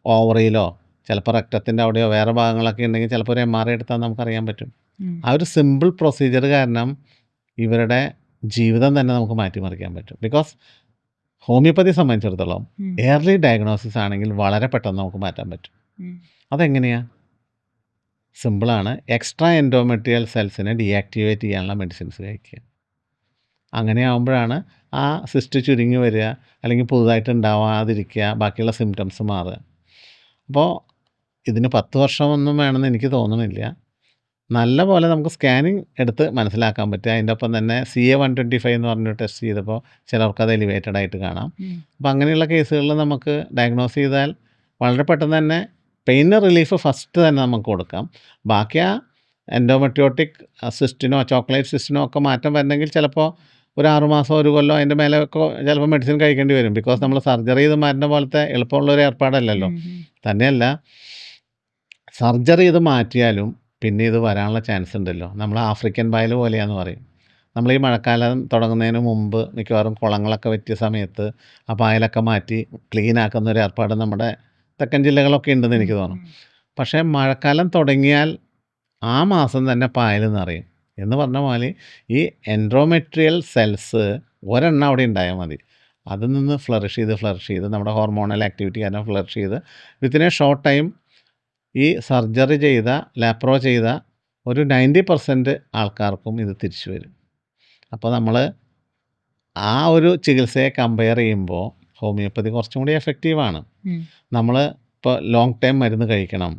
ഓവറിയിലോ ചിലപ്പോൾ രക്തത്തിൻ്റെ അവിടെയോ വേറെ ഭാഗങ്ങളൊക്കെ ഉണ്ടെങ്കിൽ ചിലപ്പോൾ ഒരു MRI എടുത്താൽ നമുക്കറിയാൻ പറ്റും. ആ ഒരു സിമ്പിൾ പ്രൊസീജിയർ കാരണം ഇവരുടെ ജീവിതം തന്നെ നമുക്ക് മാറ്റിമറിക്കാൻ പറ്റും. ബിക്കോസ് ഹോമിയോപ്പതി സംബന്ധിച്ചിടത്തോളം എയർലി ഡയഗ്നോസിസ് ആണെങ്കിൽ വളരെ പെട്ടെന്ന് നമുക്ക് മാറ്റാൻ പറ്റും. അതെങ്ങനെയാണ്? സിമ്പിളാണ്. എക്സ്ട്രാ എൻഡോമെട്രിയൽ സെൽസിനെ ഡീആക്ടിവേറ്റ് ചെയ്യാനുള്ള മെഡിസിൻസ് കഴിക്കുക. അങ്ങനെ ആകുമ്പോഴാണ് ആ സിസ്റ്റ് ചുരുങ്ങി വരിക, അല്ലെങ്കിൽ പുതുതായിട്ട് ഉണ്ടാവാതിരിക്കുക, ബാക്കിയുള്ള സിംറ്റംസ് മാറുക. അപ്പോൾ ഇതിന് 10 വർഷമൊന്നും വേണമെന്ന് എനിക്ക് തോന്നുന്നില്ല. നല്ല പോലെ നമുക്ക് സ്കാനിങ് എടുത്ത് മനസ്സിലാക്കാൻ പറ്റും. അതിൻ്റെ ഒപ്പം തന്നെ CA-125 എന്ന് പറഞ്ഞൊരു ടെസ്റ്റ് ചെയ്തപ്പോൾ ചിലർക്കത് എലിവേറ്റഡ് ആയിട്ട് കാണാം. അപ്പോൾ അങ്ങനെയുള്ള കേസുകളിൽ നമുക്ക് ഡയഗ്നോസ് ചെയ്താൽ വളരെ പെട്ടെന്ന് തന്നെ പെയിന് റിലീഫ് ഫസ്റ്റ് തന്നെ നമുക്ക് കൊടുക്കാം. ബാക്കി ആ എൻഡോമെട്രിയോട്ടിക് സിസ്റ്റിനോ ചോക്ലേറ്റ് സിസ്റ്റിനോ ഒക്കെ മാറ്റം വരണമെങ്കിൽ ചിലപ്പോൾ ഒരു 6 മാസം 1 കൊല്ലം അതിൻ്റെ മേലെ ഒക്കെ ചിലപ്പോൾ മെഡിസിൻ കഴിക്കേണ്ടി വരും. ബിക്കോസ് നമ്മൾ സർജറി ചെയ്ത് മാറ്റുന്ന പോലത്തെ എളുപ്പമുള്ളൊരു ഏർപ്പാടല്ലല്ലോ. തന്നെയല്ല സർജറി ചെയ്ത് മാറ്റിയാലും പിന്നെ ഇത് വരാനുള്ള ചാൻസ് ഉണ്ടല്ലോ. നമ്മൾ ആഫ്രിക്കൻ പായൽ പോലെയാണെന്ന് പറയും. നമ്മൾ ഈ മഴക്കാലം തുടങ്ങുന്നതിന് മുമ്പ് മിക്കവാറും കുളങ്ങളൊക്കെ വറ്റിയ സമയത്ത് ആ പായലൊക്കെ മാറ്റി ക്ലീൻ ആക്കുന്ന ഒരു ഏർപ്പാട് നമ്മുടെ തെക്കൻ ജില്ലകളൊക്കെ ഉണ്ടെന്ന് എനിക്ക് തോന്നുന്നു. പക്ഷേ മഴക്കാലം തുടങ്ങിയാൽ ആ മാസം തന്നെ പായൽ നിറയും. എന്ന് പറഞ്ഞ പോലെ ഈ എൻഡോമെട്രിയൽ സെൽസ് ഒരെണ്ണം അവിടെ ഉണ്ടായാൽ മതി. അതിൽ നിന്ന് ഫ്ലറിഷ് ചെയ്ത് നമ്മുടെ ഹോർമോണൽ ആക്ടിവിറ്റി കാരണം ഫ്ലറിഷ് ചെയ്ത് വിത്തിൻ എ ഷോർട്ട് ടൈം ഈ സർജറി ചെയ്ത ലാപ്രോ ചെയ്ത ഒരു 90% ആൾക്കാർക്കും ഇത് തിരിച്ചു വരും. അപ്പോൾ നമ്മൾ ആ ഒരു ചികിത്സയെ കമ്പയർ ചെയ്യുമ്പോൾ ഹോമിയോപ്പതി കുറച്ചും കൂടി എഫക്റ്റീവാണ്. നമ്മൾ ഇപ്പോൾ ലോങ് ടൈം മരുന്ന് കഴിക്കണം.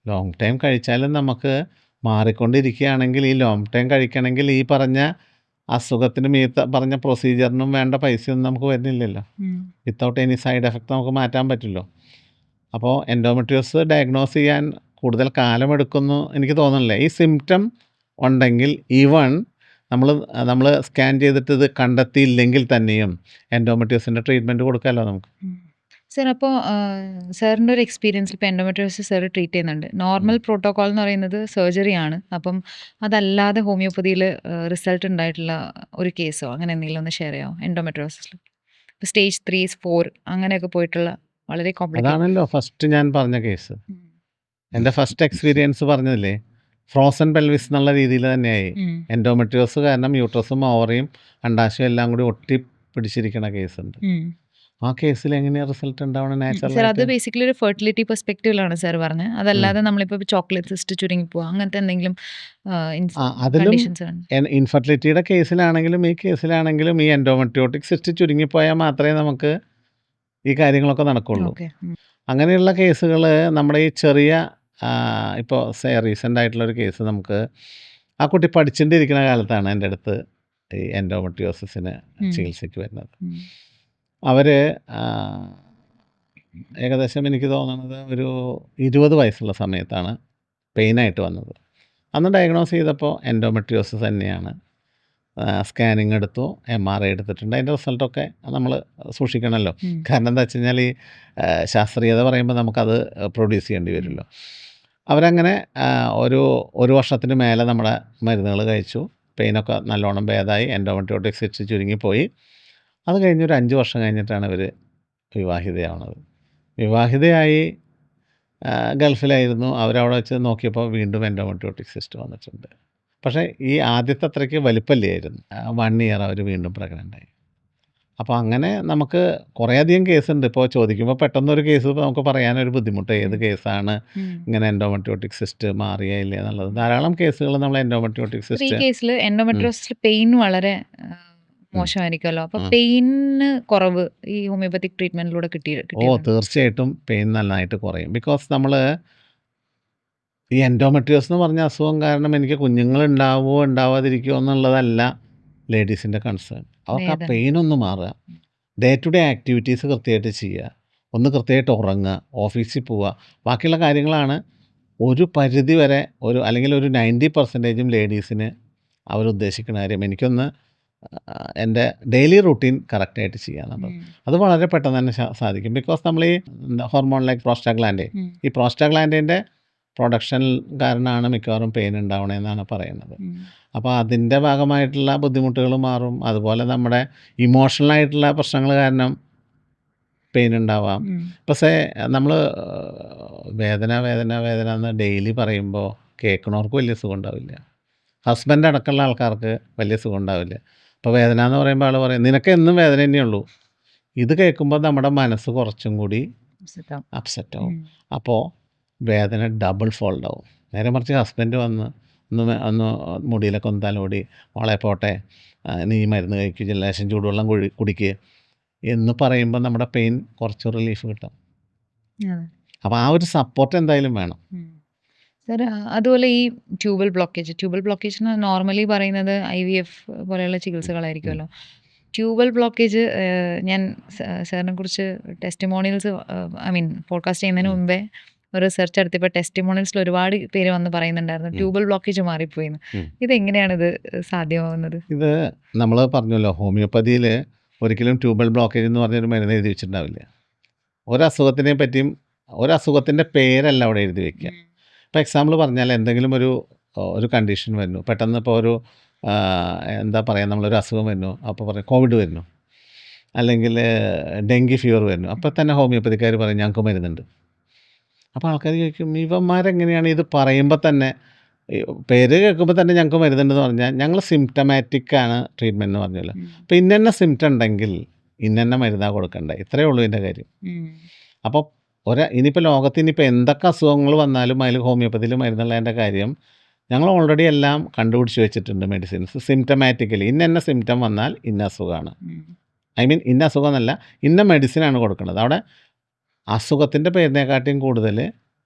ലോങ് ടൈം കഴിച്ചാലും നമുക്ക് മാറിക്കൊണ്ടിരിക്കുകയാണെങ്കിൽ ഈ ലോങ് ടൈം കഴിക്കണമെങ്കിൽ ഈ പറഞ്ഞ അസുഖത്തിന് പറഞ്ഞ പ്രൊസീജിയറിനും വേണ്ട പൈസയൊന്നും നമുക്ക് വരുന്നില്ലല്ലോ. വിത്തൗട്ട് എനി സൈഡ് എഫക്റ്റ് നമുക്ക് മാറ്റാൻ പറ്റുമല്ലോ. അപ്പോൾ എൻഡോമെട്രിയോസിസ് ഡയഗ്നോസ് ചെയ്യാൻ കൂടുതൽ കാലമെടുക്കുന്നു എനിക്ക് തോന്നുന്നില്ല. ഈ സിംറ്റം ഉണ്ടെങ്കിൽ ഈവൺ നമ്മൾ സ്കാൻ ചെയ്തിട്ട് ഇത് കണ്ടെത്തിയില്ലെങ്കിൽ തന്നെയും എൻഡോമെട്രിയോസിൻ്റെ ട്രീറ്റ്മെൻറ്റ് കൊടുക്കാമല്ലോ നമുക്ക്. സർ, അപ്പോൾ സാറിൻ്റെ ഒരു എക്സ്പീരിയൻസിൽ ഇപ്പോൾ എൻഡോമെട്രിയോസിസ് സാർ ട്രീറ്റ് ചെയ്യുന്നുണ്ട്. നോർമൽ പ്രോട്ടോകോൾ എന്ന് പറയുന്നത് സർജറിയാണ്. അപ്പം അതല്ലാതെ ഹോമിയോപ്പതിയിൽ റിസൾട്ട് ഉണ്ടായിട്ടുള്ള ഒരു കേസോ അങ്ങനെ എന്തെങ്കിലും ഒന്ന് ഷെയർ ചെയ്യാമോ എൻഡോമെട്രിയോസിസിൽ? ഇപ്പോൾ സ്റ്റേജ് 3, 4 അങ്ങനെയൊക്കെ പോയിട്ടുള്ള വളരെ കോംപ്ലിക്കേറ്റഡ്. അതാണല്ലോ ഫസ്റ്റ് ഞാൻ പറഞ്ഞ കേസ്. എൻ്റെ ഫസ്റ്റ് എക്സ്പീരിയൻസ് പറഞ്ഞതില്ലേ, ഫ്രോസൺ പെൽവിസ് എന്നുള്ള രീതിയിൽ തന്നെയായി. എൻഡോമെട്രിയോസ് കാരണം യൂട്രസും ഓവറിയും അണ്ടാശയം എല്ലാം കൂടി ഒട്ടി പിടിച്ചിരിക്കുന്ന കേസുണ്ട്. ആ കേസിൽ എങ്ങനെയാണ് റിസൾട്ട് ഉണ്ടാവണം? സർ, അത് നാച്ചുറലായിട്ട് ബേസിക്കലി ഒരു ഫെർട്ടിലിറ്റി പെർസ്പെക്റ്റീവിലാണ് സാർ പറഞ്ഞത്. അതല്ലാതെ നമ്മളിപ്പോൾ ചോക്ലേറ്റ് സിസ്റ്റ് ചുരുങ്ങി പോവുക അങ്ങനത്തെ എന്തെങ്കിലും അതിലും കണ്ടീഷൻസ് ആണ്. ഇൻഫെർട്ടിലിറ്റിയുടെ കേസിലാണെങ്കിലും ഈ കേസിലാണെങ്കിലും ഈ എൻഡോമെട്രിയോട്ടിക് സിസ്റ്റ് ചുരുങ്ങിപ്പോയാൽ മാത്രമേ നമുക്ക് ഈ കാര്യങ്ങളൊക്കെ നടക്കുള്ളൂ. ഓക്കെ. അങ്ങനെയുള്ള കേസുകൾ നമ്മുടെ ഈ ചെറിയ ഇപ്പോൾ റീസെൻ്റ് ആയിട്ടുള്ളൊരു കേസ് നമുക്ക് ആ കുട്ടി പഠിച്ചുകൊണ്ടിരിക്കുന്ന കാലത്താണ് എൻ്റെ അടുത്ത് ഈ എൻഡോമെട്രിയോസിസിന് ചികിത്സയ്ക്ക് വരുന്നത്. അവർ ഏകദേശം എനിക്ക് തോന്നുന്നത് ഒരു 20 വയസ്സുള്ള സമയത്താണ് പെയിനായിട്ട് വന്നത്. അന്ന് ഡയഗ്നോസ് ചെയ്തപ്പോൾ എൻഡോമെട്രിയോസിസ് തന്നെയാണ്. സ്കാനിങ് എടുത്തു, MRI എടുത്തിട്ടുണ്ട്. അതിൻ്റെ റിസൾട്ടൊക്കെ നമ്മൾ സൂക്ഷിക്കണമല്ലോ. കാരണം എന്താ വെച്ച് കഴിഞ്ഞാൽ ഈ ശാസ്ത്രീയത പറയുമ്പോൾ നമുക്കത് പ്രൊഡ്യൂസ് ചെയ്യേണ്ടി വരുമല്ലോ. അവരങ്ങനെ ഒരു വർഷത്തിന് മേലെ നമ്മുടെ മരുന്നുകൾ കഴിച്ചു. പെയിനൊക്കെ നല്ലോണം ഭേദമായി, എൻഡോമെട്രിയോട്ടിക് സിസ്റ്റ് ചുരുങ്ങിപ്പോയി. അത് കഴിഞ്ഞൊരു 5 വർഷം കഴിഞ്ഞിട്ടാണ് ഇവർ വിവാഹിതയാവുന്നത്. വിവാഹിതയായി ഗൾഫിലായിരുന്നു. അവരവിടെ വെച്ച് നോക്കിയപ്പോൾ വീണ്ടും എൻഡോമെട്രിയോട്ടിക് സിസ്റ്റ് വന്നിട്ടുണ്ട്. പക്ഷേ ഈ ആദ്യത്തെ അത്രയ്ക്ക് വലിപ്പമില്ലായിരുന്നു. 1 ഇയർ അവർ വീണ്ടും പ്രഗ്നൻ്റായി. അപ്പോൾ അങ്ങനെ നമുക്ക് കുറേയധികം കേസുണ്ട്. ഇപ്പോൾ ചോദിക്കുമ്പോൾ പെട്ടെന്നൊരു കേസ് നമുക്ക് പറയാനൊരു ബുദ്ധിമുട്ട്, ഏത് കേസാണ് ഇങ്ങനെ എൻഡോമെട്രിയോട്ടിക് സിസ്റ്റ് മാറിയ ഇല്ല എന്നുള്ളത്. ധാരാളം കേസുകൾ നമ്മൾ എൻഡോമെട്രിയോട്ടിക് ഈ സിസ്റ്റ് കേസിൽ എൻഡോമെട്രിയോസിസിൽ പെയിൻ വളരെ മോശമായിരിക്കുമല്ലോ. അപ്പോൾ പെയിന് കുറവ് ഈ ഹോമിയോപ്പത്തിക് ട്രീറ്റ്മെന്റിലൂടെ തീർച്ചയായിട്ടും പെയിൻ നന്നായിട്ട് കുറയും. ബിക്കോസ് നമ്മൾ ഈ എൻഡോമെട്രിയോസ് എന്ന് പറഞ്ഞ അസുഖം കാരണം എനിക്ക് കുഞ്ഞുങ്ങളുണ്ടാവുമോ ഉണ്ടാവാതിരിക്കുമോ എന്നുള്ളതല്ല ലേഡീസിൻ്റെ കൺസേൺ. അവർക്ക് ആ പെയിൻ ഒന്ന് മാറുക, ഡേ ടു ഡേ ആക്ടിവിറ്റീസ് കൃത്യമായിട്ട് ചെയ്യുക, ഒന്ന് കൃത്യമായിട്ട് ഉറങ്ങുക, ഓഫീസിൽ പോവുക, ബാക്കിയുള്ള കാര്യങ്ങളാണ് ഒരു പരിധി വരെ അല്ലെങ്കിൽ ഒരു 90% ലേഡീസിന് അവരുദ്ദേശിക്കുന്ന കാര്യം. എനിക്കൊന്ന് എൻ്റെ ഡെയിലി റൂട്ടീൻ കറക്റ്റായിട്ട് ചെയ്യാന്നുള്ളത്. അത് വളരെ പെട്ടെന്ന് തന്നെ സാധിക്കും. ബിക്കോസ് നമ്മൾ ഈ ഹോർമോൺ ലൈക്ക് ഈ പ്രോസ്റ്റാഗ്ലാൻഡിൻ്റെ പ്രൊഡക്ഷൻ കാരണമാണ് മിക്കവാറും പെയിൻ ഉണ്ടാവണമെന്നാണ് പറയുന്നത്. അപ്പോൾ അതിൻ്റെ ഭാഗമായിട്ടുള്ള ബുദ്ധിമുട്ടുകൾ മാറും. അതുപോലെ നമ്മുടെ ഇമോഷണലായിട്ടുള്ള പ്രശ്നങ്ങൾ കാരണം പെയിൻ ഉണ്ടാവാം. പക്ഷേ നമ്മൾ വേദന എന്ന് ഡെയിലി പറയുമ്പോൾ കേൾക്കുന്നവർക്ക് വലിയ സുഖം ഉണ്ടാവില്ല. ഹസ്ബൻഡ് അടക്കമുള്ള ആൾക്കാർക്ക് വലിയ സുഖം ഉണ്ടാവില്ല. അപ്പോൾ വേദന എന്ന് പറയുമ്പോൾ ആൾ പറയും നിനക്ക് എന്നും വേദന തന്നെയുള്ളൂ. ഇത് കേൾക്കുമ്പോൾ നമ്മുടെ മനസ്സ് കുറച്ചും കൂടി അപ്സെറ്റ് ആവും. അപ്പോൾ വേദന ഡബിൾ ഫോൾഡ് ആവും. നേരെ മറിച്ച് ഹസ്ബൻഡ് വന്ന് ഒന്ന് മുടിയിലൊക്കെ ഒന്ന് തലോടി, മോളെ പോട്ടെ, നീ മരുന്ന് കഴിക്കുക, ലേശം ചൂടുവെള്ളം കുടിക്കുക എന്ന് പറയുമ്പോൾ നമ്മുടെ പെയിൻ കുറച്ച് റിലീഫ് കിട്ടും. അപ്പോൾ ആ ഒരു സപ്പോർട്ട് എന്തായാലും വേണം. സർ, അതുപോലെ ഈ ട്യൂബൽ ബ്ലോക്കേജിന് നോർമലി പറയുന്നത് IVF പോലെയുള്ള ഉം. ചികിത്സകളായിരിക്കുമല്ലോ. ട്യൂബൽ ബ്ലോക്കേജ് ഞാൻ സാറിനെ കുറിച്ച് ടെസ്റ്റിമോണിയൽസ് പോഡ്കാസ്റ്റ് ചെയ്യുന്നതിന് ഉം. മുമ്പേ ഒരു സെർച്ച് നടത്തിയപ്പോൾ ടെസ്റ്റിമോണിയൽസിൽ ഒരുപാട് പേര് വന്ന് പറയുന്നുണ്ടായിരുന്നു ഉം. ട്യൂബൽ ബ്ലോക്കേജ് മാറിപ്പോയിന്ന്. ഉം. ഇതെങ്ങനെയാണ് ഇത് സാധ്യമാവുന്നത്? ഇത് നമ്മൾ പറഞ്ഞല്ലോ, ഹോമിയോപ്പതിയിൽ ഒരിക്കലും ട്യൂബൽ ബ്ലോക്കേജ് എന്ന് പറഞ്ഞൊരു മരുന്ന് എഴുതി വെച്ചിട്ടുണ്ടാവില്ല. ഒരസുഖത്തിനെ പറ്റിയും ഒരസുഖത്തിൻ്റെ പേരല്ല അവിടെ എഴുതി വെക്കുക. ഇപ്പോൾ എക്സാമ്പിൾ പറഞ്ഞാൽ എന്തെങ്കിലും ഒരു കണ്ടീഷൻ വരുന്നു, പെട്ടെന്ന് ഇപ്പോൾ എന്താ പറയുക, നമ്മളൊരു അസുഖം വരുന്നു, അപ്പോൾ പറയും കോവിഡ് വരുന്നു, അല്ലെങ്കിൽ ഡെങ്കി ഫീവർ വരുന്നു, അപ്പോൾ തന്നെ ഹോമിയോപ്പതിക്കാർ പറയും ഞങ്ങൾക്ക് മരുന്നുണ്ട്. അപ്പോൾ ആൾക്കാർ ചോദിക്കും ഇവന്മാരെങ്ങനെയാണ് ഇത് പറയുമ്പോൾ തന്നെ പേര് കേൾക്കുമ്പോൾ തന്നെ ഞങ്ങൾക്ക് മരുന്നുണ്ടെന്ന് പറഞ്ഞാൽ ഞങ്ങൾ സിംറ്റമാറ്റിക്കാണ് ട്രീറ്റ്മെൻറ്റ് എന്ന് പറഞ്ഞല്ലോ. അപ്പോൾ ഇന്ന സിംറ്റം ഉണ്ടെങ്കിൽ ഇന്ന മരുന്നാണ് കൊടുക്കേണ്ടത്, ഇത്രയേ ഉള്ളൂ ഇതിൻ്റെ കാര്യം. അപ്പോൾ ഇനിയിപ്പോൾ ലോകത്ത് ഇനിയിപ്പോൾ എന്തൊക്കെ അസുഖങ്ങൾ വന്നാലും അതിൽ ഹോമിയോപ്പതിയിൽ മരുന്നുള്ളതിൻ്റെ കാര്യം ഞങ്ങൾ ഓൾറെഡി എല്ലാം കണ്ടുപിടിച്ച് വെച്ചിട്ടുണ്ട്. മെഡിസിൻസ് സിംറ്റമാറ്റിക്കലി ഇന്ന സിംറ്റം വന്നാൽ ഇന്ന അസുഖമാണ്, ഇന്ന അസുഖം എന്നല്ല, ഇന്ന മെഡിസിനാണ് കൊടുക്കുന്നത്. അവിടെ അസുഖത്തിൻ്റെ പേരിനെക്കാട്ടിയും കൂടുതൽ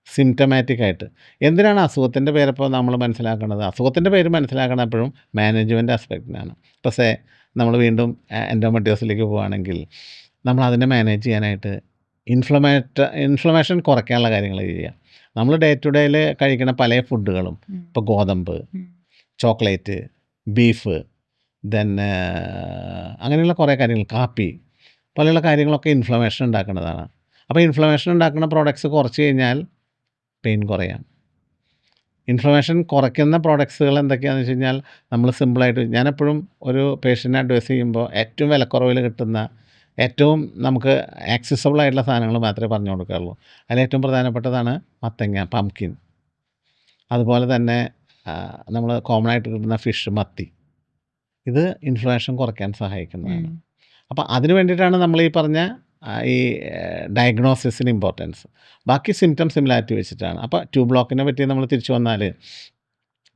സിംറ്റമാറ്റിക് ആയിട്ട്. എന്തിനാണ് അസുഖത്തിൻ്റെ പേരപ്പോൾ നമ്മൾ മനസ്സിലാക്കുന്നത്? അസുഖത്തിൻ്റെ പേര് മനസ്സിലാക്കണം എപ്പോഴും മാനേജ്മെൻറ്റ് ആസ്പെക്റ്റിനാണ്. ഇപ്പോൾ നമ്മൾ വീണ്ടും എൻഡോമെട്രിയോസിലേക്ക് പോവുകയാണെങ്കിൽ നമ്മൾ അതിനെ മാനേജ് ചെയ്യാനായിട്ട് ഇൻഫ്ലമേഷൻ കുറയ്ക്കാനുള്ള കാര്യങ്ങൾ ചെയ്യുക. നമ്മൾ ഡേ ടു ഡേയിൽ കഴിക്കുന്ന പല ഫുഡുകളും, ഇപ്പോൾ ഗോതമ്പ്, ചോക്ലേറ്റ്, ബീഫ്, ദെൻ അങ്ങനെയുള്ള കുറേ കാര്യങ്ങൾ, കാപ്പി പോലെയുള്ള കാര്യങ്ങളൊക്കെ ഇൻഫ്ലമേഷൻ ഉണ്ടാക്കുന്നതാണ്. അപ്പോൾ ഇൻഫ്ലമേഷൻ ഉണ്ടാക്കുന്ന പ്രോഡക്ട്സ് കുറച്ച് കഴിഞ്ഞാൽ പെയിൻ കുറയാം. ഇൻഫ്ലമേഷൻ കുറയ്ക്കുന്ന പ്രോഡക്ട്സുകൾ എന്തൊക്കെയാണെന്ന് വെച്ച് കഴിഞ്ഞാൽ നമ്മൾ സിമ്പിളായിട്ട്, ഞാനെപ്പോഴും ഒരു പേഷ്യൻറ്റിനെ അഡ്വൈസ് ചെയ്യുമ്പോൾ ഏറ്റവും വിലക്കുറവിൽ കിട്ടുന്ന ഏറ്റവും നമുക്ക് ആക്സസിബിൾ ആയിട്ടുള്ള സാധനങ്ങൾ മാത്രമേ പറഞ്ഞു കൊടുക്കാറുള്ളൂ. അതിലേറ്റവും പ്രധാനപ്പെട്ടതാണ് മത്തങ്ങ, പംകിൻ. അതുപോലെ തന്നെ നമ്മൾ കോമൺ ആയിട്ട് കിട്ടുന്ന ഫിഷ്, മത്തി. ഇത് ഇൻഫ്ലമേഷൻ കുറയ്ക്കാൻ സഹായിക്കുന്നതാണ്. അപ്പോൾ അതിന് വേണ്ടിയിട്ടാണ് നമ്മൾ ഈ പറഞ്ഞ ഈ ഡയഗ്നോസിസിന് ഇമ്പോർട്ടൻസ്. ബാക്കി സിംറ്റം സിമിലാരിറ്റി വെച്ചിട്ടാണ്. അപ്പോൾ ട്യൂബ് ബ്ലോക്കിനെ പറ്റി നമ്മൾ തിരിച്ചു വന്നാൽ,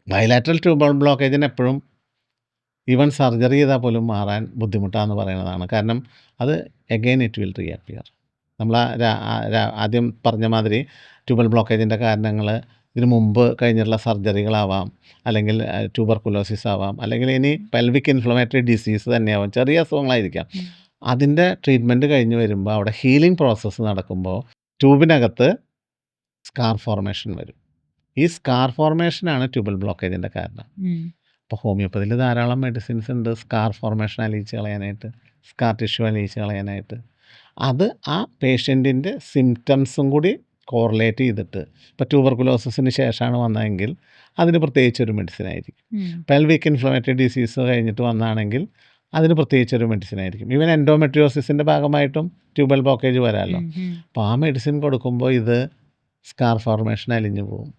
ബൈലാറ്ററൽ ട്യൂബൽ ബ്ലോക്കേജിന് എപ്പോഴും ഈവൻ സർജറി ചെയ്താൽ പോലും മാറാൻ ബുദ്ധിമുട്ടാണെന്ന് പറയുന്നതാണ്. കാരണം അത് എഗെയിൻ ഇറ്റ് വിൽ റീഅപ്പിയർ. നമ്മൾ ആദ്യം പറഞ്ഞ മാതിരി ട്യൂബൽ ബ്ലോക്കേജിൻ്റെ കാരണങ്ങൾ ഇതിനു മുമ്പ് കഴിഞ്ഞിട്ടുള്ള സർജറികളാവാം, അല്ലെങ്കിൽ ട്യൂബർകുലോസിസ് ആവാം, അല്ലെങ്കിൽ ഇനി പെൽവിക് ഇൻഫ്ലമേറ്ററി ഡിസീസ് തന്നെയാവാം, ചെറിയ അസുഖങ്ങളായിരിക്കാം. അതിൻ്റെ ട്രീറ്റ്മെൻറ്റ് കഴിഞ്ഞ് വരുമ്പോൾ അവിടെ ഹീലിംഗ് പ്രോസസ്സ് നടക്കുമ്പോൾ ട്യൂബിനകത്ത് സ്കാർ ഫോർമേഷൻ വരും. ഈ സ്കാർ ഫോർമേഷനാണ് ട്യൂബൽ ബ്ലോക്കേജിൻ്റെ കാരണം. അപ്പോൾ ഹോമിയോപ്പതിയിൽ ധാരാളം മെഡിസിൻസ് ഉണ്ട് സ്കാർ ഫോർമേഷൻ അലിയിച്ച് കളയാനായിട്ട്, സ്കാർ ടിഷ്യൂ അലിയിച്ച് കളയാനായിട്ട്. അത് ആ പേഷ്യൻറ്റിൻ്റെ സിംറ്റംസും കൂടി കോറിലേറ്റ് ചെയ്തിട്ട്, ഇപ്പോൾ ട്യൂബർകുലോസിന് ശേഷമാണ് വന്നതെങ്കിൽ അതിന് പ്രത്യേകിച്ചൊരു മെഡിസിൻ ആയിരിക്കും. പെൽവിക് ഇൻഫ്ലമേറ്ററി ഡിസീസ് കഴിഞ്ഞിട്ട് വന്നാണെങ്കിൽ അതിന് പ്രത്യേകിച്ചൊരു മെഡിസിൻ ആയിരിക്കും. ഈവൻ എൻഡോമെട്രിയോസിൻ്റെ ഭാഗമായിട്ടും ട്യൂബൽ ബ്ലോക്കേജ് വരാമല്ലോ. അപ്പോൾ ആ മെഡിസിൻ കൊടുക്കുമ്പോൾ ഇത് സ്കാർ ഫോർമേഷൻ അലിഞ്ഞു പോകും.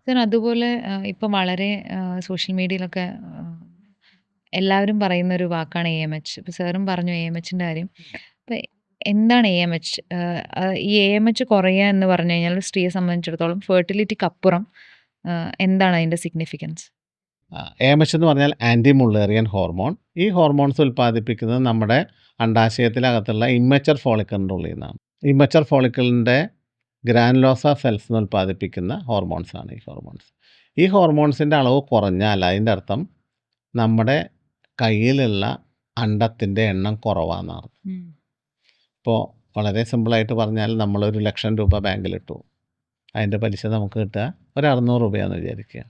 സർ, അതുപോലെ ഇപ്പം വളരെ സോഷ്യൽ മീഡിയയിലൊക്കെ എല്ലാവരും പറയുന്ന ഒരു വാക്കാണ് AMH. ഇപ്പോൾ സാറും പറഞ്ഞു AMHൻ്റെ കാര്യം. അപ്പോൾ എന്താണ് AMH? ഈ AMH കുറയുക എന്ന് പറഞ്ഞു കഴിഞ്ഞാൽ സ്ത്രീയെ സംബന്ധിച്ചിടത്തോളം ഫെർട്ടിലിറ്റിക്കപ്പുറം എന്താണ് അതിൻ്റെ സിഗ്നിഫിക്കൻസ്? AMH എന്ന് പറഞ്ഞാൽ ആൻറ്റി മുള്ളേറിയൻ ഹോർമോൺ. ഈ ഹോർമോൺസ് ഉൽപ്പാദിപ്പിക്കുന്നത് നമ്മുടെ അണ്ടാശയത്തിനകത്തുള്ള ഇമ്മച്ചർ ഫോളിക്കിളിൻ്റെ ഉള്ളിൽ നിന്നാണ്. ഇമ്മച്ചർ ഫോളിക്കിളിൻ്റെ ഗ്രാനുലോസ സെൽസ് എന്ന് ഉൽപ്പാദിപ്പിക്കുന്ന ഹോർമോൺസാണ് ഈ ഹോർമോൺസ്. ഈ ഹോർമോൺസിൻ്റെ അളവ് കുറഞ്ഞാൽ അതിൻ്റെ അർത്ഥം നമ്മുടെ കയ്യിലുള്ള അണ്ടത്തിൻ്റെ എണ്ണം കുറവാണെന്നാണ്. ഇപ്പോൾ വളരെ സിമ്പിളായിട്ട് പറഞ്ഞാൽ നമ്മൾ 1,00,000 രൂപ ബാങ്കിലിട്ടു, അതിൻ്റെ പലിശ നമുക്ക് കിട്ടുക ഒരു 600 രൂപയാണെന്ന് വിചാരിക്കുക.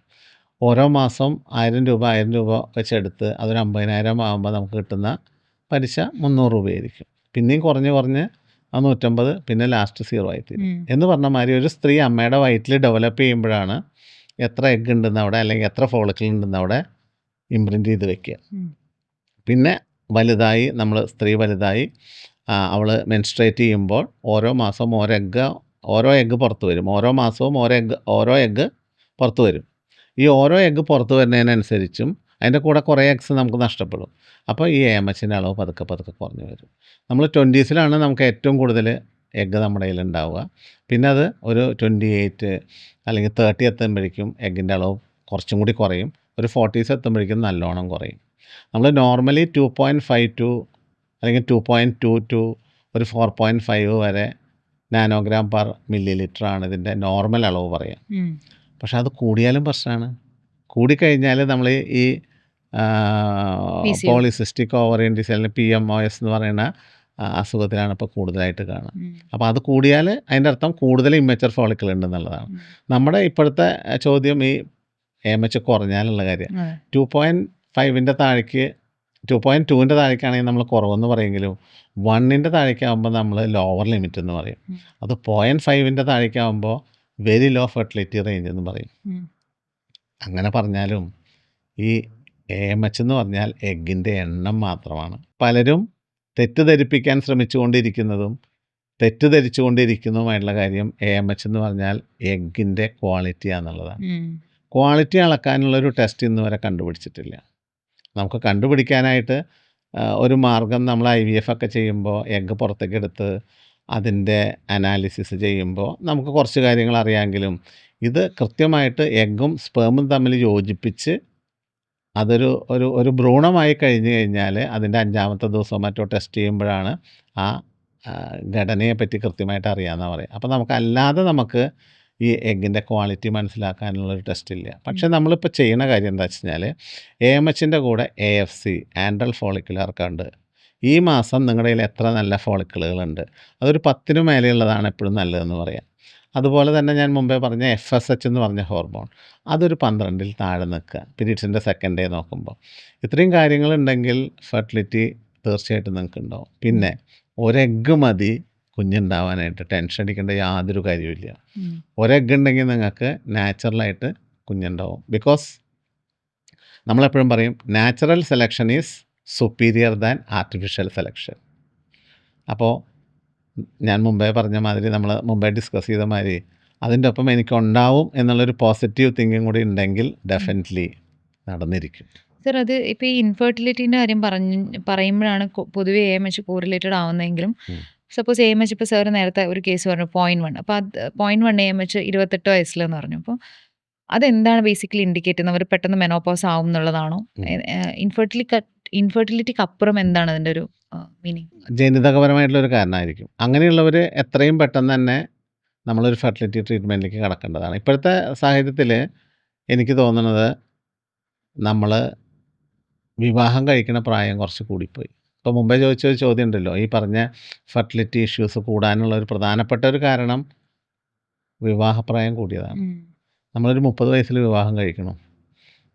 ഓരോ മാസം 1000 രൂപ വെച്ചെടുത്ത് അതൊരു 50,000 ആകുമ്പോൾ നമുക്ക് കിട്ടുന്ന പലിശ 300 രൂപയായിരിക്കും. പിന്നെയും കുറഞ്ഞ് 150, പിന്നെ ലാസ്റ്റ് 0 ആയിത്തീരും. എന്ന് പറഞ്ഞ മാതിരി ഒരു സ്ത്രീ അമ്മയുടെ വയറ്റിൽ ഡെവലപ്പ് ചെയ്യുമ്പോഴാണ് എത്ര എഗ്ഗ് ഉണ്ടെന്ന് അവിടെ, അല്ലെങ്കിൽ എത്ര ഫോളിക്കിൾ ഉണ്ടെന്ന് അവിടെ ഇംപ്രിൻ്റ് ചെയ്ത് വെക്കുക. പിന്നെ വലുതായി സ്ത്രീ വലുതായി അവൾ മെൻസ്ട്രേറ്റ് ചെയ്യുമ്പോൾ ഓരോ മാസവും ഓരോ എഗ്ഗ് പുറത്ത് വരും. ഓരോ മാസവും ഓരോ എഗ്ഗ് പുറത്ത് വരും. ഈ ഓരോ എഗ്ഗ് പുറത്ത് വരുന്നതിനനുസരിച്ചും അതിൻ്റെ കൂടെ കുറേ എഗ്സ് നമുക്ക് നഷ്ടപ്പെടും. അപ്പോൾ ഈ AMHൻ്റെ അളവ് പതുക്കെ കുറഞ്ഞു വരും. നമ്മൾ 20s നമുക്ക് ഏറ്റവും കൂടുതൽ എഗ്ഗ് നമ്മുടെ കയ്യിൽ ഉണ്ടാവുക. പിന്നെ അത് ഒരു 28 അല്ലെങ്കിൽ 30 എത്തുമ്പോഴേക്കും എഗ്ഗിൻ്റെ അളവ് കുറച്ചും കൂടി കുറയും. ഒരു 40s എത്തുമ്പോഴേക്കും നല്ലോണം കുറയും. നമ്മൾ നോർമലി 2.52 അല്ലെങ്കിൽ 2.22 ഒരു 4.5 വരെ നാനോഗ്രാം പെർ മില്ലി ലിറ്ററാണ് ഇതിൻ്റെ നോർമൽ അളവ് പറയുക. പക്ഷെ അത് കൂടിയാലും പ്രശ്നമാണ്. കൂടിക്കഴിഞ്ഞാൽ നമ്മൾ ഈ PCOS. Polycystic ovarian disease PMOS എന്ന് പറയുന്ന അസുഖത്തിലാണ് ഇപ്പോൾ കൂടുതലായിട്ട് കാണുക. അപ്പോൾ അത് കൂടിയാൽ അതിൻ്റെ അർത്ഥം കൂടുതൽ ഇമ്മച്ചുവർ ഫോളിക്കിൾ ഉണ്ടെന്നുള്ളതാണ്. നമ്മുടെ ഇപ്പോഴത്തെ ചോദ്യം ഈ AMH കുറഞ്ഞാലുള്ള കാര്യം. 2.5ൻ്റെ താഴേക്ക് 2.2ൻ്റെ താഴേക്കാണെങ്കിൽ നമ്മൾ കുറവെന്ന് പറയുമെങ്കിലും 1ൻ്റെ താഴേക്കാകുമ്പോൾ നമ്മൾ ലോവർ ലിമിറ്റ് എന്ന് പറയും. അത് 0.5ൻ്റെ താഴേക്കാകുമ്പോൾ വെരി ലോ ഫെർട്ടിലിറ്റി റേഞ്ച് എന്ന് പറയും. അങ്ങനെ പറഞ്ഞാലും ഈ AMH എന്ന് പറഞ്ഞാൽ എഗ്ഗിൻ്റെ എണ്ണം മാത്രമാണ്. പലരും തെറ്റിദ്ധരിപ്പിക്കാൻ ശ്രമിച്ചുകൊണ്ടിരിക്കുന്നതും തെറ്റിദ്ധരിച്ചുകൊണ്ടിരിക്കുന്നതുമായിട്ടുള്ള കാര്യം AMH എന്ന് പറഞ്ഞാൽ എഗ്ഗിൻ്റെ ക്വാളിറ്റിയാണെന്നുള്ളതാണ്. ക്വാളിറ്റി അളക്കാനുള്ളൊരു ടെസ്റ്റ് ഇന്ന് വരെ കണ്ടുപിടിച്ചിട്ടില്ല. നമുക്ക് കണ്ടുപിടിക്കാനായിട്ട് ഒരു മാർഗം നമ്മൾ IVF ഒക്കെ ചെയ്യുമ്പോൾ എഗ്ഗ് പുറത്തേക്ക് എടുത്ത് അതിൻ്റെ അനാലിസിസ് ചെയ്യുമ്പോൾ നമുക്ക് കുറച്ച് കാര്യങ്ങൾ അറിയാമെങ്കിലും ഇത് കൃത്യമായിട്ട് എഗ്ഗും സ്പേമും തമ്മിൽ യോജിപ്പിച്ച് അതൊരു ഒരു ഭ്രൂണമായി കഴിഞ്ഞ് കഴിഞ്ഞാൽ അതിൻ്റെ 5ാമത്തെ ദിവസം മറ്റോ ടെസ്റ്റ് ചെയ്യുമ്പോഴാണ് ആ ഘടനയെപ്പറ്റി കൃത്യമായിട്ട് അറിയാമെന്നാണ് പറയുക. അപ്പോൾ നമുക്കല്ലാതെ നമുക്ക് ഈ എഗ്ഗിൻ്റെ ക്വാളിറ്റി മനസ്സിലാക്കാനുള്ളൊരു ടെസ്റ്റ് ഇല്ല. പക്ഷേ നമ്മളിപ്പോൾ ചെയ്യുന്ന കാര്യം എന്താ വെച്ച് കഴിഞ്ഞാൽ AMHൻ്റെ കൂടെ AFC ആൻഡ്രൽ ഫോളിക്കുലർ കൗണ്ട് ഈ മാസം നിങ്ങളുടെ കയ്യിൽ എത്ര നല്ല ഫോളിക്കിളുകളുണ്ട്, അതൊരു 10ന് മേലെയുള്ളതാണ് എപ്പോഴും നല്ലതെന്ന് പറയാം. അതുപോലെ തന്നെ ഞാൻ മുമ്പേ പറഞ്ഞ FSH എന്ന് പറഞ്ഞ ഹോർമോൺ അതൊരു 12ൽ താഴെ നിൽക്കുക പീരീഡ്സിൻ്റെ സെക്കൻഡ് ഡേ നോക്കുമ്പോൾ. ഇത്രയും കാര്യങ്ങളുണ്ടെങ്കിൽ ഫെർട്ടിലിറ്റി തീർച്ചയായിട്ടും നിങ്ങൾക്ക് ഉണ്ടാവും. പിന്നെ ഒരെഗ്ഗ് മതി കുഞ്ഞുണ്ടാവാനായിട്ട്. ടെൻഷൻ അടിക്കേണ്ട യാതൊരു കാര്യമില്ല. ഒരെഗ്ഗ് ഉണ്ടെങ്കിൽ നിങ്ങൾക്ക് നാച്ചുറലായിട്ട് കുഞ്ഞുണ്ടാവും. ബിക്കോസ് നമ്മളെപ്പോഴും പറയും natural selection is superior than artificial selection. അപ്പോൾ ഞാൻ മുമ്പേ പറഞ്ഞ മാതിരി നമ്മൾ മുമ്പേ ഡിസ്കസ് ചെയ്ത മാതിരി അതിൻ്റെ ഒപ്പം എനിക്കുണ്ടാവും എന്നുള്ളൊരു പോസിറ്റീവ് തിങ്കിങ് കൂടി ഉണ്ടെങ്കിൽ ഡെഫിനറ്റ്ലി നടന്നിരിക്കും. സർ, അത് ഇപ്പോൾ ഈ ഇൻഫെർട്ടിലിറ്റീൻ്റെ കാര്യം പറയുമ്പോഴാണ് പൊതുവേ AMH കോറിലേറ്റഡ് ആവുന്നതെങ്കിലും സപ്പോസ് AMH ഇപ്പോൾ സാർ നേരത്തെ ഒരു കേസ് പറഞ്ഞു 0.1. അപ്പോൾ അത് 0.1 AMH 28 വയസ്സിലെന്ന് പറഞ്ഞു. അപ്പോൾ അതെന്താണ് ബേസിക്കലി ഇൻഡിക്കേറ്റ് ചെയ്യുന്നത്? അവർ പെട്ടെന്ന് മെനോപോസ് ആവും എന്നുള്ളതാണോ? ഇൻഫെർട്ടിലിറ്റിക്ക് അപ്പുറം എന്താണ് അതിൻ്റെ ഒരു മീനിങ്? ജനിതകപരമായിട്ടുള്ളൊരു കാരണമായിരിക്കും. അങ്ങനെയുള്ളവർ എത്രയും പെട്ടെന്ന് തന്നെ നമ്മളൊരു ഫെർട്ടിലിറ്റി ട്രീറ്റ്മെൻറ്റിലേക്ക് കടക്കേണ്ടതാണ്. ഇപ്പോഴത്തെ സാഹചര്യത്തിൽ എനിക്ക് തോന്നുന്നത് നമ്മൾ വിവാഹം കഴിക്കുന്ന പ്രായം കുറച്ച് കൂടിപ്പോയി. ഇപ്പോൾ മുമ്പേ ചോദിച്ചൊരു ചോദ്യം ഉണ്ടല്ലോ, ഈ പറഞ്ഞ ഫെർട്ടിലിറ്റി ഇഷ്യൂസ് കൂടാനുള്ള ഒരു പ്രധാനപ്പെട്ട ഒരു കാരണം വിവാഹപ്രായം കൂടിയതാണ്. നമ്മളൊരു 30 വയസ്സിൽ വിവാഹം കഴിക്കണം,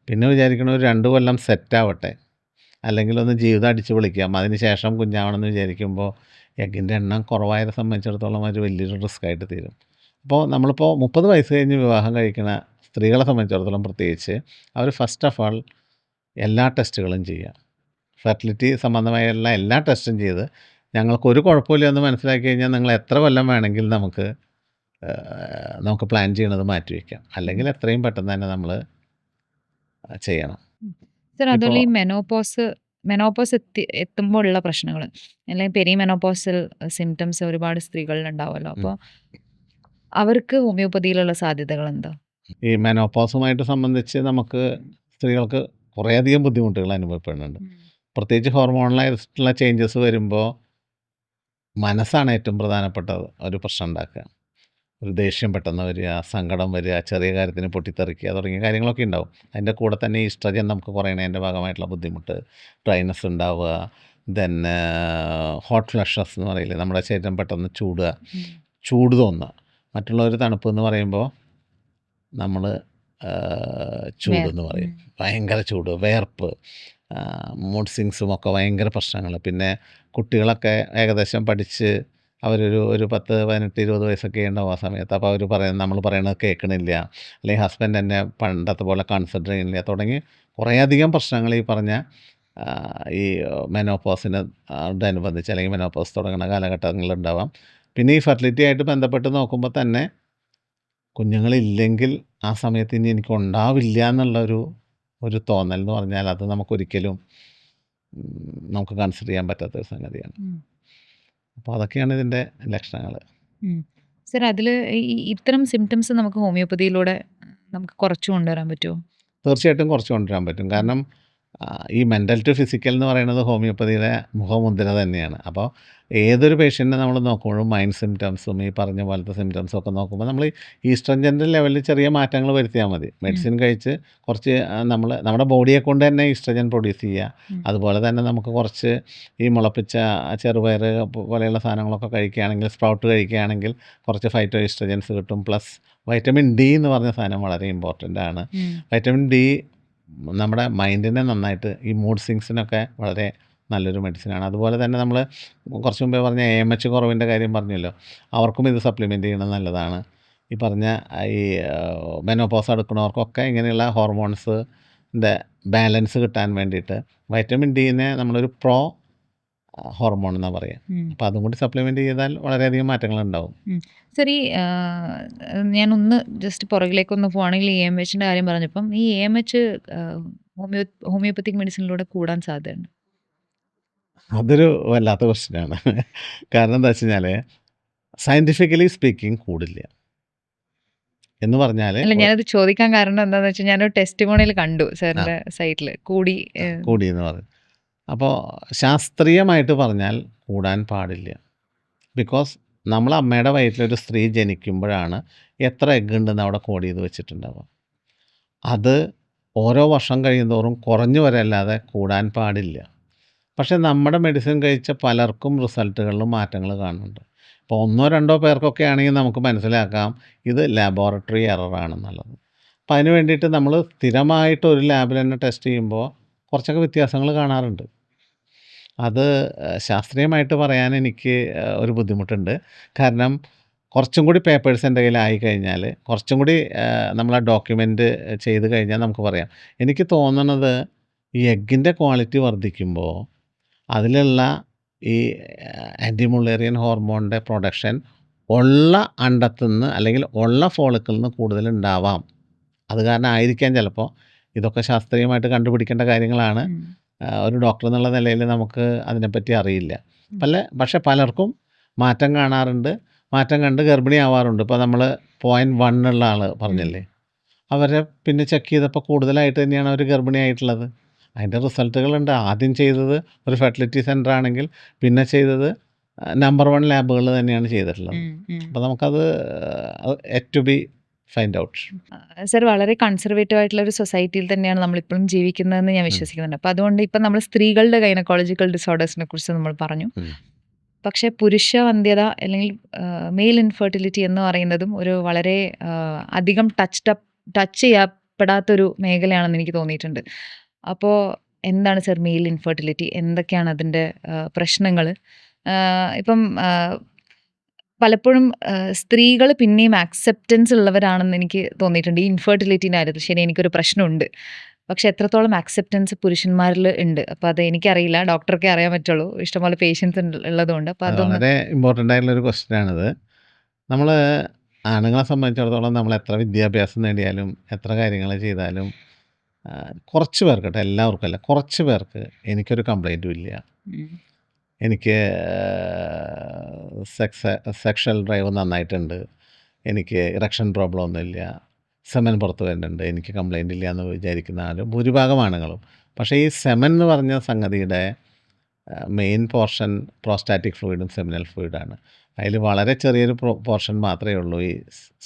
പിന്നെ വിചാരിക്കണം ഒരു 2 കൊല്ലം സെറ്റാവട്ടെ, അല്ലെങ്കിൽ ഒന്ന് ജീവിതം അടിച്ചു പൊളിക്കാം, അതിന് ശേഷം കുഞ്ഞാവണമെന്ന് വിചാരിക്കുമ്പോൾ എഗ്ഗിൻ്റെ എണ്ണം കുറവായതിനെ സംബന്ധിച്ചിടത്തോളം ഒരു വലിയൊരു റിസ്ക് ആയിട്ട് തീരും. അപ്പോൾ നമ്മളിപ്പോൾ 30 വയസ്സ് കഴിഞ്ഞ് വിവാഹം കഴിക്കുന്ന സ്ത്രീകളെ സംബന്ധിച്ചിടത്തോളം പ്രത്യേകിച്ച് അവർ ഫസ്റ്റ് ഓഫ് ആൾ എല്ലാ ടെസ്റ്റുകളും ചെയ്യുക. ഫെർട്ടിലിറ്റി സംബന്ധമായുള്ള എല്ലാ ടെസ്റ്റും ചെയ്ത് ഞങ്ങൾക്കൊരു കുഴപ്പമില്ല എന്ന് മനസ്സിലാക്കി കഴിഞ്ഞാൽ നിങ്ങൾ എത്ര കൊല്ലം വേണമെങ്കിൽ നമുക്ക് പ്ലാൻ ചെയ്യണത് മാറ്റി വയ്ക്കാം. അല്ലെങ്കിൽ എത്രയും പെട്ടെന്ന് തന്നെ നമ്മൾ ചെയ്യണം. സർ, അതുപോലെ ഈ മെനോപോസ് എത്തുമ്പോഴുള്ള പ്രശ്നങ്ങൾ അല്ലെങ്കിൽ പെരിമെനോപോസൽ സിംറ്റംസ് ഒരുപാട് സ്ത്രീകളിൽ ഉണ്ടാവുമല്ലോ. അപ്പോൾ അവർക്ക് ഹോമിയോപ്പതിയിലുള്ള സാധ്യതകൾ എന്താ? ഈ മെനോപോസുമായിട്ട് സംബന്ധിച്ച് നമുക്ക് സ്ത്രീകൾക്ക് കുറേയധികം ബുദ്ധിമുട്ടുകൾ അനുഭവപ്പെടുന്നുണ്ട്. പ്രത്യേകിച്ച് ഹോർമോണലായിട്ടുള്ള ചേഞ്ചസ് വരുമ്പോൾ മനസ്സാണ് ഏറ്റവും പ്രധാനപ്പെട്ട ഒരു പ്രശ്നം ഉണ്ടാക്കുക. ഒരു ദേഷ്യം പെട്ടെന്ന് വരിക, സങ്കടം വരിക, ചെറിയ കാര്യത്തിന് പൊട്ടിത്തെറിക്കുക തുടങ്ങിയ കാര്യങ്ങളൊക്കെ ഉണ്ടാവും. അതിൻ്റെ കൂടെ തന്നെ ഈസ്ട്രജൻ നമുക്ക് കുറയണതിൻ്റെ ഭാഗമായിട്ടുള്ള ബുദ്ധിമുട്ട്, ഡ്രൈനസ് ഉണ്ടാവുക, ദെൻ ഹോട്ട് ഫ്ലഷസ് എന്ന് പറയില്ലേ, നമ്മുടെ ശരീരം പെട്ടെന്ന് ചൂട് തോന്നുക. മറ്റുള്ളവർ തണുപ്പ് എന്ന് പറയുമ്പോൾ നമ്മൾ ചൂടെന്ന് പറയും, ഭയങ്കര ചൂട്, വിയർപ്പ്, മൂഡ് സ്വിങ്സും ഒക്കെ ഭയങ്കര പ്രശ്നങ്ങൾ. പിന്നെ കുട്ടികളൊക്കെ ഏകദേശം പഠിച്ച് ഒരു 10, 18, 20 വയസ്സൊക്കെ ഉണ്ടാവും ആ സമയത്ത്. അപ്പോൾ അവർ നമ്മൾ പറയുന്നത് കേൾക്കണില്ല, അല്ലെങ്കിൽ ഹസ്ബൻഡ് എന്നെ പണ്ടത്തെ പോലെ കൺസിഡർ ചെയ്യുന്നില്ല തുടങ്ങി കുറേയധികം പ്രശ്നങ്ങൾ ഈ പറഞ്ഞ ഈ മെനോപോസിനോടനുബന്ധിച്ച് അല്ലെങ്കിൽ മെനോപോസ് തുടങ്ങുന്ന കാലഘട്ടങ്ങളുണ്ടാവാം. പിന്നെ ഈ ഫെർട്ടിലിറ്റി ആയിട്ട് ബന്ധപ്പെട്ട് നോക്കുമ്പോൾ തന്നെ കുഞ്ഞുങ്ങളില്ലെങ്കിൽ ആ സമയത്ത് ഇനി എനിക്ക് ഉണ്ടാവില്ല എന്നുള്ളൊരു തോന്നൽ എന്ന് പറഞ്ഞാൽ അത് നമുക്കൊരിക്കലും നമുക്ക് കൺസിഡർ ചെയ്യാൻ പറ്റാത്തൊരു സംഗതിയാണ്. അപ്പോൾ അതൊക്കെയാണ് ഇതിൻ്റെ ലക്ഷണങ്ങൾ. സർ, അതിൽ ഇത്തരം സിംറ്റംസ് നമുക്ക് ഹോമിയോപ്പതിയിലൂടെ നമുക്ക് കുറച്ച് കൊണ്ടുവരാൻ പറ്റുമോ? തീർച്ചയായിട്ടും കുറച്ച് കൊണ്ടുവരാൻ പറ്റും. കാരണം ഈ മെൻ്റൽ ടു ഫിസിക്കൽ എന്ന് പറയുന്നത് ഹോമിയോപ്പതിയുടെ മുഖമുദ്ര തന്നെയാണ്. അപ്പോൾ ഏതൊരു പേഷ്യൻറ്റിനെ നമ്മൾ നോക്കുമ്പോഴും മൈൻഡ് സിംപ്റ്റംസും ഈ പറഞ്ഞ പോലത്തെ സിംപ്റ്റംസും ഒക്കെ നോക്കുമ്പോൾ നമ്മൾ ഈസ്ട്രജൻ്റെ ലെവലിൽ ചെറിയ മാറ്റങ്ങൾ വരുത്തിയാൽ മതി. മെഡിസിൻ കഴിച്ച് കുറച്ച് നമ്മുടെ ബോഡിയെ കൊണ്ട് തന്നെ ഈസ്ട്രജൻ പ്രൊഡ്യൂസ് ചെയ്യുക. അതുപോലെ തന്നെ നമുക്ക് കുറച്ച് ഈ മുളപ്പിച്ച ചെറുപയർ പോലെയുള്ള സാധനങ്ങളൊക്കെ കഴിക്കുകയാണെങ്കിൽ, സ്പ്രൗട്ട് കഴിക്കുകയാണെങ്കിൽ കുറച്ച് ഫൈറ്റോ ഈസ്ട്രജൻസ് കിട്ടും. പ്ലസ് വൈറ്റമിൻ ഡി എന്ന് പറഞ്ഞ സാധനം വളരെ ഇമ്പോർട്ടൻ്റ് ആണ്. വൈറ്റമിൻ ഡി നമ്മുടെ മൈൻഡിനെ നന്നായിട്ട് ഈ മൂഡ് സ്വിങ്സിനൊക്കെ വളരെ നല്ലൊരു മെഡിസിനാണ്. അതുപോലെ തന്നെ നമ്മൾ കുറച്ച് മുമ്പേ പറഞ്ഞ AMH കുറവിൻ്റെ കാര്യം പറഞ്ഞല്ലോ, അവർക്കും ഇത് സപ്ലിമെൻറ്റ് ചെയ്യണത് നല്ലതാണ്. ഈ പറഞ്ഞ ഈ മെനോപോസ് എടുക്കുന്നവർക്കൊക്കെ ഇങ്ങനെയുള്ള ഹോർമോൺസിൻ്റെ ബാലൻസ് കിട്ടാൻ വേണ്ടിയിട്ട് വൈറ്റമിൻ ഡിനെ നമ്മളൊരു ഹോർമോൺ എന്നാണ് പറയുക. അപ്പോൾ അതും കൂടി സപ്ലിമെൻറ്റ് ചെയ്താൽ വളരെയധികം മാറ്റങ്ങളുണ്ടാവും. സർ, ഈ ഞാനൊന്ന് ജസ്റ്റ് പുറകിലേക്കൊന്ന് പോവാണെങ്കിൽ ഈ AMHൻ്റെ കാര്യം പറഞ്ഞപ്പം ഈ AMH ഹോമിയോപ്പത്തിക് മെഡിസിനിലൂടെ കൂടാൻ സാധ്യതയുണ്ട്? അതൊരു വല്ലാത്ത ക്വസ്റ്റ്യനാണ്. കാരണം എന്താ വെച്ച് കഴിഞ്ഞാൽ സയൻറ്റിഫിക്കലി സ്പീക്കിംഗ് കൂടില്ല എന്ന് പറഞ്ഞാൽ അല്ല, ഞാനത് ചോദിക്കാൻ കാരണം എന്താണെന്ന് വെച്ചാൽ ഞാനൊരു ടെസ്റ്റിമോണിയൽ കണ്ടു സാറിൻ്റെ സൈറ്റിൽ കൂടി എന്ന് പറയും. അപ്പോൾ ശാസ്ത്രീയമായിട്ട് പറഞ്ഞാൽ കൂടാൻ പാടില്ല. ബിക്കോസ് നമ്മൾ അമ്മയുടെ വയറ്റിലൊരു സ്ത്രീ ജനിക്കുമ്പോഴാണ് എത്ര എഗ്ഗ് ഉണ്ടെന്ന് അവിടെ കോഡ് ചെയ്ത് വെച്ചിട്ടുണ്ടാവുക. അത് ഓരോ വർഷം കഴിയുന്തോറും കുറഞ്ഞു വരല്ലാതെ കൂടാൻ പാടില്ല. പക്ഷേ നമ്മുടെ മെഡിസിൻ കഴിച്ച പലർക്കും റിസൾട്ടുകളിലും മാറ്റങ്ങൾ കാണുന്നുണ്ട്. ഇപ്പോൾ 1-2 പേർക്കൊക്കെ ആണെങ്കിൽ നമുക്ക് മനസ്സിലാക്കാം ഇത് ലാബോറട്ടറി എററാണെന്നുള്ളത്. അപ്പം അതിന് വേണ്ടിയിട്ട് നമ്മൾ സ്ഥിരമായിട്ട് ഒരു ലാബിൽ തന്നെ ടെസ്റ്റ് ചെയ്യുമ്പോൾ കുറച്ചൊക്കെ വ്യത്യാസങ്ങൾ കാണാറുണ്ട്. അത് ശാസ്ത്രീയമായിട്ട് പറയാൻ എനിക്ക് ഒരു ബുദ്ധിമുട്ടുണ്ട്. കാരണം കുറച്ചും കൂടി പേപ്പേഴ്സ് എൻ്റെ കയ്യിലായി കഴിഞ്ഞാൽ, കുറച്ചും കൂടി നമ്മൾ ആ ഡോക്യുമെൻ്റ് ചെയ്ത് കഴിഞ്ഞാൽ നമുക്ക് പറയാം. എനിക്ക് തോന്നുന്നത് ഈ എഗ്ഗിൻ്റെ ക്വാളിറ്റി വർദ്ധിക്കുമ്പോൾ അതിലുള്ള ഈ ആൻറ്റിമുള്ളേറിയൻ ഹോർമോണിൻ്റെ പ്രൊഡക്ഷൻ ഉള്ള അണ്ടത്തുനിന്ന് അല്ലെങ്കിൽ ഉള്ള ഫോളിക്കിളിൽ നിന്ന് കൂടുതലുണ്ടാവാം. അത് കാരണം ആയിരിക്കാം ചിലപ്പോൾ. ഇതൊക്കെ ശാസ്ത്രീയമായിട്ട് കണ്ടുപിടിക്കേണ്ട കാര്യങ്ങളാണ്. ഒരു ഡോക്ടർ എന്നുള്ള നിലയിൽ നമുക്ക് അതിനെപ്പറ്റി അറിയില്ല. പക്ഷേ പലർക്കും മാറ്റം കാണാറുണ്ട്. മാറ്റം കണ്ട് ഗർഭിണിയാവാറുണ്ട്. ഇപ്പോൾ നമ്മൾ 0.1 ഉള്ള ആൾ പറഞ്ഞില്ലേ, അവരെ പിന്നെ ചെക്ക് ചെയ്തപ്പോൾ കൂടുതലായിട്ട് തന്നെയാണ് അവർ ഗർഭിണിയായിട്ടുള്ളത്. അതിൻ്റെ റിസൾട്ടുകളുണ്ട്. ആദ്യം ചെയ്തത് ഒരു ഫെർട്ടിലിറ്റി സെൻ്റർ ആണെങ്കിൽ പിന്നെ ചെയ്തത് നമ്പർ 1 ലാബുകൾ തന്നെയാണ് ചെയ്തിട്ടുള്ളത്. അപ്പോൾ നമുക്കത് to be find out. Sir, വളരെ കൺസർവേറ്റീവ് ആയിട്ടുള്ള ഒരു സൊസൈറ്റിയിൽ തന്നെയാണ് നമ്മളിപ്പോഴും ജീവിക്കുന്നതെന്ന് ഞാൻ വിശ്വസിക്കുന്നുണ്ട്. അപ്പോൾ അതുകൊണ്ട് ഇപ്പം നമ്മൾ സ്ത്രീകളുടെ ഗൈനക്കോളജിക്കൽ ഡിസോർഡേഴ്സിനെ കുറിച്ച് നമ്മൾ പറഞ്ഞു. പക്ഷേ പുരുഷ വന്ധ്യത അല്ലെങ്കിൽ മെയിൽ ഇൻഫെർട്ടിലിറ്റി എന്ന് പറയുന്നതും ഒരു വളരെ അധികം ടച്ച് ചെയ്യപ്പെടാത്തൊരു മേഖലയാണെന്ന് എനിക്ക് തോന്നിയിട്ടുണ്ട്. അപ്പോൾ എന്താണ് സർ മെയിൽ ഇൻഫെർട്ടിലിറ്റി? എന്തൊക്കെയാണ് അതിൻ്റെ പ്രശ്നങ്ങൾ? ഇപ്പം പലപ്പോഴും സ്ത്രീകൾ പിന്നെയും ആക്സെപ്റ്റൻസ് ഉള്ളവരാണെന്ന് എനിക്ക് തോന്നിയിട്ടുണ്ട് ഈ ഇൻഫെർട്ടിലിറ്റീൻ്റെ കാര്യത്തിൽ. ശരി, എനിക്കൊരു പ്രശ്നമുണ്ട്, പക്ഷെ എത്രത്തോളം ആക്സെപ്റ്റൻസ് പുരുഷന്മാരിൽ ഉണ്ട്? അപ്പോൾ അത് എനിക്കറിയില്ല, ഡോക്ടർക്കേ അറിയാൻ പറ്റുള്ളൂ, ഇഷ്ടംപോലെ പേഷ്യൻസ് ഉള്ളതുകൊണ്ട്. അപ്പോൾ അതൊന്ന് വളരെ ഇമ്പോർട്ടൻ്റ് ആയിട്ടുള്ളൊരു ക്വസ്റ്റ്യനാണിത്. നമ്മൾ ആണുങ്ങളെ സംബന്ധിച്ചിടത്തോളം നമ്മൾ എത്ര വിദ്യാഭ്യാസം നേടിയാലും എത്ര കാര്യങ്ങൾ ചെയ്താലും കുറച്ച് പേർക്ക് കേട്ടോ, എല്ലാവർക്കും അല്ല, കുറച്ച് പേർക്ക് എനിക്കൊരു കംപ്ലൈൻറ്റും ഇല്ല. എനിക്ക് സെക്ഷൽ ഡ്രൈവ് നന്നായിട്ടുണ്ട്, എനിക്ക് ഇറക്ഷൻ പ്രോബ്ലം ഒന്നുമില്ല, സെമൻ പുറത്ത് വരുന്നുണ്ട്, എനിക്ക് കംപ്ലൈൻ്റ് ഇല്ല എന്ന് വിചാരിക്കുന്ന ആളും ഭൂരിഭാഗം ആണുങ്ങളും. പക്ഷേ ഈ സെമൻ എന്ന് പറഞ്ഞ സംഗതിയുടെ മെയിൻ പോർഷൻ പ്രോസ്റ്റാറ്റിക് ഫ്ലൂയിഡും സെമിനൽ ഫ്ലൂയിഡാണ്. അതിൽ വളരെ ചെറിയൊരു പോർഷൻ മാത്രമേ ഉള്ളൂ ഈ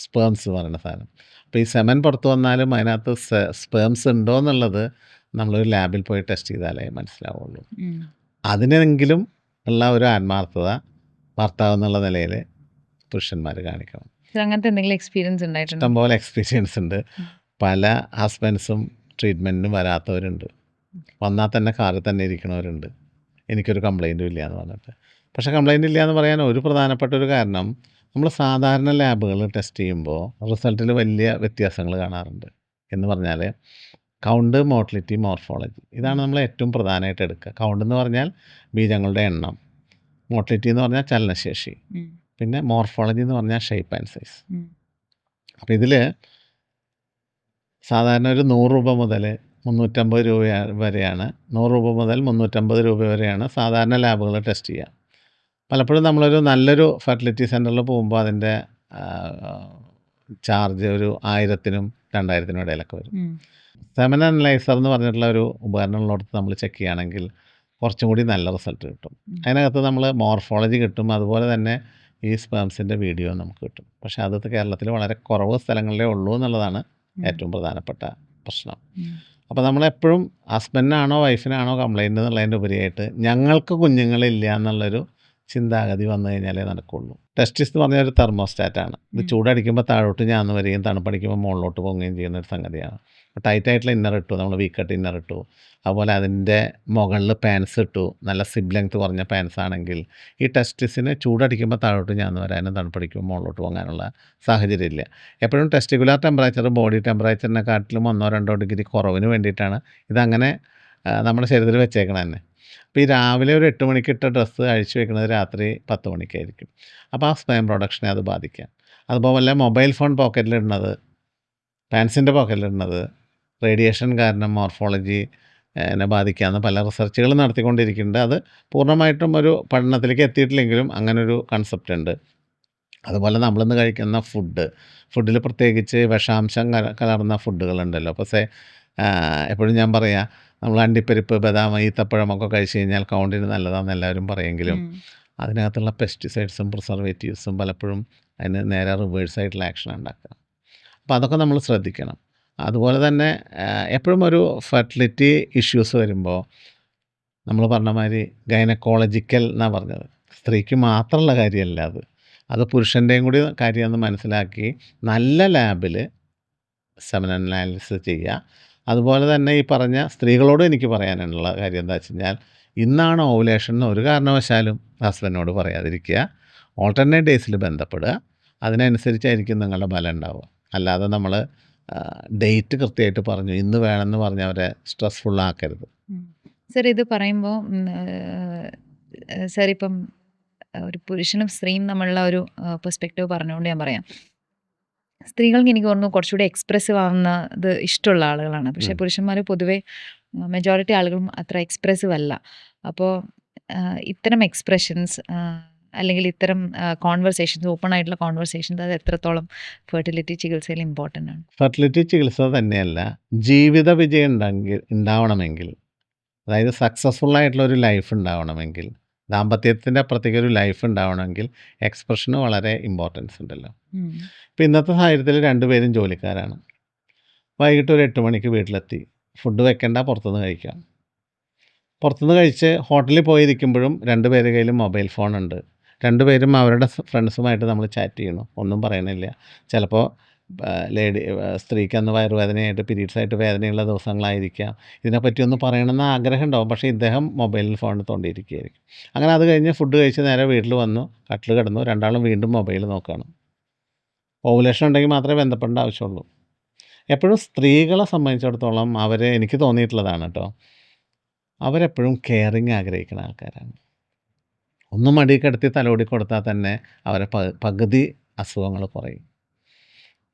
സ്പേംസ് എന്ന് പറയുന്ന സാധനം. അപ്പോൾ ഈ സെമൻ പുറത്ത് വന്നാലും അതിനകത്ത് സ്പേംസ് ഉണ്ടോ എന്നുള്ളത് നമ്മളൊരു ലാബിൽ പോയി ടെസ്റ്റ് ചെയ്താലേ മനസ്സിലാവുള്ളൂ. അതിനെങ്കിലും ഉള്ള ഒരു ആത്മാർത്ഥത ഭർത്താവ് എന്നുള്ള നിലയിൽ പുരുഷന്മാർ കാണിക്കണം. അങ്ങനത്തെ എന്തെങ്കിലും എക്സ്പീരിയൻസ് ഉണ്ടായിട്ടുണ്ടോ? ഇഷ്ടംപോലെ എക്സ്പീരിയൻസ് ഉണ്ട്. പല ഹസ്ബൻഡ്സും ട്രീറ്റ്മെൻറ്റിന് വരാത്തവരുണ്ട്, വന്നാൽ തന്നെ കാറിൽ തന്നെ ഇരിക്കണവരുണ്ട്, എനിക്കൊരു കംപ്ലൈൻറ്റും ഇല്ല എന്ന് പറഞ്ഞിട്ട്. പക്ഷേ കംപ്ലൈൻ്റ് ഇല്ല എന്ന് പറയാൻ ഒരു പ്രധാനപ്പെട്ട ഒരു കാരണം, നമ്മൾ സാധാരണ ലാബുകൾ ടെസ്റ്റ് ചെയ്യുമ്പോൾ റിസൾട്ടിൽ വലിയ വ്യത്യാസങ്ങൾ കാണാറുണ്ട്. എന്ന് പറഞ്ഞാൽ കൗണ്ട്, മോട്ടിലിറ്റി, മോർഫോളജി, ഇതാണ് നമ്മൾ ഏറ്റവും പ്രധാനമായിട്ട് എടുക്കുക. കൗണ്ട് എന്ന് പറഞ്ഞാൽ ബീജങ്ങളുടെ എണ്ണം, മോട്ടിലിറ്റി എന്ന് പറഞ്ഞാൽ ചലനശേഷി, പിന്നെ മോർഫോളജി എന്ന് പറഞ്ഞാൽ ഷേപ്പ് ആൻഡ് സൈസ്. അപ്പോൾ ഇതിൽ സാധാരണ ഒരു 100 രൂപ മുതൽ 350 രൂപ വരെയാണ്, 100 രൂപ മുതൽ 350 രൂപ വരെയാണ് സാധാരണ ലാബുകൾ ടെസ്റ്റ് ചെയ്യുക. പലപ്പോഴും നമ്മളൊരു നല്ലൊരു ഫെർട്ടിലിറ്റി സെൻ്ററിൽ പോകുമ്പോൾ അതിൻ്റെ ചാർജ് ഒരു 1000-നും 2000 ഇടയിലൊക്കെ വരും. ഉം. സെമൻ അനലൈസർ എന്ന് പറഞ്ഞിട്ടുള്ള ഒരു ഉപകരണമുള്ളിടത്ത് നമ്മൾ ചെക്ക് ചെയ്യുകയാണെങ്കിൽ കുറച്ചും കൂടി നല്ല റിസൾട്ട് കിട്ടും. അതിനകത്ത് നമ്മൾ മോർഫോളജി കിട്ടും, അതുപോലെ തന്നെ ഈ സ്പേംസിൻ്റെ വീഡിയോ നമുക്ക് കിട്ടും. പക്ഷേ അത് കേരളത്തിൽ വളരെ കുറവ് സ്ഥലങ്ങളിലേ ഉള്ളൂ എന്നുള്ളതാണ് ഏറ്റവും പ്രധാനപ്പെട്ട പ്രശ്നം. അപ്പോൾ നമ്മളെപ്പോഴും ഹസ്ബൻഡിനാണോ വൈഫിനാണോ കംപ്ലയിൻ്റ് എന്നുള്ളതിൻ്റെ ഉപരിയായിട്ട് ഞങ്ങൾക്ക് കുഞ്ഞുങ്ങളില്ല എന്നുള്ളൊരു ചിന്താഗതി വന്നു കഴിഞ്ഞാലേ നടക്കുള്ളൂ. ടെസ്റ്റിസ് എന്ന് പറഞ്ഞ ഒരു തെർമോസ്റ്റാറ്റാണ്. ഇത് ചൂടടിക്കുമ്പോൾ താഴോട്ട് ഞാന്ന് വരികയും തണുപ്പടിക്കുമ്പോൾ മുകളിലോട്ട് പൊങ്ങുകയും ചെയ്യുന്ന ഒരു സംഗതിയാണ്. ടൈറ്റായിട്ടുള്ള ഇന്നർ ഇട്ടു, നമ്മൾ വീക്കട്ട് ഇന്നർ ഇട്ടു, അതുപോലെ അതിൻ്റെ മുകളിൽ പാൻസ് ഇട്ടു, നല്ല സിബ് ലെങ്ത് കുറഞ്ഞ പാൻസ് ആണെങ്കിൽ ഈ ടെസ്റ്റിസിന് ചൂടടിക്കുമ്പോൾ താഴോട്ട് ഞാന്ന് വരാനും തണുപ്പടിക്കുമ്പോൾ മുകളിലോട്ട് പോകാനുള്ള സാഹചര്യമില്ല. എപ്പോഴും ടെസ്റ്റിക്കുലർ ടെമ്പറേച്ചർ ബോഡി ടെമ്പറേച്ചറിനെക്കാട്ടിലും 1-2 ഡിഗ്രി കുറവിന് വേണ്ടിയിട്ടാണ് ഇതങ്ങനെ നമ്മുടെ ശരീരത്തിൽ വെച്ചേക്കണത് തന്നെ. അപ്പോൾ ഈ രാവിലെ ഒരു 8 മണിക്ക് ഇട്ട ഡ്രസ്സ് അഴിച്ചു വെക്കുന്നത് രാത്രി 10 മണിക്കായിരിക്കും. അപ്പോൾ ആ സ്പേം പ്രൊഡക്ഷനെ അത് ബാധിക്കാം. അതുപോലെ മൊബൈൽ ഫോൺ പോക്കറ്റിലിടുന്നത്, പാൻസിൻ്റെ പോക്കറ്റിലിടുന്നത് റേഡിയേഷൻ കാരണം മോർഫോളജി നെ ബാധിക്കാമെന്ന് പല റിസർച്ചുകൾ നടത്തിക്കൊണ്ടിരിക്കുന്നുണ്ട്. അത് പൂർണ്ണമായിട്ടും ഒരു പഠനത്തിലേക്ക് എത്തിയിട്ടില്ലെങ്കിലും അങ്ങനൊരു കൺസെപ്റ്റ് ഉണ്ട്. അതുപോലെ നമ്മളിന്ന് കഴിക്കുന്ന ഫുഡിൽ പ്രത്യേകിച്ച് വിഷാംശം കലർന്ന ഫുഡുകളുണ്ടല്ലോ. അപ്പോൾ എപ്പോഴും ഞാൻ പറയാം, നമ്മൾ അണ്ടിപ്പരിപ്പ്, ബദാം, ഈത്തപ്പഴമൊക്കെ കഴിച്ച് കഴിഞ്ഞാൽ കൗണ്ടിന് നല്ലതാണെന്ന് എല്ലാവരും പറയുമെങ്കിലും അതിനകത്തുള്ള പെസ്റ്റിസൈഡ്സും പ്രിസർവേറ്റീവ്സും പലപ്പോഴും അതിന് നേരെ റിവേഴ്സായിട്ടുള്ള ആക്ഷൻ ഉണ്ടാക്കുക. അപ്പോൾ അതൊക്കെ നമ്മൾ ശ്രദ്ധിക്കണം. അതുപോലെ തന്നെ എപ്പോഴും ഒരു ഫെർട്ടിലിറ്റി ഇഷ്യൂസ് വരുമ്പോൾ നമ്മൾ പറഞ്ഞ മാതിരി ഗൈനക്കോളജിക്കൽ എന്നാണ് പറഞ്ഞത്, സ്ത്രീക്ക് മാത്രമുള്ള കാര്യമല്ല അത് പുരുഷൻ്റെയും കൂടി കാര്യമെന്ന് മനസ്സിലാക്കി നല്ല ലാബിൽ സെമൻ അനാലിസിസ് ചെയ്യുക. അതുപോലെ തന്നെ ഈ പറഞ്ഞ സ്ത്രീകളോട് എനിക്ക് പറയാനുള്ള കാര്യം എന്താ വെച്ച് കഴിഞ്ഞാൽ, ഇന്നാണ് ഓവുലേഷൻ എന്ന് ഒരു കാരണവശാലും ഹസ്ബൻഡിനോട് പറയാതിരിക്കുക. ഓൾട്ടർനേറ്റ് ഡേയ്സിൽ ബന്ധപ്പെടുക, അതിനനുസരിച്ചായിരിക്കും നിങ്ങളുടെ ഫലം ഉണ്ടാവുക. അല്ലാതെ നമ്മൾ ഡേറ്റ് കൃത്യമായിട്ട് പറഞ്ഞു ഇന്ന് വേണമെന്ന് പറഞ്ഞ് അവരെ സ്ട്രെസ്ഫുള്ളാക്കരുത്. സർ, ഇത് പറയുമ്പോൾ സർ ഇപ്പം ഒരു പുരുഷനും സ്ത്രീയും തമ്മിലുള്ള ഒരു പെർസ്പെക്റ്റീവ് പറഞ്ഞുകൊണ്ട് ഞാൻ പറയാം. സ്ത്രീകൾക്ക് എനിക്ക് തോന്നുന്നു കുറച്ചുകൂടി എക്സ്പ്രസീവ് ആവുന്നത് ഇഷ്ടമുള്ള ആളുകളാണ്. പക്ഷേ പുരുഷന്മാർ പൊതുവേ മെജോറിറ്റി ആളുകളും അത്ര എക്സ്പ്രസീവ് അല്ല. അപ്പോൾ ഇത്തരം എക്സ്പ്രഷൻസ് അല്ലെങ്കിൽ ഇത്തരം കോൺവെർസേഷൻസ്, ഓപ്പൺ ആയിട്ടുള്ള കോൺവെർസേഷൻസ്, അത് എത്രത്തോളം ഫെർട്ടിലിറ്റി ചികിത്സയിൽ ഇമ്പോർട്ടൻ്റ് ആണ്? ഫെർട്ടിലിറ്റി ചികിത്സ തന്നെയല്ല, ജീവിത വിജയം ഉണ്ടാവണമെങ്കിൽ, അതായത് സക്സസ്ഫുള്ളായിട്ടുള്ള ഒരു ലൈഫ് ഉണ്ടാവണമെങ്കിൽ, ദാമ്പത്യത്തിൻ്റെ അപ്പുറത്തേക്ക് ഒരു ലൈഫ് ഉണ്ടാവണമെങ്കിൽ എക്സ്പ്രഷന് വളരെ ഇമ്പോർട്ടൻസ് ഉണ്ടല്ലോ. ഇപ്പോൾ ഇന്നത്തെ സാഹചര്യത്തിൽ 2 പേരും ജോലിക്കാരാണ്. വൈകിട്ട് ഒരു 8 മണിക്ക് വീട്ടിലെത്തി, ഫുഡ് വെക്കേണ്ട, പുറത്തുനിന്ന് കഴിക്കാം. പുറത്തുനിന്ന് കഴിച്ച് ഹോട്ടലിൽ പോയിരിക്കുമ്പോഴും 2 പേരുടെ കയ്യിലും മൊബൈൽ ഫോണുണ്ട്. 2 പേരും അവരുടെ ഫ്രണ്ട്സുമായിട്ട് നമ്മൾ ചാറ്റ് ചെയ്യണം, ഒന്നും പറയണില്ല. ചിലപ്പോൾ സ്ത്രീക്ക് അന്ന് വയറുവേദനയായിട്ട്, പീരീഡ്സായിട്ട് വേദനയുള്ള ദിവസങ്ങളായിരിക്കാം. ഇതിനെപ്പറ്റി ഒന്ന് പറയണമെന്ന് ആഗ്രഹം ഉണ്ടാവും, പക്ഷേ ഇദ്ദേഹം മൊബൈലിൽ ഫോണിൽ തോണ്ടിയിരിക്കുകയായിരിക്കും. അങ്ങനെ അത് കഴിഞ്ഞ് ഫുഡ് കഴിച്ച് നേരെ വീട്ടിൽ വന്നു, കട്ടിൽ കിടന്നു, രണ്ടാളും വീണ്ടും മൊബൈൽ നോക്കുകയാണ്. ഓവുലേഷൻ ഉണ്ടെങ്കിൽ മാത്രമേ ബന്ധപ്പെടേണ്ട ആവശ്യമുള്ളൂ. എപ്പോഴും സ്ത്രീകളെ സംബന്ധിച്ചിടത്തോളം എനിക്ക് തോന്നിയിട്ടുള്ളതാണ് കേട്ടോ, അവരെപ്പോഴും കെയറിങ് ആഗ്രഹിക്കുന്ന ആൾക്കാരാണ്. ഒന്ന് മടി കിടത്തി തലോടി കൊടുത്താൽ തന്നെ അവരെ പകുതി അസുഖങ്ങൾ കുറയും.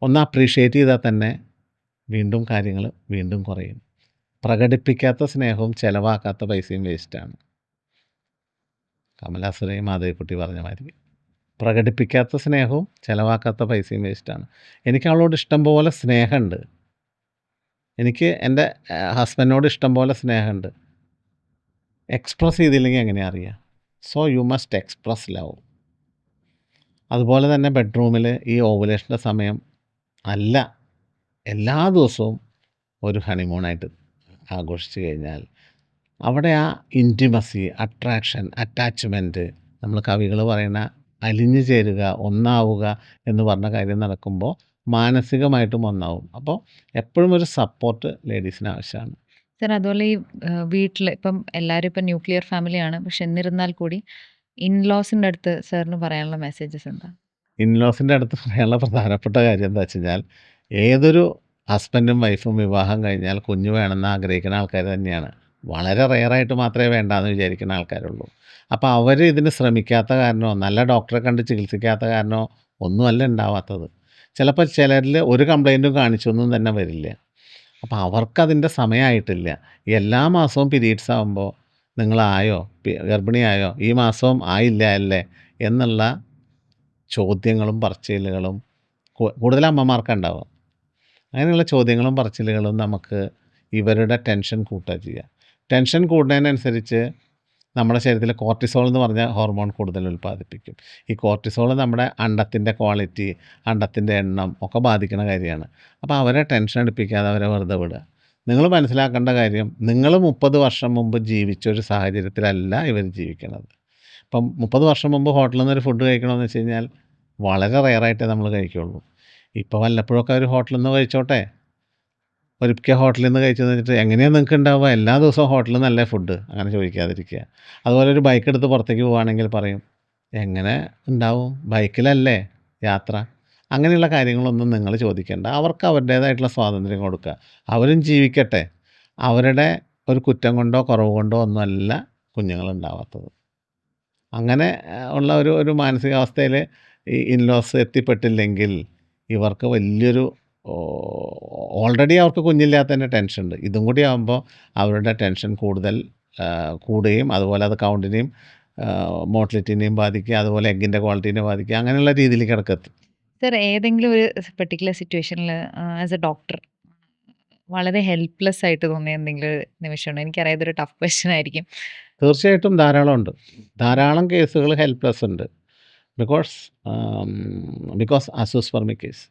ഒന്ന് അപ്രീഷിയേറ്റ് ചെയ്താൽ തന്നെ വീണ്ടും കാര്യങ്ങൾ വീണ്ടും കുറയും. പ്രകടിപ്പിക്കാത്ത സ്നേഹവും ചിലവാക്കാത്ത പൈസയും വേസ്റ്റാണ്. കമലാസുരയും മാധവിക്കുട്ടി പറഞ്ഞ മാതിരി, പ്രകടിപ്പിക്കാത്ത സ്നേഹവും ചിലവാക്കാത്ത പൈസയും വേസ്റ്റാണ്. എനിക്ക് അവളോട് ഇഷ്ടം പോലെ സ്നേഹമുണ്ട്, എനിക്ക് എൻ്റെ ഹസ്ബൻഡിനോട് ഇഷ്ടം പോലെ സ്നേഹമുണ്ട്. എക്സ്പ്രസ് ചെയ്തില്ലെങ്കിൽ എങ്ങനെയാണ് അറിയുക? So you must express love. അതുപോലെ തന്നെ ബെഡ്റൂമിൽ ഈ ഓവുലേഷൻ്റെ സമയം അല്ല, എല്ലാ ദിവസവും ഒരു ഹണിമൂണായിട്ട് ആഘോഷിച്ച് കഴിഞ്ഞാൽ അവിടെ ആ ഇൻറ്റിമസി, അട്രാക്ഷൻ, അറ്റാച്ച്മെൻറ്റ്, നമ്മൾ കവികൾ പറയുന്ന അലിഞ്ഞു ചേരുക, ഒന്നാവുക എന്ന് പറഞ്ഞ കാര്യം നടക്കുമ്പോൾ മാനസികമായിട്ടും ഒന്നാവും. അപ്പോൾ എപ്പോഴും ഒരു സപ്പോർട്ട് ലേഡീസിന് ആവശ്യമാണ്. സർ, അതുപോലെ ഈ വീട്ടിൽ ഇപ്പം എല്ലാവരും ഇപ്പം ന്യൂക്ലിയർ ഫാമിലിയാണ്, പക്ഷെ എന്നിരുന്നാൽ കൂടി ഇൻലോസിൻ്റെ അടുത്ത് സാറിന് പറയാനുള്ള മെസ്സേജസ് എന്താ? ഇൻലോസിൻ്റെ അടുത്ത് പറയാനുള്ള പ്രധാനപ്പെട്ട കാര്യം എന്താ വെച്ച് കഴിഞ്ഞാൽ, ഏതൊരു ഹസ്ബൻഡും വൈഫും വിവാഹം കഴിഞ്ഞാൽ കുഞ്ഞ് വേണമെന്ന് ആഗ്രഹിക്കുന്ന ആൾക്കാർ തന്നെയാണ്. വളരെ റെയറായിട്ട് മാത്രമേ വേണ്ടാന്ന് വിചാരിക്കുന്ന ആൾക്കാരുള്ളൂ. അപ്പോൾ അവർ ഇതിന് ശ്രമിക്കാത്ത കാരണമോ നല്ല ഡോക്ടറെ കണ്ട് ചികിത്സിക്കാത്ത കാരണമോ ഒന്നുമല്ല ഉണ്ടാവാത്തത്. ചിലപ്പോൾ ചിലരിൽ ഒരു കംപ്ലൈൻറ്റും കാണിച്ചൊന്നും തന്നെ വരില്ല. അപ്പോൾ അവർക്കതിൻ്റെ സമയമായിട്ടില്ല. എല്ലാ മാസവും പീരീഡ്സ് ആകുമ്പോൾ നിങ്ങളായോ, ഗർഭിണിയായോ, ഈ മാസവും ആയില്ല അല്ലേ എന്നുള്ള ചോദ്യങ്ങളും പറച്ചിലുകളും കൂടുതൽ അമ്മമാർക്കുണ്ടാവുക. അങ്ങനെയുള്ള ചോദ്യങ്ങളും പറച്ചിലുകളും നമുക്ക് ഇവരുടെ ടെൻഷൻ കൂട്ടുക ചെയ്യുക. ടെൻഷൻ കൂടുന്നതിനനുസരിച്ച് നമ്മുടെ ശരീരത്തിൽ കോർട്ടിസോൾ എന്ന് പറഞ്ഞ ഹോർമോൺ കൂടുതൽ ഉൽപ്പാദിപ്പിക്കും. ഈ കോർട്ടിസോൾ നമ്മുടെ അണ്ടത്തിൻ്റെ ക്വാളിറ്റി, അണ്ടത്തിൻ്റെ എണ്ണം ഒക്കെ ബാധിക്കുന്ന കാര്യമാണ്. അപ്പോൾ അവരെ ടെൻഷൻ എടുപ്പിക്കാതെ അവരെ വെറുതെ വിടുക. നിങ്ങൾ മനസ്സിലാക്കേണ്ട കാര്യം, നിങ്ങൾ 30 വർഷം മുമ്പ് ജീവിച്ചൊരു സാഹചര്യത്തിലല്ല ഇവർ ജീവിക്കുന്നത്. ഇപ്പം 30 വർഷം മുമ്പ് ഹോട്ടലിൽ നിന്നൊരു ഫുഡ് കഴിക്കണമെന്ന് വെച്ച് കഴിഞ്ഞാൽ വളരെ റെയറായിട്ടേ നമ്മൾ കഴിക്കുകയുള്ളൂ. ഇപ്പോൾ വല്ലപ്പോഴൊക്കെ ഒരു ഹോട്ടലിൽ നിന്ന് കഴിച്ചോട്ടെ. ഒരിക്കൽ ഹോട്ടലിൽ നിന്ന് കഴിച്ചെന്ന് വെച്ചിട്ട് എങ്ങനെയാണ് നിങ്ങൾക്ക് ഉണ്ടാവുക? എല്ലാ ദിവസവും ഹോട്ടലിൽ നിന്നല്ലേ ഫുഡ്? അങ്ങനെ ചോദിക്കാതിരിക്കുക. അതുപോലെ ഒരു ബൈക്ക് എടുത്ത് പുറത്തേക്ക് പോവുകയാണെങ്കിൽ പറയും, എങ്ങനെ ഉണ്ടാവും? ബൈക്കിലല്ലേ യാത്ര? അങ്ങനെയുള്ള കാര്യങ്ങളൊന്നും നിങ്ങൾ ചോദിക്കേണ്ട. അവർക്ക് അവരുടേതായിട്ടുള്ള സ്വാതന്ത്ര്യം കൊടുക്കുക. അവരും ജീവിക്കട്ടെ. അവരുടെ ഒരു കുറ്റം കൊണ്ടോ കുറവ് കൊണ്ടോ ഒന്നുമല്ല കുഞ്ഞുങ്ങളുണ്ടാവാത്തത്. അങ്ങനെ ഉള്ള ഒരു മാനസികാവസ്ഥയിൽ ഈ ഇൻലോസ് എത്തിപ്പെട്ടില്ലെങ്കിൽ ഇവർക്ക് വലിയൊരു ഓൾറെഡി അവർക്ക് കുഞ്ഞില്ലാത്തതിൻ്റെ ടെൻഷനുണ്ട്. ഇതും കൂടി ആകുമ്പോൾ അവരുടെ ടെൻഷൻ കൂടുതൽ കൂടുകയും അതുപോലെ അത് കൗണ്ടിനെയും മോട്ടിലിറ്റിനെയും ബാധിക്കുക, അതുപോലെ എഗ്ഗിൻ്റെ ക്വാളിറ്റീനെ ബാധിക്കുക, അങ്ങനെയുള്ള രീതിയിലേക്ക് കിടക്കെത്തും. സർ, ഏതെങ്കിലും ഒരു പെർട്ടിക്കുലർ സിറ്റുവേഷനിൽ ആസ് എ ഡോക്ടർ വളരെ ഹെൽപ്ലെസ് ആയിട്ട് തോന്നിയ എന്തെങ്കിലും ഒരു നിമിഷമുണ്ടോ? എനിക്കറിയാം ഇതൊരു ടഫ് ക്വസ്റ്റ്യൻ ആയിരിക്കും. തീർച്ചയായിട്ടും ധാരാളമുണ്ട്. ധാരാളം കേസുകൾ ഹെൽപ്ലെസ് ഉണ്ട്. Because അസൂസ്പെർമിക് case.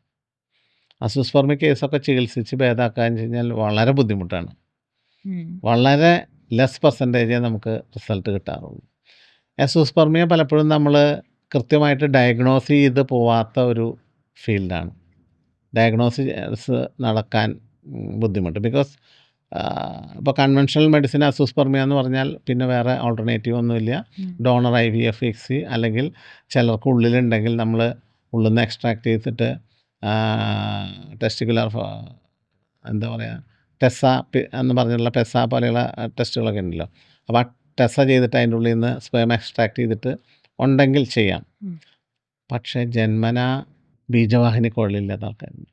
അസൂസ്പെർമിക് കേസൊക്കെ ചികിത്സിച്ച് ഭേദമാക്കാൻ വെച്ച് കഴിഞ്ഞാൽ വളരെ ബുദ്ധിമുട്ടാണ്. വളരെ ലെസ് പെർസെൻറ്റേജേ നമുക്ക് റിസൾട്ട് കിട്ടാറുള്ളൂ. അസൂസ്പെർമിയ പലപ്പോഴും നമ്മൾ കൃത്യമായിട്ട് ഡയഗ്നോസ് ചെയ്ത് പോവാത്ത ഒരു ഫീൽഡാണ്. ഡയഗ്നോസിസ് നടക്കാൻ ബുദ്ധിമുട്ട്. ബിക്കോസ് ഇപ്പോൾ കൺവെൻഷണൽ മെഡിസിൻ അസൂസ്പെർമിയ എന്ന് പറഞ്ഞാൽ പിന്നെ വേറെ ഓൾട്ടർനേറ്റീവ് ഒന്നുമില്ല. ഡോണർ IVF ICSI അല്ലെങ്കിൽ ചിലർക്ക് ഉള്ളിലുണ്ടെങ്കിൽ നമ്മൾ ഉള്ളിൽ നിന്ന് എക്സ്ട്രാക്ട് ചെയ്തിട്ട് ടെസ്റ്റിക്കുലർ എന്താ പറയുക, ടെസ്സ എന്ന് പറഞ്ഞിട്ടുള്ള പെസ പോലെയുള്ള ടെസ്റ്റുകളൊക്കെ ഉണ്ടല്ലോ. അപ്പോൾ ആ ടെസ്സ ചെയ്തിട്ട് അതിൻ്റെ ഉള്ളിൽ നിന്ന് സ്പേം എക്സ്ട്രാക്ട് ചെയ്തിട്ട് ഉണ്ടെങ്കിൽ ചെയ്യാം. പക്ഷേ ജന്മനാ ബീജവാഹിനി കുഴലില്ലാത്ത ആൾക്കാരുണ്ട്.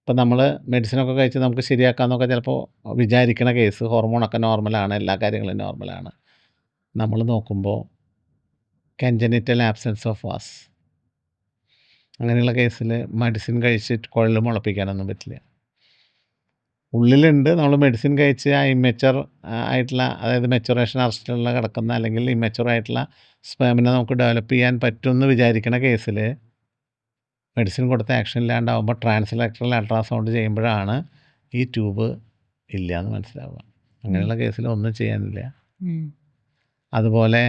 ഇപ്പം നമ്മൾ മെഡിസിനൊക്കെ കഴിച്ച് നമുക്ക് ശരിയാക്കാമെന്നൊക്കെ ചിലപ്പോൾ വിചാരിക്കണ കേസ്, ഹോർമോണൊക്കെ നോർമലാണ്, എല്ലാ കാര്യങ്ങളും നോർമലാണ്. നമ്മൾ നോക്കുമ്പോൾ കൺജനിറ്റൽ ആബ്സെൻസ് ഓഫ് വാസ്, അങ്ങനെയുള്ള കേസിൽ മെഡിസിൻ കഴിച്ചിട്ട് കുഴൽ മുളപ്പിക്കാനൊന്നും പറ്റില്ല. ഉള്ളിലുണ്ട്, നമ്മൾ മെഡിസിൻ കഴിച്ച് ആ ഇമ്മച്ചുവർ ആയിട്ടുള്ള, അതായത് മെച്ചുറേഷൻ അറസ്റ്റിലുള്ള കിടക്കുന്ന അല്ലെങ്കിൽ ഇമ്മച്ചുവർ ആയിട്ടുള്ള സ്പേമിനെ നമുക്ക് ഡെവലപ്പ് ചെയ്യാൻ പറ്റുമെന്ന് വിചാരിക്കണ കേസിൽ മെഡിസിൻ കൊടുത്ത് ആക്ഷൻ ഇല്ലാണ്ടാവുമ്പോൾ ട്രാൻസ്ലെക്ടറൽ അൾട്രാസൗണ്ട് ചെയ്യുമ്പോഴാണ് ഈ ട്യൂബ് ഇല്ല എന്ന് മനസ്സിലാവുക. അങ്ങനെയുള്ള കേസിൽ ഒന്നും ചെയ്യാനില്ല. അതുപോലെ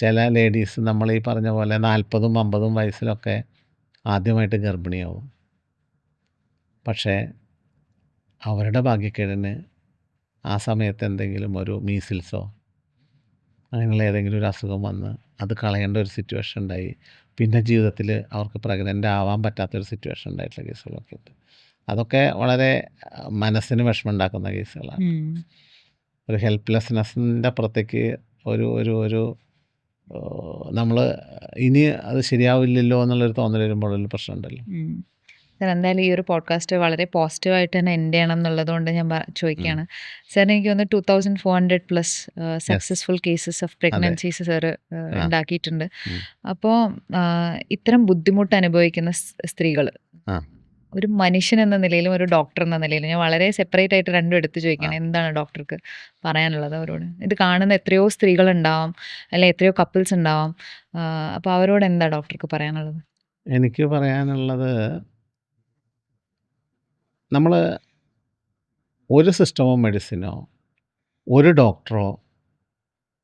ചില ലേഡീസ് നമ്മൾ ഈ പറഞ്ഞ പോലെ 40ഉം 50ഉം വയസ്സിലൊക്കെ ആദ്യമായിട്ട് ഗർഭിണിയാവും. പക്ഷേ അവരുടെ ഭാഗ്യക്കേടിന് ആ സമയത്ത് എന്തെങ്കിലും ഒരു മീസിൽസോ അങ്ങനെയുള്ള ഏതെങ്കിലും ഒരു അസുഖം വന്ന് അത് കളയേണ്ട ഒരു സിറ്റുവേഷൻ ഉണ്ടായി. പിന്നെ ജീവിതത്തിൽ അവർക്ക് പ്രഗ്നൻ്റ് ആവാൻ പറ്റാത്തൊരു സിറ്റുവേഷൻ ഉണ്ടായിട്ടുള്ള കേസുകളൊക്കെ ഉണ്ട്. അതൊക്കെ വളരെ മനസ്സിന് വിഷമം ഉണ്ടാക്കുന്ന കേസുകളാണ്. ഒരു ഹെൽപ്ലെസ്നെസ്സിൻ്റെ അപ്പുറത്തേക്ക് ഒരു നമ്മൾ ഇനി അത് ശരിയാവില്ലല്ലോ എന്നുള്ളൊരു തോന്നൽ വരുമ്പോഴൊരു പ്രശ്നമുണ്ടല്ലോ. സാർ, എന്തായാലും ഈ ഒരു പോഡ്കാസ്റ്റ് വളരെ പോസിറ്റീവായിട്ട് തന്നെ എൻഡ് ചെയ്യണം എന്നുള്ളതുകൊണ്ട് ഞാൻ ചോദിക്കുകയാണ്. സാറിന് എനിക്ക് തോന്നുന്നു 2400+ successful cases of pregnancies sir ഉണ്ടാക്കിയിട്ടുണ്ട്. അപ്പോൾ ഇത്തരം ബുദ്ധിമുട്ട് അനുഭവിക്കുന്ന സ്ത്രീകൾ, ഒരു മനുഷ്യൻ എന്ന നിലയിലും ഒരു ഡോക്ടർ എന്ന നിലയിലും ഞാൻ വളരെ സെപ്പറേറ്റ് ആയിട്ട് രണ്ടും എടുത്ത് ചോദിക്കുകയാണ്. എന്താണ് ഡോക്ടർക്ക് പറയാനുള്ളത് അവരോട്? ഇത് കാണുന്ന എത്രയോ സ്ത്രീകളുണ്ടാവാം, അല്ലെ എത്രയോ കപ്പിൾസ് ഉണ്ടാവാം. അപ്പോൾ അവരോട് എന്താ ഡോക്ടർക്ക് പറയാനുള്ളത്? എനിക്ക് പറയാനുള്ളത്, നമ്മൾ ഒരു സിസ്റ്റമോ മെഡിസിനോ ഒരു ഡോക്ടറോ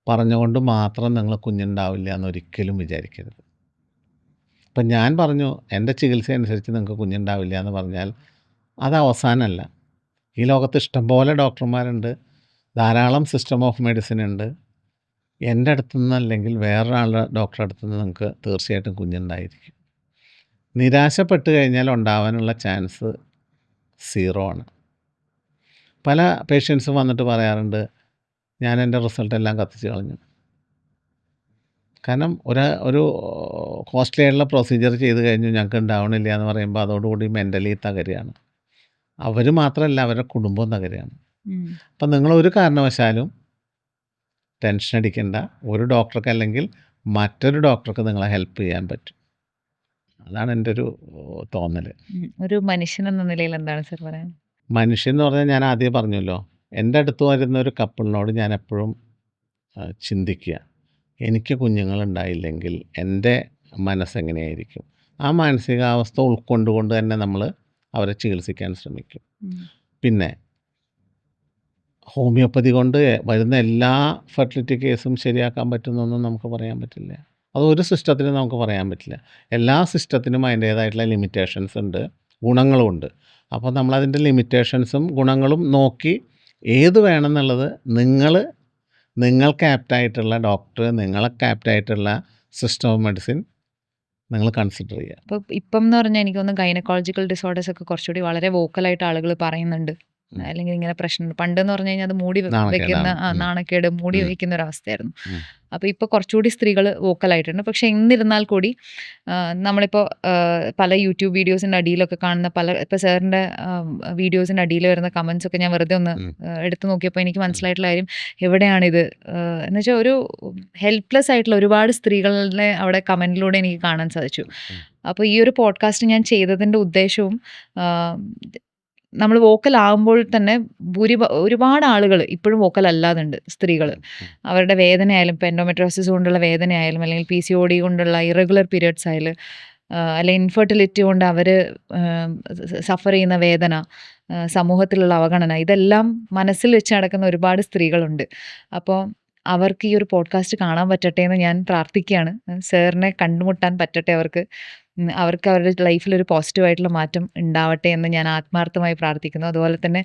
പറഞ്ഞുകൊണ്ട് മാത്രം നിങ്ങൾ കുഞ്ഞുണ്ടാവില്ല എന്നൊരിക്കലും വിചാരിക്കരുത്. ഇപ്പം ഞാൻ പറഞ്ഞു എൻ്റെ ചികിത്സ അനുസരിച്ച് നിങ്ങൾക്ക് കുഞ്ഞുണ്ടാവില്ല എന്ന് പറഞ്ഞാൽ അത് അവസാനമല്ല. ഈ ലോകത്ത് ഇഷ്ടംപോലെ ഡോക്ടർമാരുണ്ട്, ധാരാളം സിസ്റ്റം ഓഫ് മെഡിസിൻ ഉണ്ട്. എൻ്റെ അടുത്തുനിന്ന് അല്ലെങ്കിൽ വേറൊരാളുടെ ഡോക്ടറുടെ അടുത്തുനിന്ന് നിങ്ങൾക്ക് തീർച്ചയായിട്ടും കുഞ്ഞുണ്ടായിരിക്കും. നിരാശപ്പെട്ട് കഴിഞ്ഞാൽ ഉണ്ടാവാനുള്ള ചാൻസ് 0 ആണ്. പല പേഷ്യൻസും വന്നിട്ട് പറയാറുണ്ട്, ഞാൻ എൻ്റെ റിസൾട്ടെല്ലാം കത്തിച്ച് കളഞ്ഞു. കാരണം ഒരു കോസ്റ്റ്ലി ആയിട്ടുള്ള പ്രൊസീജിയർ ചെയ്ത് കഴിഞ്ഞു, ഞങ്ങൾക്ക് ഉണ്ടാവണില്ല എന്ന് പറയുമ്പോൾ അതോടുകൂടി മെൻ്റലി തകരുകയാണ്. അവർ മാത്രമല്ല, അവരുടെ കുടുംബവും തകരുകയാണ്. അപ്പം നിങ്ങളൊരു കാരണവശാലും ടെൻഷൻ അടിക്കേണ്ട. ഒരു ഡോക്ടർക്ക് അല്ലെങ്കിൽ മറ്റൊരു ഡോക്ടർക്ക് നിങ്ങളെ ഹെൽപ്പ് ചെയ്യാൻ പറ്റും. അതാണ് എൻ്റെ ഒരു തോന്നൽ. ഒരു മനുഷ്യനെന്ന നിലയിൽ എന്താണ് സർ പറയാൻ? മനുഷ്യൻ എന്ന് പറഞ്ഞാൽ ഞാൻ ആദ്യം പറഞ്ഞല്ലോ, എൻ്റെ അടുത്ത് വരുന്ന ഒരു കപ്പിളിനോട് ഞാൻ എപ്പോഴും ചിന്തിക്കുക, എനിക്ക് കുഞ്ഞുങ്ങളുണ്ടായില്ലെങ്കിൽ എൻ്റെ മനസ്സെങ്ങനെയായിരിക്കും. ആ മാനസികാവസ്ഥ ഉൾക്കൊണ്ടുകൊണ്ട് തന്നെ നമ്മൾ അവരെ ചികിത്സിക്കാൻ ശ്രമിക്കും. പിന്നെ ഹോമിയോപ്പതി കൊണ്ട് വരുന്ന എല്ലാ ഫെർട്ടിലിറ്റി കേസും ശരിയാക്കാൻ പറ്റുന്നൊന്നും നമുക്ക് പറയാൻ പറ്റില്ല. അത് ഒരു സിസ്റ്റത്തിനും നമുക്ക് പറയാൻ പറ്റില്ല. എല്ലാ സിസ്റ്റത്തിനും അതിൻ്റേതായിട്ടുള്ള ലിമിറ്റേഷൻസ് ഉണ്ട്, ഗുണങ്ങളും ഉണ്ട്. അപ്പോൾ നമ്മളതിൻ്റെ ലിമിറ്റേഷൻസും ഗുണങ്ങളും നോക്കി ഏത് വേണമെന്നുള്ളത് നിങ്ങൾക്ക് ആപ്റ്റായിട്ടുള്ള ഡോക്ടർ, നിങ്ങൾക്ക് ആപ്റ്റായിട്ടുള്ള സിസ്റ്റം ഓഫ് മെഡിസിൻ നിങ്ങൾ കൺസിഡർ ചെയ്യുക. അപ്പോൾ ഇപ്പം എന്ന് പറഞ്ഞാൽ എനിക്ക് തോന്നുന്നു ഗൈനക്കോളജിക്കൽ ഡിസോർഡേഴ്സ് ഒക്കെ കുറച്ചുകൂടി വളരെ വോക്കലായിട്ട് ആളുകൾ പറയുന്നുണ്ട്. അല്ലെങ്കിൽ ഇങ്ങനെ പ്രശ്നം പണ്ടെന്ന് പറഞ്ഞു കഴിഞ്ഞാൽ അത് മൂടി വെക്കുന്ന നാണക്കേട് മൂടി വയ്ക്കുന്ന ഒരു അവസ്ഥയായിരുന്നു. അപ്പോൾ ഇപ്പോൾ കുറച്ചുകൂടി സ്ത്രീകൾ വോക്കലായിട്ടുണ്ട്. പക്ഷേ എന്നിരുന്നാൽ കൂടി നമ്മളിപ്പോൾ പല യൂട്യൂബ് വീഡിയോസിൻ്റെ അടിയിലൊക്കെ കാണുന്ന ഇപ്പോൾ സാറിൻ്റെ വീഡിയോസിൻ്റെ അടിയിൽ വരുന്ന കമൻസ് ഒക്കെ ഞാൻ വെറുതെ ഒന്ന് എടുത്തു നോക്കിയപ്പോൾ എനിക്ക് മനസ്സിലായിട്ടുള്ള കാര്യം എവിടെയാണിത് എന്ന് വെച്ചാൽ ഒരു ഹെൽപ്ലെസ് ആയിട്ടുള്ള ഒരുപാട് സ്ത്രീകളുടെ അവിടെ കമൻറ്റിലൂടെ എനിക്ക് കാണാൻ സാധിച്ചു. അപ്പോൾ ഈ ഒരു പോഡ്കാസ്റ്റ് ഞാൻ ചെയ്തതിൻ്റെ ഉദ്ദേശവും നമ്മൾ വോക്കൽ ആകുമ്പോൾ തന്നെ ഒരുപാട് ആളുകൾ ഇപ്പോഴും വോക്കൽ അല്ലാതുണ്ട്. സ്ത്രീകൾ അവരുടെ വേദനയായാലും, ഇപ്പോൾ എൻഡോമെട്രിയോസിസ് കൊണ്ടുള്ള വേദനയായാലും, അല്ലെങ്കിൽ PCOD കൊണ്ടുള്ള ഇറഗുലർ പീരിയഡ്സ് ആയാലും, അല്ലെങ്കിൽ ഇൻഫെർട്ടിലിറ്റി കൊണ്ട് അവർ സഫർ ചെയ്യുന്ന വേദന, സമൂഹത്തിലുള്ള അവഗണന, ഇതെല്ലാം മനസ്സിൽ വെച്ച് നടക്കുന്ന ഒരുപാട് സ്ത്രീകളുണ്ട്. അപ്പോൾ അവർക്ക് ഈ ഒരു പോഡ്കാസ്റ്റ് കാണാൻ പറ്റട്ടെ എന്ന് ഞാൻ പ്രാർത്ഥിക്കുകയാണ്. സാറിനെ കണ്ടുമുട്ടാൻ പറ്റട്ടെ അവർക്ക് അവരുടെ ലൈഫിലൊരു പോസിറ്റീവായിട്ടുള്ള മാറ്റം ഉണ്ടാവട്ടെ എന്ന് ഞാൻ ആത്മാർത്ഥമായി പ്രാർത്ഥിക്കുന്നു. അതുപോലെ തന്നെ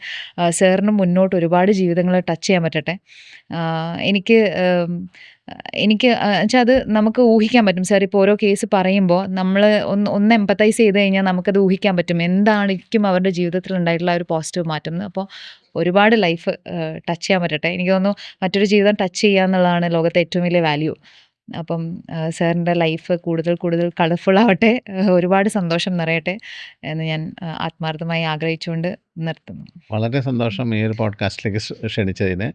സാറിന് മുന്നോട്ട് ഒരുപാട് ജീവിതങ്ങൾ ടച്ച് ചെയ്യാൻ പറ്റട്ടെ. എനിക്ക് വെച്ചാൽ അത് നമുക്ക് ഊഹിക്കാൻ പറ്റും. സാർ ഇപ്പോൾ ഓരോ കേസ് പറയുമ്പോൾ നമ്മൾ ഒന്ന് എമ്പത്തൈസ് ചെയ്ത് കഴിഞ്ഞാൽ നമുക്കത് ഊഹിക്കാൻ പറ്റും എന്തായിരിക്കും അവരുടെ ജീവിതത്തിൽ ഉണ്ടായിട്ടുള്ള ഒരു പോസിറ്റീവ് മാറ്റം എന്ന്. അപ്പോൾ ഒരുപാട് ലൈഫ് ടച്ച് ചെയ്യാൻ പറ്റട്ടെ. എനിക്ക് തോന്നുന്നു മറ്റൊരു ജീവിതം ടച്ച് ചെയ്യുക എന്നുള്ളതാണ് ലോകത്തെ ഏറ്റവും വലിയ വാല്യൂ. അപ്പം സാറിൻ്റെ ലൈഫ് കൂടുതൽ കളർഫുൾ ആവട്ടെ, ഒരുപാട് സന്തോഷം നിറയട്ടെ എന്ന് ഞാൻ ആത്മാർത്ഥമായി ആഗ്രഹിച്ചുകൊണ്ട് നിർത്തുന്നു. വളരെ സന്തോഷം ഈ ഒരു പോഡ്കാസ്റ്റിലേക്ക് ക്ഷണിച്ചതിന്.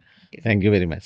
Thank you very much.